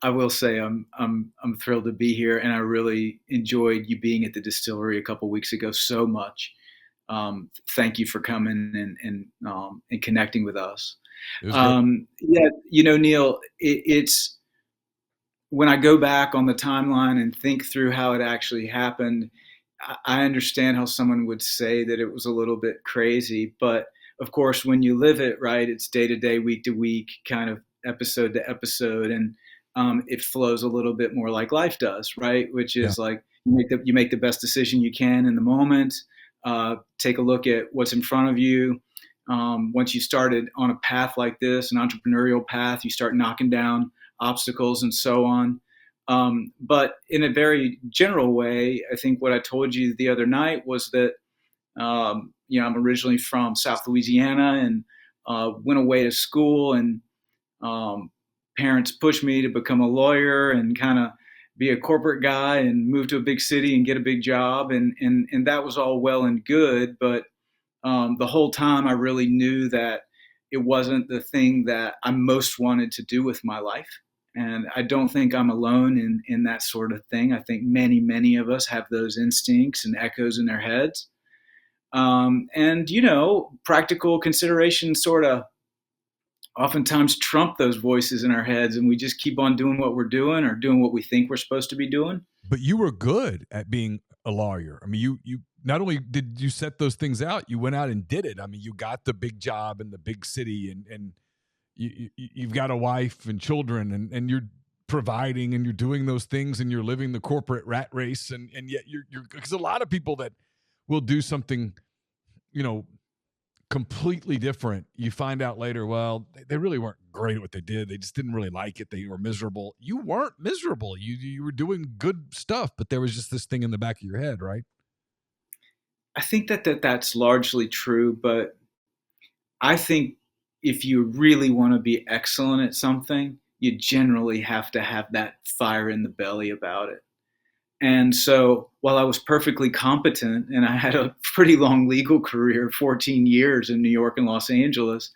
I will say I'm thrilled to be here, and I really enjoyed you being at the distillery a couple weeks ago so much. Thank you for coming and connecting with us. Yeah, Neal, it's when I go back on the timeline and think through how it actually happened, I understand how someone would say that it was a little bit crazy, but of course, when you live it, right, it's day to day, week to week, kind of episode to episode, and it flows a little bit more like life does, right? Which is like you make the best decision you can in the moment. Take a look at what's in front of you. Once you started on a path like this, an entrepreneurial path, you start knocking down obstacles and so on. But in a very general way, I think what I told you the other night was that, I'm originally from South Louisiana and went away to school, and parents pushed me to become a lawyer and kind of be a corporate guy and move to a big city and get a big job. And that was all well and good. But the whole time I really knew that it wasn't the thing that I most wanted to do with my life. And I don't think I'm alone in that sort of thing. I think many, many of us have those instincts and echoes in their heads. Practical considerations sort of oftentimes trump those voices in our heads, and we just keep on doing what we're doing or doing what we think we're supposed to be doing. But you were good at being a lawyer. I mean, you not only did you set those things out, you went out and did it. I mean, you got the big job in the big city, and you've got a wife and children, and you're providing, and you're doing those things, and you're living the corporate rat race, and yet you're because a lot of people that will do something, completely different, you find out later, well, they really weren't great at what they did. They just didn't really like it. They were miserable. You weren't miserable. You were doing good stuff, but there was just this thing in the back of your head, right? I think that's largely true, but I think if you really want to be excellent at something, you generally have to have that fire in the belly about it. And so while I was perfectly competent and I had a pretty long legal career, 14 years in New York and Los Angeles,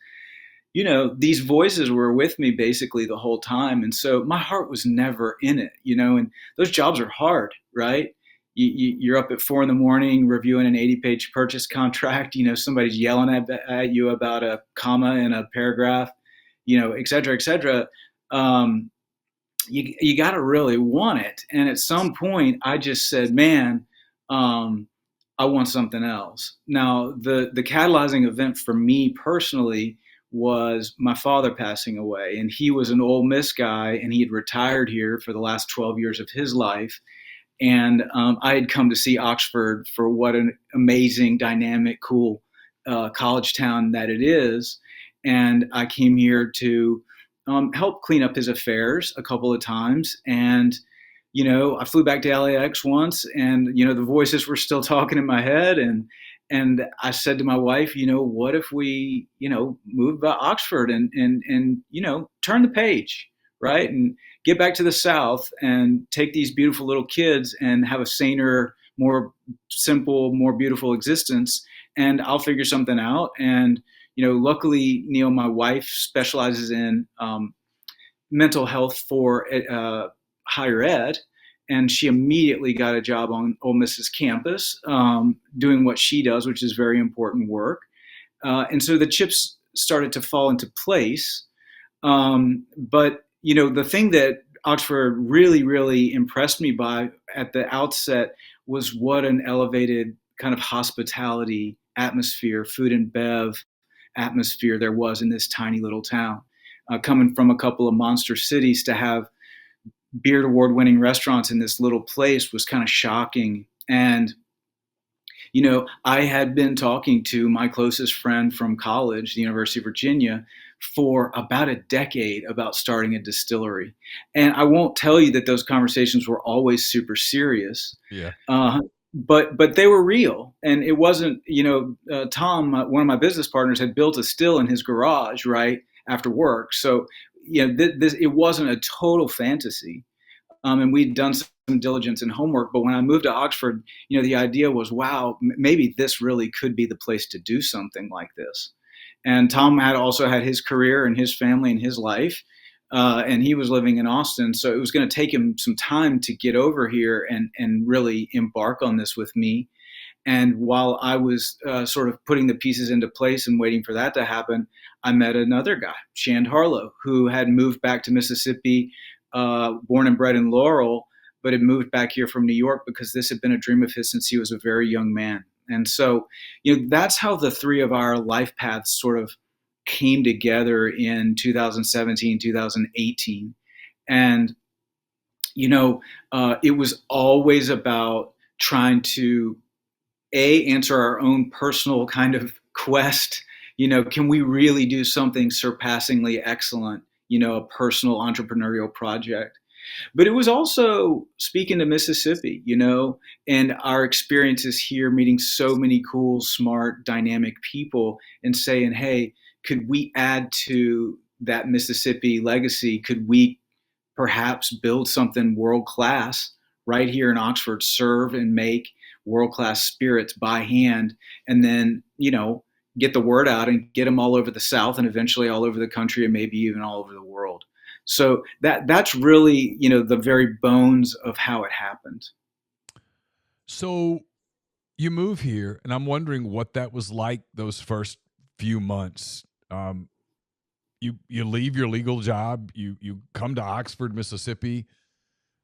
these voices were with me basically the whole time. And so my heart was never in it, and those jobs are hard, right? You're up at 4 a.m. reviewing an 80-page purchase contract. Somebody's yelling at you about a comma in a paragraph, et cetera, et cetera. you got to really want it. And at some point, I just said, man, I want something else. Now, the catalyzing event for me personally was my father passing away, and he was an Ole Miss guy, and he had retired here for the last 12 years of his life. And I had come to see Oxford for what an amazing, dynamic, cool college town that it is. And I came here to help clean up his affairs a couple of times. And, I flew back to LAX once, and, the voices were still talking in my head. And I said to my wife, what if we, move about Oxford and turn the page, right? And get back to the South and take these beautiful little kids and have a saner, more simple, more beautiful existence. And I'll figure something out. And, luckily, Neal, my wife specializes in mental health for higher ed. And she immediately got a job on Ole Miss's campus, doing what she does, which is very important work. And so the chips started to fall into place. But, the thing that Oxford really, really impressed me by at the outset was what an elevated kind of hospitality atmosphere, food and bev atmosphere there was in this tiny little town. Coming from a couple of monster cities, to have Beard Award winning restaurants in this little place was kind of shocking. And, I had been talking to my closest friend from college, the University of Virginia, for about a decade about starting a distillery. And I won't tell you that those conversations were always super serious. Yeah. But they were real. And it wasn't, Tom, one of my business partners, had built a still in his garage, right, after work. So, it wasn't a total fantasy. And we'd done some diligence and homework. But when I moved to Oxford, the idea was, wow, maybe this really could be the place to do something like this. And Tom had also had his career and his family and his life. And he was living in Austin. So it was going to take him some time to get over here and really embark on this with me. And while I was sort of putting the pieces into place and waiting for that to happen, I met another guy, Shand Harlow, who had moved back to Mississippi, born and bred in Laurel, but had moved back here from New York because this had been a dream of his since he was a very young man. And so, that's how the three of our life paths sort of came together in 2017, 2018. And, it was always about trying to answer our own personal kind of quest. Can we really do something surpassingly excellent, a personal entrepreneurial project? But it was also speaking to Mississippi, and our experiences here, meeting so many cool, smart, dynamic people, and saying, hey, could we add to that Mississippi legacy? Could we perhaps build something world-class right here in Oxford, serve and make world-class spirits by hand, and then, get the word out and get them all over the South and eventually all over the country and maybe even all over the world. So that's really, the very bones of how it happened. So you move here, and I'm wondering what that was like those first few months. You leave your legal job, you come to Oxford, Mississippi.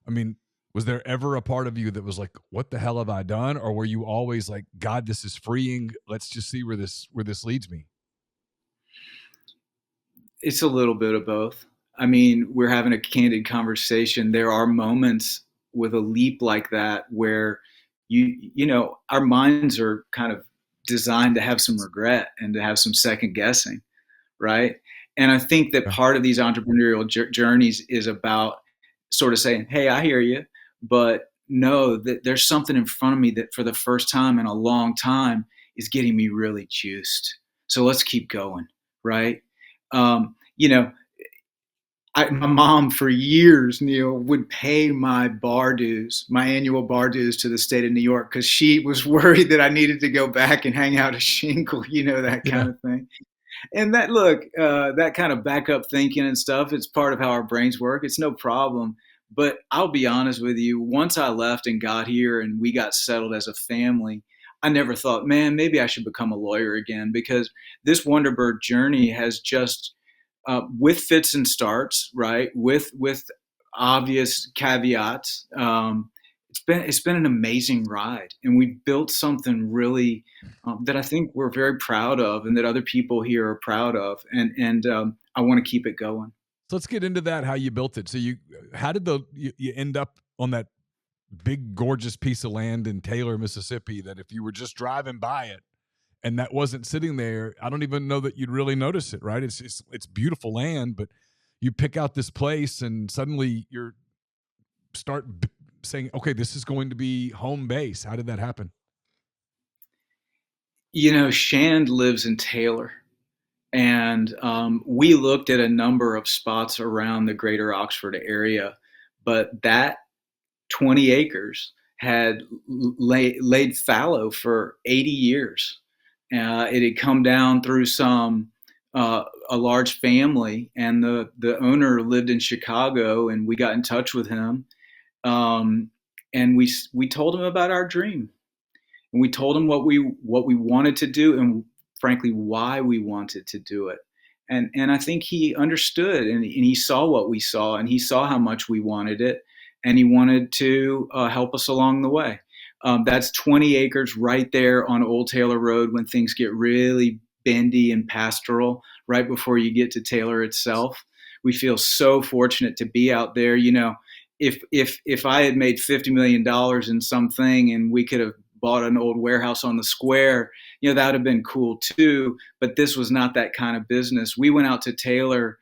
I mean, was there ever a part of you that was like, what the hell have I done? Or were you always like, God, this is freeing. Let's just see where this leads me? It's a little bit of both. I mean, we're having a candid conversation. There are moments with a leap like that where our minds are kind of designed to have some regret and to have some second guessing, right? And I think that part of these entrepreneurial journeys is about sort of saying, hey, I hear you, but know that there's something in front of me that for the first time in a long time is getting me really juiced. So let's keep going, right? My mom for years, Neal, would pay my bar dues, my annual bar dues to the state of New York, because she was worried that I needed to go back and hang out a shingle, that kind of thing. And that kind of backup thinking and stuff, it's part of how our brains work. It's no problem. But I'll be honest with you, once I left and got here and we got settled as a family, I never thought, man, maybe I should become a lawyer again, because this Wonderbird journey has just, with fits and starts, right? With obvious caveats. It's been an amazing ride, and we built something really that I think we're very proud of, and that other people here are proud of, and I want to keep it going. So let's get into that. How you built it? So how did you end up on that big, gorgeous piece of land in Taylor, Mississippi? That if you were just driving by it and that wasn't sitting there, I don't even know that you'd really notice it. Right? It's beautiful land, but you pick out this place, and suddenly you're saying, okay, this is going to be home base. How did that happen? Shand lives in Taylor, and we looked at a number of spots around the greater Oxford area, but that 20 acres had laid fallow for 80 years. It had come down through a large family, and the owner lived in Chicago, and we got in touch with him. And we told him about our dream, and we told him what we wanted to do, and frankly why we wanted to do it. And I think he understood, and he saw what we saw, and he saw how much we wanted it, and he wanted to help us along the way. That's 20 acres right there on Old Taylor Road when things get really bendy and pastoral, right before you get to Taylor itself. We feel so fortunate to be out there. If I had made $50 million in something and we could have bought an old warehouse on the square, that would have been cool too. But this was not that kind of business. We went out to Taylor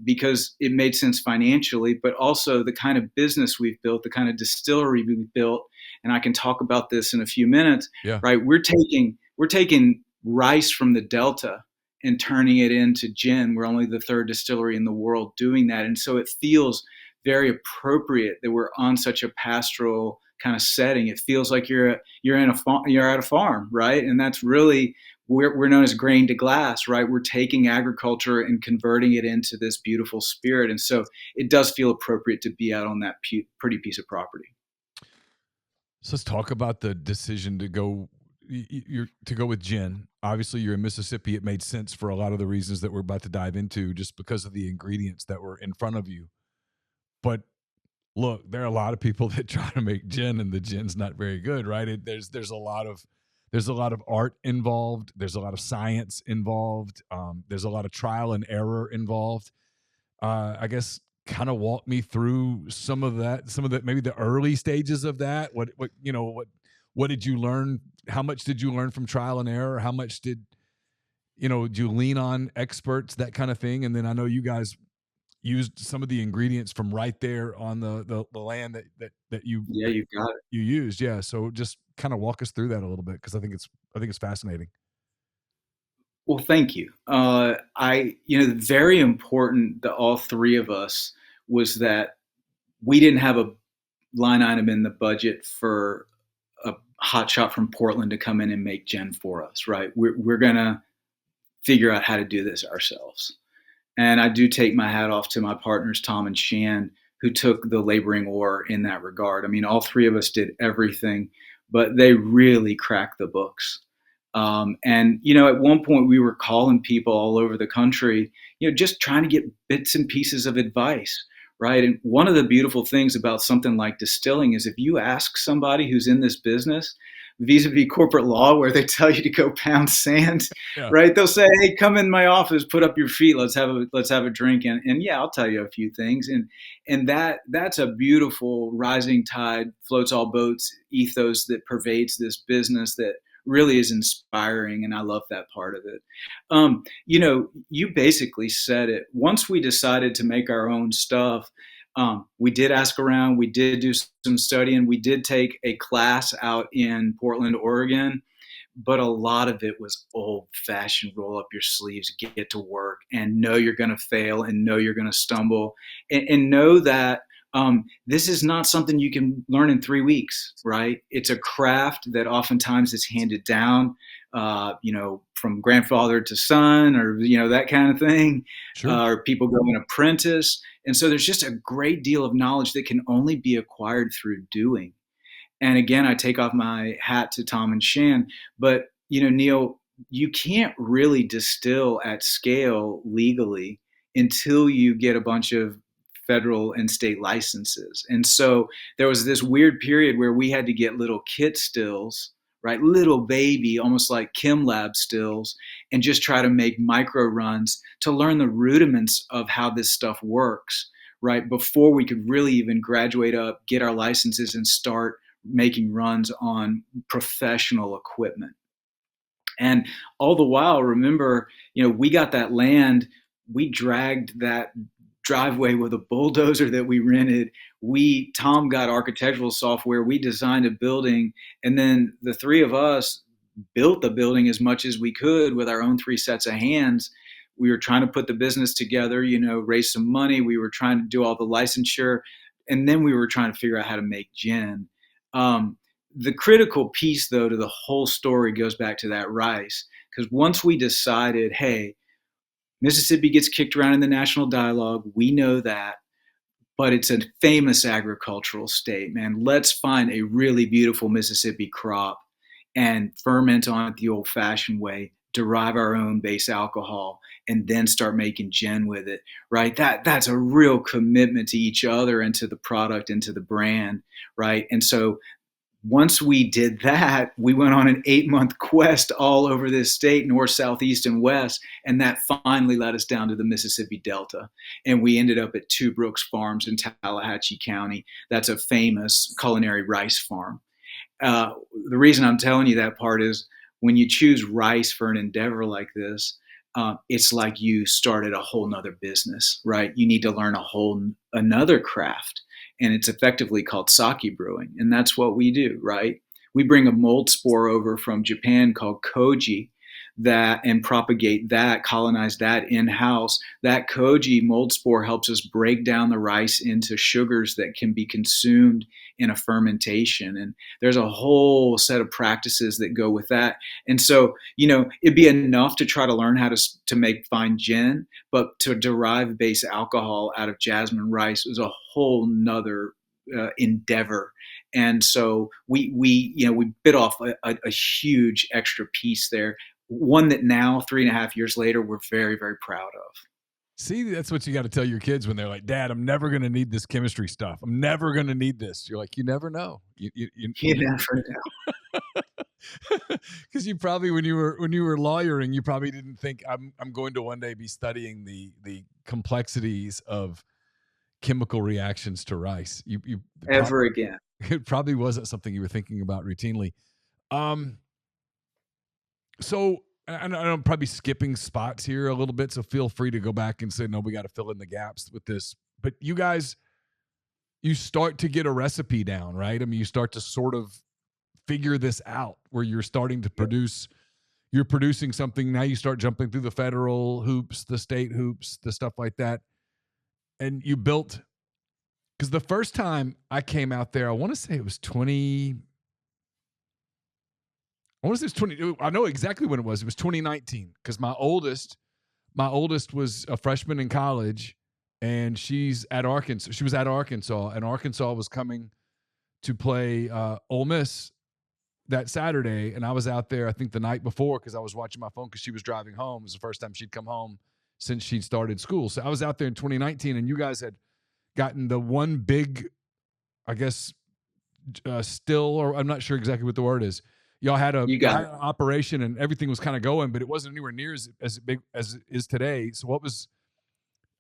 because it made sense financially, but also the kind of business we've built, the kind of distillery we've built. And I can talk about this in a few minutes. Yeah. Right? We're taking rice from the Delta and turning it into gin. We're only the third distillery in the world doing that, and so it feels very appropriate that we're on such a pastoral kind of setting. It feels like you're at a farm, right? And that's really, we're known as grain to glass, right? We're taking agriculture and converting it into this beautiful spirit. And so it does feel appropriate to be out on that pretty piece of property. So let's talk about the decision to go with gin. Obviously, you're in Mississippi. It made sense for a lot of the reasons that we're about to dive into, just because of the ingredients that were in front of you. But look, there are a lot of people that try to make gin, and the gin's not very good, right? There's a lot of art involved. There's a lot of science involved. There's a lot of trial and error involved. I guess kind of walk me through some of the maybe the early stages of that. What did you learn? How much did you learn from trial and error? How much did you lean on experts, that kind of thing? And then I know you guys used some of the ingredients from right there on the land that you you got it. You used. Yeah. So just kind of walk us through that a little bit, because I think it's fascinating. Well, thank you. Very important to all three of us was that we didn't have a line item in the budget for a hotshot from Portland to come in and make gin for us, right? We're gonna figure out how to do this ourselves. And I do take my hat off to my partners, Tom and Shan, who took the laboring oar in that regard. I mean, all three of us did everything, but they really cracked the books. And at one point we were calling people all over the country, just trying to get bits and pieces of advice, right? And one of the beautiful things about something like distilling is if you ask somebody who's in this business, vis-a-vis corporate law, where they tell you to go pound sand, yeah, right? They'll say, "Hey, come in my office, put up your feet, let's have a drink, and yeah, I'll tell you a few things." And that's a beautiful rising tide floats all boats ethos that pervades this business that really is inspiring, and I love that part of it. You basically said it. Once we decided to make our own stuff, we did ask around, we did do some studying, we did take a class out in Portland, Oregon, but a lot of it was old-fashioned, roll up your sleeves, get to work, and know you're going to fail, and know you're going to stumble, and know that this is not something you can learn in 3 weeks, right? It's a craft that oftentimes is handed down, from grandfather to son, or, that kind of thing. Sure. Or people go and apprentice. And so there's just a great deal of knowledge that can only be acquired through doing. And again, I take off my hat to Tom and Shan, but, Neal, you can't really distill at scale legally until you get a bunch of federal and state licenses. And so there was this weird period where we had to get little kit stills, right? Little baby, almost like chem lab stills, and just try to make micro runs to learn the rudiments of how this stuff works, right? Before we could really even graduate up, get our licenses, and start making runs on professional equipment. And all the while, remember, we got that land, we dragged that driveway with a bulldozer that we rented. Tom got architectural software, we designed a building, and then the three of us built the building as much as we could with our own 3 sets of hands. We were trying to put the business together, raise some money. We were trying to do all the licensure, and then we were trying to figure out how to make gin. The critical piece, though, to the whole story goes back to that rice, because once we decided, hey, Mississippi gets kicked around in the national dialogue, we know that, but it's a famous agricultural state, man. Let's find a really beautiful Mississippi crop and ferment on it the old-fashioned way, derive our own base alcohol, and then start making gin with it, right? That's a real commitment to each other and to the product and to the brand, right? And so once we did that, we went on an 8-month quest all over this state, north, south, east, and west. And that finally led us down to the Mississippi Delta. And we ended up at Two Brooks Farms in Tallahatchie County. That's a famous culinary rice farm. The reason I'm telling you that part is when you choose rice for an endeavor like this, it's like you started a whole nother business, right? You need to learn another craft. And it's effectively called sake brewing. And that's what we do, right? We bring a mold spore over from Japan called koji and propagate that, colonize that in-house. That koji mold spore helps us break down the rice into sugars that can be consumed in a fermentation. And there's a whole set of practices that go with that. And so, it'd be enough to try to learn how to make fine gin, but to derive base alcohol out of jasmine rice is a whole nother endeavor. And so we bit off a huge extra piece there. One that now, 3.5 years later, we're very, very proud of. See, that's what you got to tell your kids when they're like, Dad, I'm never going to need this chemistry stuff. I'm never going to need this. You're like, you never know. You never know. Because you probably, when you were lawyering, you probably didn't think I'm going to one day be studying the complexities of chemical reactions to rice. You ever again. It probably wasn't something you were thinking about routinely. So I'm probably skipping spots here a little bit, so feel free to go back and say, no, we got to fill in the gaps with this. But you guys, you start to get a recipe down, right? I mean, you start to sort of figure this out where you're starting to produce, you're producing something. Now you start jumping through the federal hoops, the state hoops, the stuff like that. And you built, because the first time I came out there, I want to say it was 20. I know exactly when it was. It was 2019 because my oldest was a freshman in college, and she's at Arkansas. She was at Arkansas, and Arkansas was coming to play Ole Miss that Saturday, and I was out there, I think, the night before because I was watching my phone because she was driving home. It was the first time she'd come home since she'd started school. So I was out there in 2019, and you guys had gotten the one big, I guess, still, or I'm not sure exactly what the word is. Y'all had an operation and everything was kind of going, but it wasn't anywhere near as big as it is today. So what was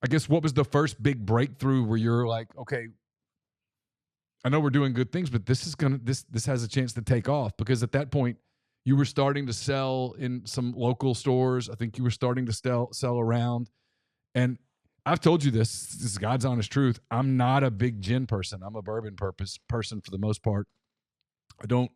the first big breakthrough where you're like, okay, I know we're doing good things, but this has a chance to take off? Because at that point you were starting to sell in some local stores. I think you were starting to sell around. And I've told you this is God's honest truth. I'm not a big gin person. I'm a bourbon person for the most part. I don't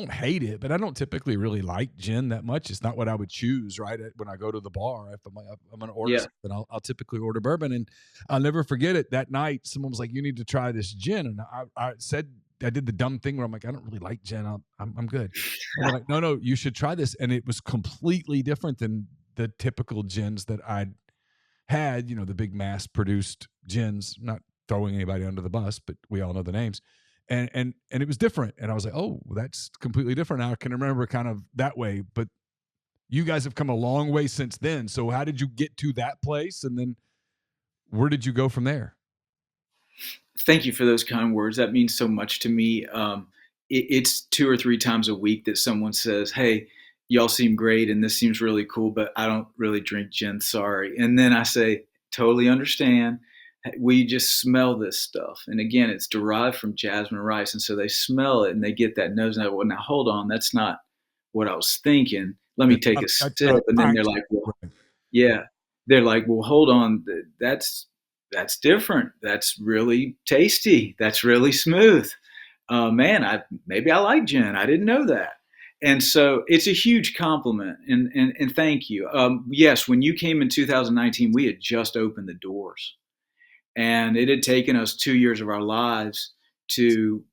hate it, but I don't typically really like gin that much. It's not what I would choose, right? When I go to the bar, if I'm going to order something, I'll typically order bourbon. And I'll never forget it. That night, someone was like, you need to try this gin. And I said, I did the dumb thing where I'm like, I don't really like gin. I'm good. And they're like, no, you should try this. And it was completely different than the typical gins that I'd had, the big mass produced gins, not throwing anybody under the bus, but we all know the names. And it was different. And I was like, oh, that's completely different. Now I can remember kind of that way. But you guys have come a long way since then. So how did you get to that place? And then where did you go from there? Thank you for those kind words. That means so much to me. It's 2 or 3 times a week that someone says, "Hey, y'all seem great and this seems really cool, but I don't really drink gin, sorry." And then I say, "Totally understand. We just smell this stuff." And again, it's derived from jasmine rice. And so they smell it and they get that nose. And I go, "Well, now hold on, that's not what I was thinking. Let me take a sip." And then they're like, "Well, yeah." They're like, "Well, hold on, that's different. That's really tasty. That's really smooth. Man, maybe I like gin. I didn't know that." And so it's a huge compliment, and thank you. Yes, when you came in 2019, we had just opened the doors, and it had taken us 2 years of our lives to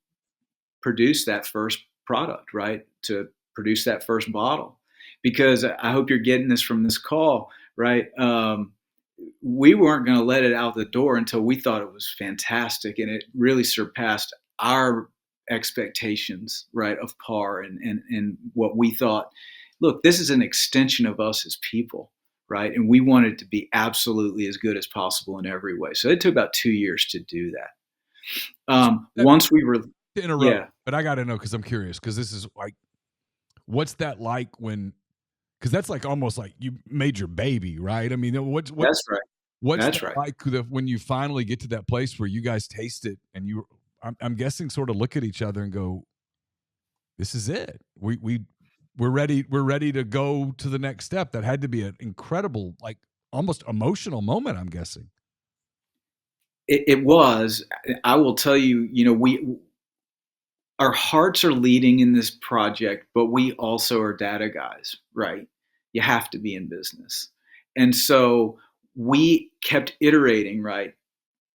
produce that first product, right? To produce that first bottle, because I hope you're getting this from this call, right? We weren't going to let it out the door until we thought it was fantastic, and it really surpassed our expectations, right, of par and what we thought. Look, this is an extension of us as people, right? And we wanted it to be absolutely as good as possible in every way. So it took about 2 years to do that. Once we were to interrupt, but I got to know, because I'm curious, because this is like, what's that like when? Because that's like almost like you made your baby, right? I mean, what's that's right. What's that's that right. like when you finally get to that place where you guys taste it and I'm guessing sort of look at each other and go, "This is it. We're ready. We're ready to go to the next step." That had to be an incredible, like almost emotional moment, I'm guessing. It was. I will tell you, our hearts are leading in this project, but we also are data guys, right? You have to be in business. And so we kept iterating, right?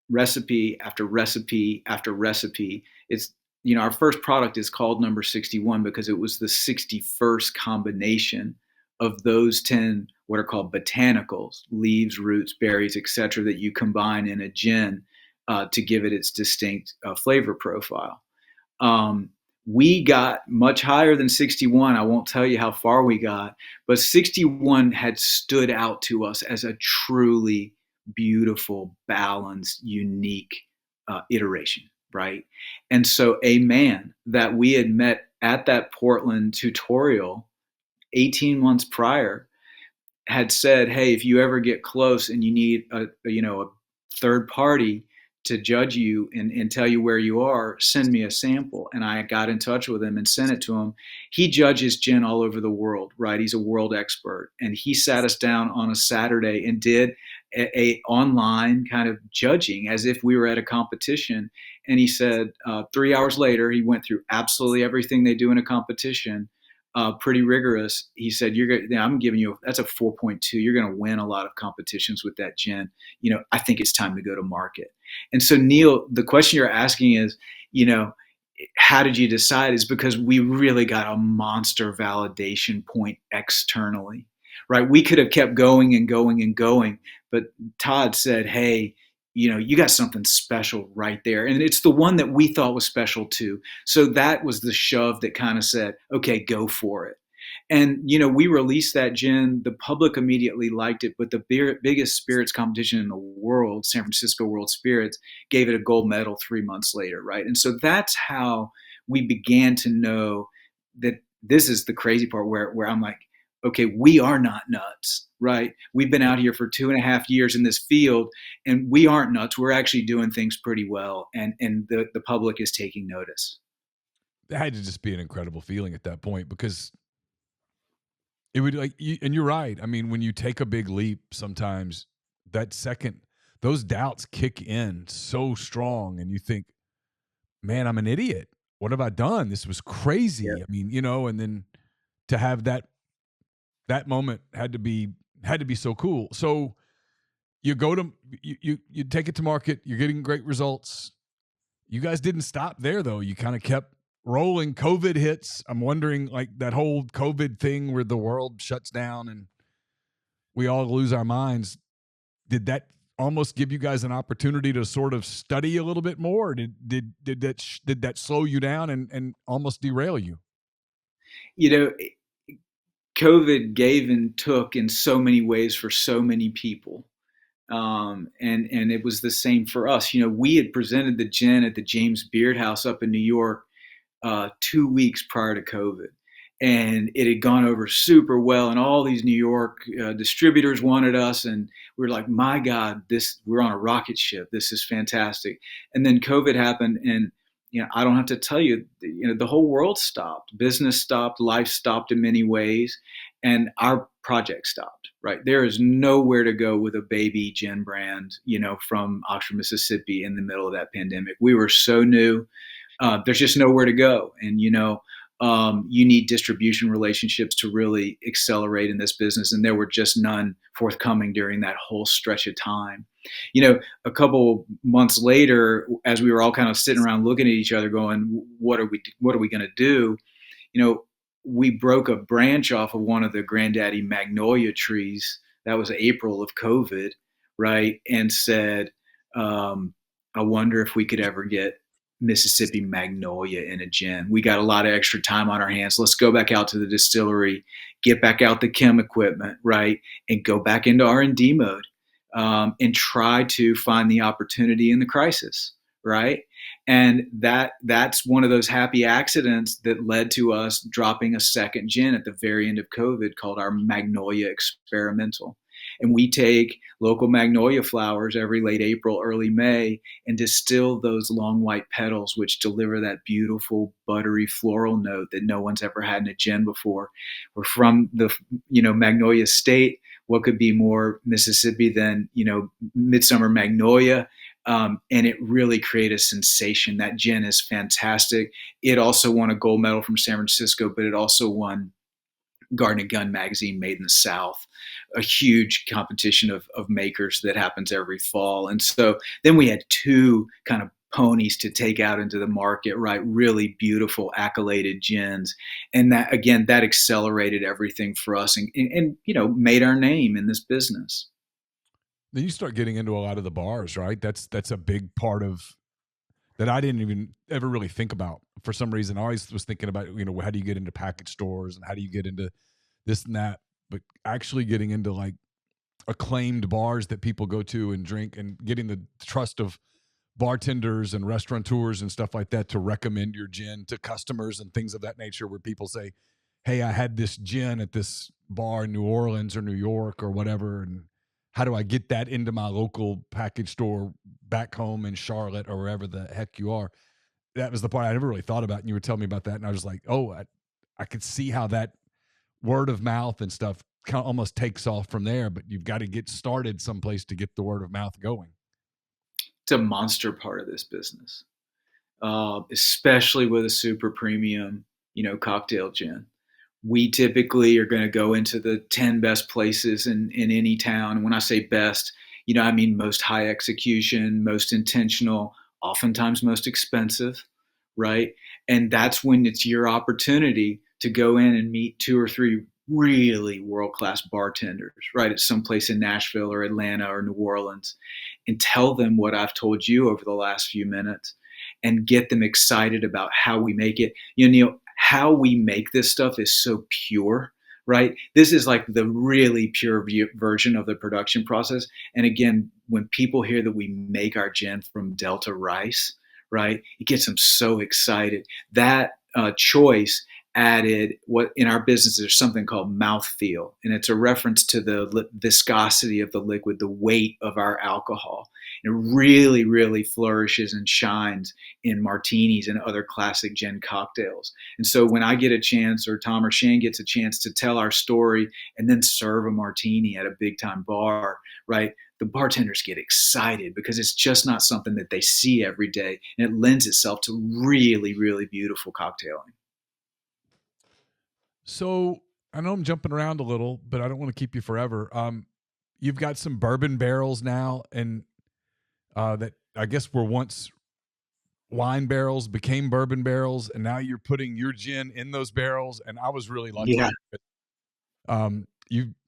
Recipe after recipe after recipe. It's, our first product is called number 61 because it was the 61st combination of those 10 what are called botanicals, leaves, roots, berries, etc., that you combine in a gin to give it its distinct flavor profile. We got much higher than 61. I won't tell you how far we got, but 61 had stood out to us as a truly beautiful, balanced, unique iteration, right? And so a man that we had met at that Portland tutorial 18 months prior had said, "Hey, if you ever get close and you need a third party to judge you and tell you where you are, send me a sample." And I got in touch with him and sent it to him. He judges gin all over the world, right? He's a world expert. And he sat us down on a Saturday and did a online kind of judging as if we were at a competition. And he said 3 hours later, he went through absolutely everything they do in a competition. Pretty rigorous. He said, "I'm giving you, that's a 4.2. You're going to win a lot of competitions with that gin. I think it's time to go to market." And so, Neal, the question you're asking is, how did you decide? Is because we really got a monster validation point externally, right? We could have kept going and going and going, but Todd said, "Hey, you got something special right there." And it's the one that we thought was special too. So that was the shove that kind of said, "Okay, go for it." And, we released that gin. The public immediately liked it, but the biggest spirits competition in the world, San Francisco World Spirits, gave it a gold medal 3 months later, right? And so that's how we began to know that this is the crazy part where I'm like, okay, we are not nuts, right? We've been out here for 2.5 years in this field, and we aren't nuts. We're actually doing things pretty well, and the public is taking notice. It had to just be an incredible feeling at that point, because it would and you're right. I mean, when you take a big leap, sometimes those doubts kick in so strong, and you think, "Man, I'm an idiot. What have I done? This was crazy." Yeah. I mean, and then to have that moment had to be so cool. So you take it to market. You're getting great results. You guys didn't stop there, though. You kind of kept rolling. COVID hits. I'm wondering, like, that whole COVID thing where the world shuts down and we all lose our minds. Did that almost give you guys an opportunity to sort of study a little bit more? Did that slow you down and almost derail you? COVID gave and took in so many ways for so many people. And it was the same for us. We had presented the gin at the James Beard House up in New York 2 weeks prior to COVID. And it had gone over super well. And all these New York distributors wanted us. And we were like, my God, we're on a rocket ship. This is fantastic. And then COVID happened. And, I don't have to tell you, the whole world stopped. Business stopped. Life stopped in many ways. And our project stopped, right? There is nowhere to go with a baby gin brand, from Oxford, Mississippi in the middle of that pandemic. We were so new. There's just nowhere to go. And, you need distribution relationships to really accelerate in this business. And there were just none forthcoming during that whole stretch of time. A couple months later, as we were all kind of sitting around looking at each other going, what are we going to do? We broke a branch off of one of the granddaddy magnolia trees. That was April of COVID, right? And said, I wonder if we could ever get Mississippi magnolia in a gin. We got a lot of extra time on our hands. Let's go back out to the distillery, get back out the chem equipment, right? And go back into R&D mode, and try to find the opportunity in the crisis, right? And that's one of those happy accidents that led to us dropping a second gin at the very end of COVID called our Magnolia Experimental. And we take local magnolia flowers every late April, early May, and distill those long white petals, which deliver that beautiful, buttery floral note that no one's ever had in a gin before. We're from the, Magnolia State. What could be more Mississippi than, midsummer magnolia? And it really created a sensation. That gin is fantastic. It also won a gold medal from San Francisco, but it also won Garden and Gun magazine Made in the South, a huge competition of makers that happens every fall. And so then we had two kind of ponies to take out into the market, right? Really beautiful accoladed gins. And that, again, that accelerated everything for us and made our name in this business. Then you start getting into a lot of the bars, right? That's a big part of that I didn't even ever really think about. For some reason, I always was thinking about, how do you get into package stores and how do you get into this and that, but actually getting into like acclaimed bars that people go to and drink and getting the trust of bartenders and restaurateurs and stuff like that to recommend your gin to customers and things of that nature, where people say, hey, I had this gin at this bar in New Orleans or New York or whatever, and how do I get that into my local package store back home in Charlotte or wherever the heck you are? That was the part I never really thought about. And you were telling me about that. And I was like, oh, I could see how that word of mouth and stuff kind of almost takes off from there, but you've got to get started someplace to get the word of mouth going. It's a monster part of this business, especially with a super premium, cocktail gin. We typically are going to go into the 10 best places in any town. And when I say best, I mean most high execution, most intentional, oftentimes most expensive, right? And that's when it's your opportunity to go in and meet 2 or 3 really world-class bartenders, right? At some place in Nashville or Atlanta or New Orleans, and tell them what I've told you over the last few minutes and get them excited about how we make it. Neal, how we make this stuff is so pure, right? This is like the really pure version of the production process. And again, when people hear that we make our gin from Delta rice, right, it gets them so excited. That choice added what in our business there's something called mouthfeel, and it's a reference to the viscosity of the liquid, the weight of our alcohol. It really, really flourishes and shines in martinis and other classic gin cocktails. And so when I get a chance, or Tom or Shane gets a chance to tell our story and then serve a martini at a big time bar, right, the bartenders get excited because it's just not something that they see every day, and it lends itself to really, really beautiful cocktailing. So I know I'm jumping around a little, but I don't want to keep you forever. You've got some bourbon barrels now, and that I guess were once wine barrels, became bourbon barrels, and now you're putting your gin in those barrels. And I was really lucky. Yeah.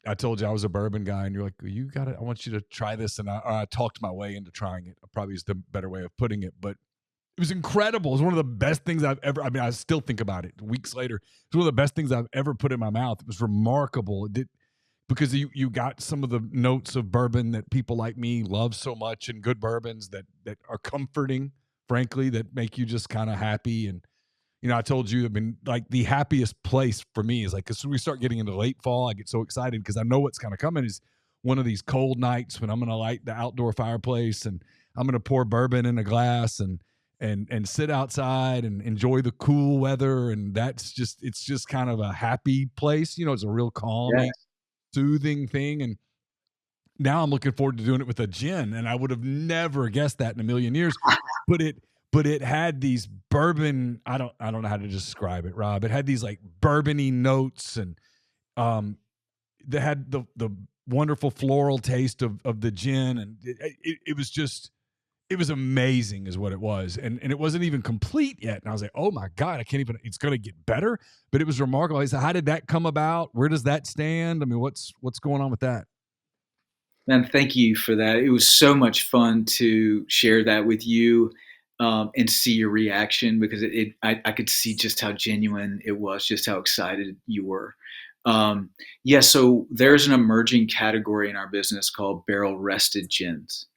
I told you I was a bourbon guy, and you're like, you got it. I want you to try this, and I talked my way into trying it. Probably is the better way of putting it, but was incredible. It was one of the best things I've ever, I mean, I still think about it weeks later. It's one of the best things I've ever put in my mouth. It was remarkable. It did, because you got some of the notes of bourbon that people like me love so much, and good bourbons that are comforting, frankly, that make you just kind of happy. And, I told you, I mean, like the happiest place for me is like, as soon as we start getting into late fall, I get so excited because I know what's kind of coming is one of these cold nights when I'm going to light the outdoor fireplace and I'm going to pour bourbon in a glass and sit outside and enjoy the cool weather. And it's just kind of a happy place. It's a real calming, soothing thing. And now I'm looking forward to doing it with a gin. And I would have never guessed that in a million years, but it had these bourbon. I don't know how to describe it, Rob. It had these like bourbony notes, and they had the wonderful floral taste of the gin. And it was just, it was amazing is what it was. And it wasn't even complete yet. And I was like, oh my God, it's going to get better. But it was remarkable. I said, how did that come about? Where does that stand? I mean, what's going on with that? Man, thank you for that. It was so much fun to share that with you and see your reaction, because I could see just how genuine it was, just how excited you were. So there's an emerging category in our business called barrel rested gins.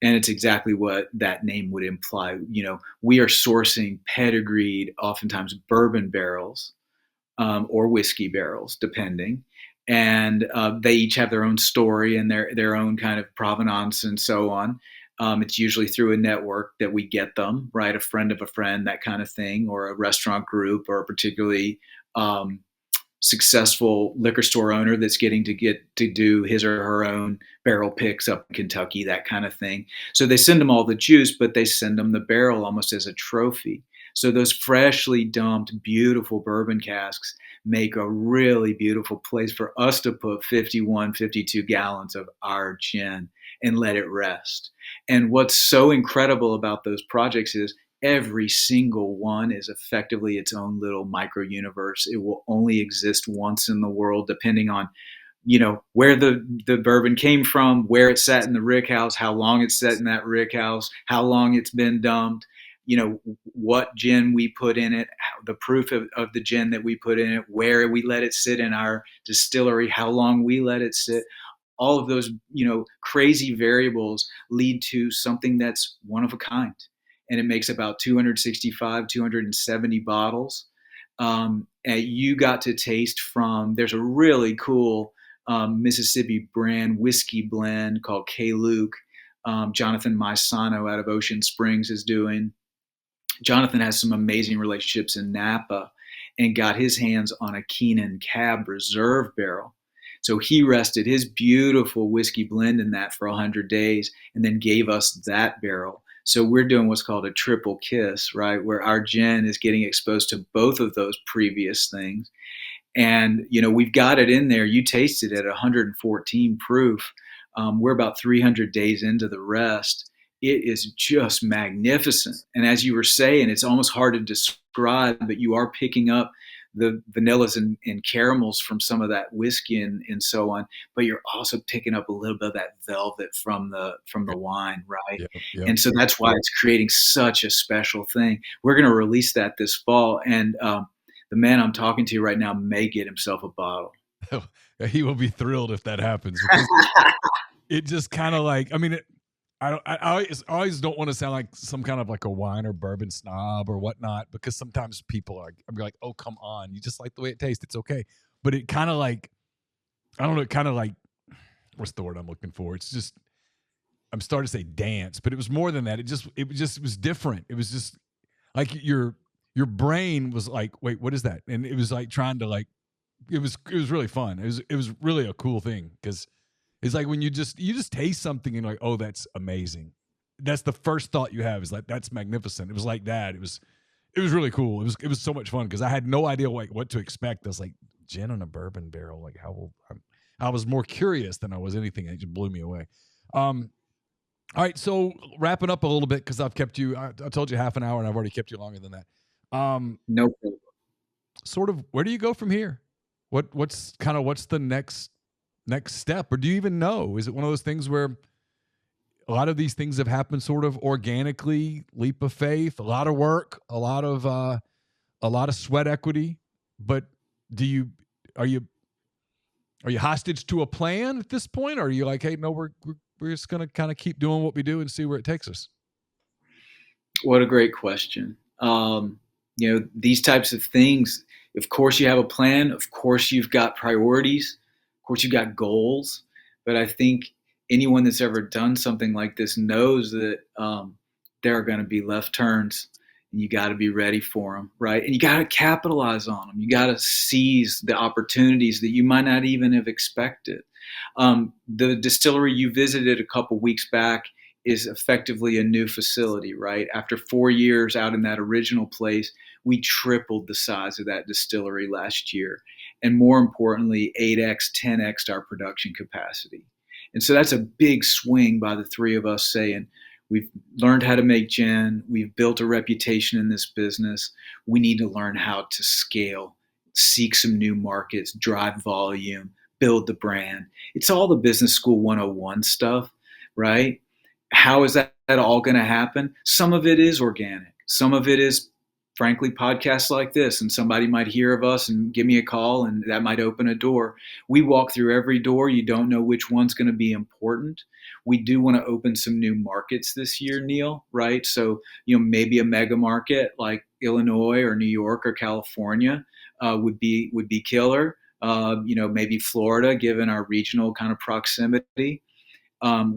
And it's exactly what that name would imply. We are sourcing pedigreed, oftentimes bourbon barrels or whiskey barrels, depending. And they each have their own story and their own kind of provenance and so on. It's usually through a network that we get them, right? A friend of a friend, that kind of thing, or a restaurant group, or a particularly successful liquor store owner that's getting to do his or her own barrel picks up in Kentucky, that kind of thing. So they send them all the juice, but they send them the barrel almost as a trophy. So those freshly dumped, beautiful bourbon casks make a really beautiful place for us to put 51, 52 gallons of our gin and let it rest. And what's so incredible about those projects is every single one is effectively its own little micro universe. It will only exist once in the world, depending on, where the bourbon came from, where it sat in the rick house, how long it's sat in that rick house, how long it's been dumped, what gin we put in it, the proof of the gin that we put in it, where we let it sit in our distillery, how long we let it sit. All of those, crazy variables lead to something that's one of a kind. And it makes about 265, 270 bottles. And you got to taste from, there's a really cool Mississippi brand whiskey blend called K-Luke. Jonathan Maisano out of Ocean Springs is doing. Jonathan has some amazing relationships in Napa and got his hands on a Keenan Cab Reserve barrel. So he rested his beautiful whiskey blend in that for 100 days and then gave us that barrel. So we're doing what's called a triple kiss, right? Where our gin is getting exposed to both of those previous things. And, we've got it in there. You tasted it at 114 proof. We're about 300 days into the rest. It is just magnificent. And as you were saying, it's almost hard to describe, but you are picking up the vanillas and caramels from some of that whiskey and so on, but you're also picking up a little bit of that velvet from the wine, right? Yep. And so that's why it's creating such a special thing. We're going to release that this fall, and the man I'm talking to right now may get himself a bottle. He will be thrilled if that happens. It just kind of like, I mean, I always don't want to sound like some kind of like a wine or bourbon snob or whatnot, because sometimes people I'm like, oh, come on, you just like the way it tastes. It's okay. But it kind of like, I don't know, kind of like, what's the word I'm looking for? It's just, I'm starting to say dance, but it was more than that. It was different. It was just like your brain was like, wait, what is that? And it was like trying to like, it was really fun. It was really a cool thing, because it's like when you just taste something and you're like, oh, that's amazing. That's the first thought you have, is like, that's magnificent. It was like that. It was really cool. It was so much fun, because I had no idea what to expect. I was like, gin in a bourbon barrel. Like, I was more curious than I was anything. It just blew me away. All right, so wrapping up a little bit, because I've kept you. I told you half an hour, and I've already kept you longer than that. No problem. Sort of, where do you go from here? What's the next step, or do you even know? Is it one of those things where a lot of these things have happened sort of organically, leap of faith, a lot of work, a lot of sweat equity. But are you hostage to a plan at this point? Or are you like, hey, no, we're just going to kind of keep doing what we do and see where it takes us? What a great question. These types of things, of course you have a plan. Of course you've got priorities. Of course you've got goals. But I think anyone that's ever done something like this knows that there are going to be left turns, and you got to be ready for them, right? And you got to capitalize on them. You got to seize the opportunities that you might not even have expected. The distillery you visited a couple weeks back is effectively a new facility, right? After 4 years out in that original place, we tripled the size of that distillery last year. And more importantly, 8x, 10x our production capacity. And so that's a big swing by the three of us saying, we've learned how to make gin. We've built a reputation in this business. We need to learn how to scale, seek some new markets, drive volume, build the brand. It's all the business school 101 stuff, right? How is that all going to happen? Some of it is organic. Some of it is, frankly, podcasts like this, and somebody might hear of us and give me a call, and that might open a door. We walk through every door. You don't know which one's going to be important. We do want to open some new markets this year, Neal, right? So, maybe a mega market like Illinois or New York or California would be killer. Maybe Florida, given our regional kind of proximity.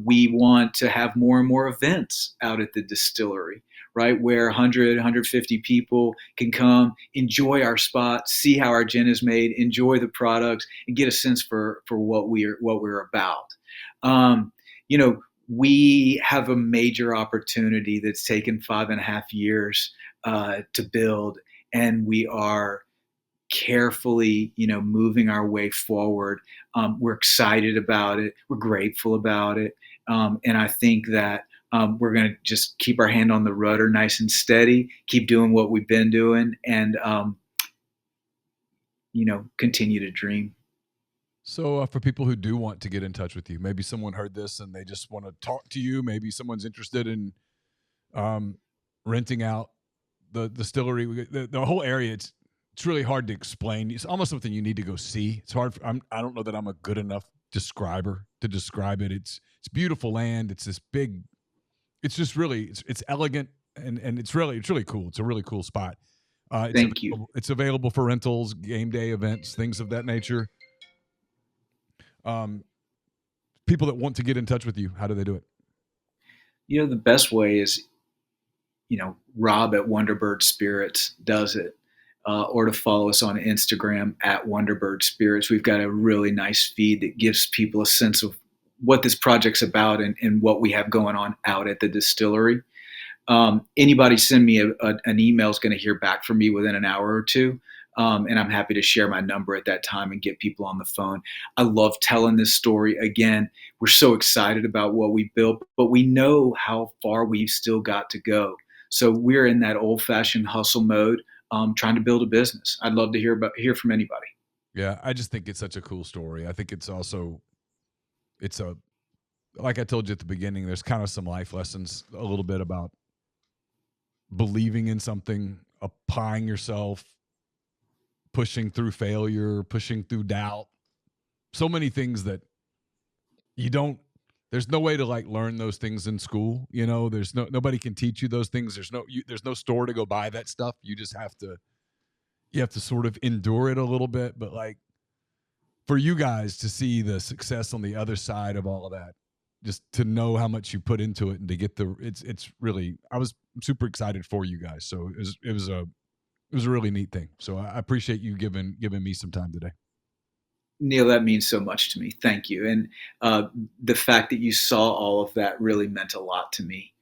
We want to have more and more events out at the distillery, right? Where 100, 150 people can come, enjoy our spot, see how our gin is made, enjoy the products, and get a sense for what we're about. We have a major opportunity that's taken 5.5 years to build, and we are carefully, moving our way forward. We're excited about it. We're grateful about it. And I think that we're going to just keep our hand on the rudder nice and steady, keep doing what we've been doing, and, continue to dream. So for people who do want to get in touch with you, maybe someone heard this and they just want to talk to you. Maybe someone's interested in renting out the distillery, the whole area. It's really hard to explain. It's almost something you need to go see. It's hard. I don't know that I'm a good enough describer to describe it. It's beautiful land. It's this big. It's just really it's elegant and it's really cool. It's a really cool spot. Thank you. It's available for rentals, game day events, things of that nature. People that want to get in touch with you, how do they do it? The best way is, Rob at Wonderbird Spirits does it. Or to follow us on Instagram at Wonderbird Spirits. We've got a really nice feed that gives people a sense of what this project's about and what we have going on out at the distillery. Anybody send me an email is going to hear back from me within an hour or two. And I'm happy to share my number at that time and get people on the phone. I love telling this story. Again, we're so excited about what we built, but we know how far we've still got to go. So we're in that old-fashioned hustle mode. Trying to build a business. I'd love to hear from anybody. Yeah, I just think it's such a cool story. I think like I told you at the beginning, there's kind of some life lessons a little bit about believing in something, applying yourself, pushing through failure, pushing through doubt. So many things that there's no way to learn those things in school. There's nobody can teach you those things. There's no store to go buy that stuff. You just have to sort of endure it a little bit. But for you guys to see the success on the other side of all of that, just to know how much you put into it and to get it's really, I was super excited for you guys. So it was a really neat thing. So I appreciate you giving me some time today. Neal, that means so much to me. Thank you. And the fact that you saw all of that really meant a lot to me,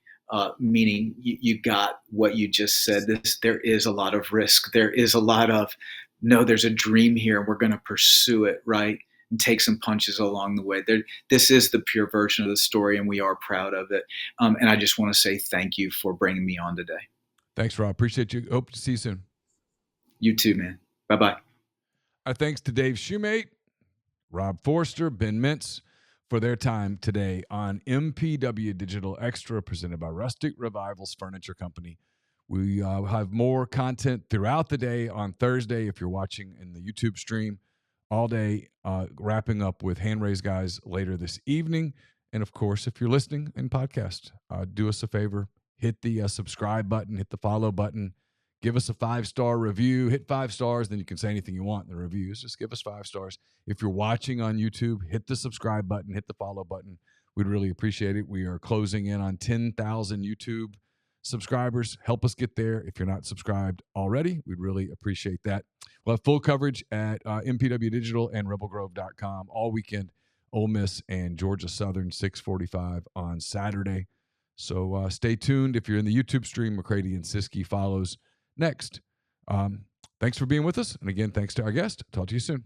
meaning you got what you just said. There is a lot of risk. There is a lot of, no, there's a dream here and we're going to pursue it, right? And take some punches along the way. This is the pure version of the story and we are proud of it. And I just want to say thank you for bringing me on today. Thanks, Rob. Appreciate you. Hope to see you soon. You too, man. Bye-bye. Our thanks to Dave Shumate, Rob Forster, Ben Mintz for their time today on MPW Digital Extra, presented by Rustic Revivals Furniture Company. We have more content throughout the day on Thursday if you're watching in the YouTube stream all day, wrapping up with Hand Raise Guys later this evening. And, of course, if you're listening in podcast, do us a favor. Hit the subscribe button, hit the follow button, give us a 5-star review, hit 5 stars, then you can say anything you want in the reviews. Just give us 5 stars. If you're watching on YouTube, hit the subscribe button, hit the follow button. We'd really appreciate it. We are closing in on 10,000 YouTube subscribers. Help us get there. If you're not subscribed already, we'd really appreciate that. We'll have full coverage at MPW Digital and rebelgrove.com all weekend. Ole Miss and Georgia Southern 6:45 on Saturday. So stay tuned. If you're in the YouTube stream, McCready and Siskey follows next. Thanks for being with us. And again, thanks to our guest. Talk to you soon.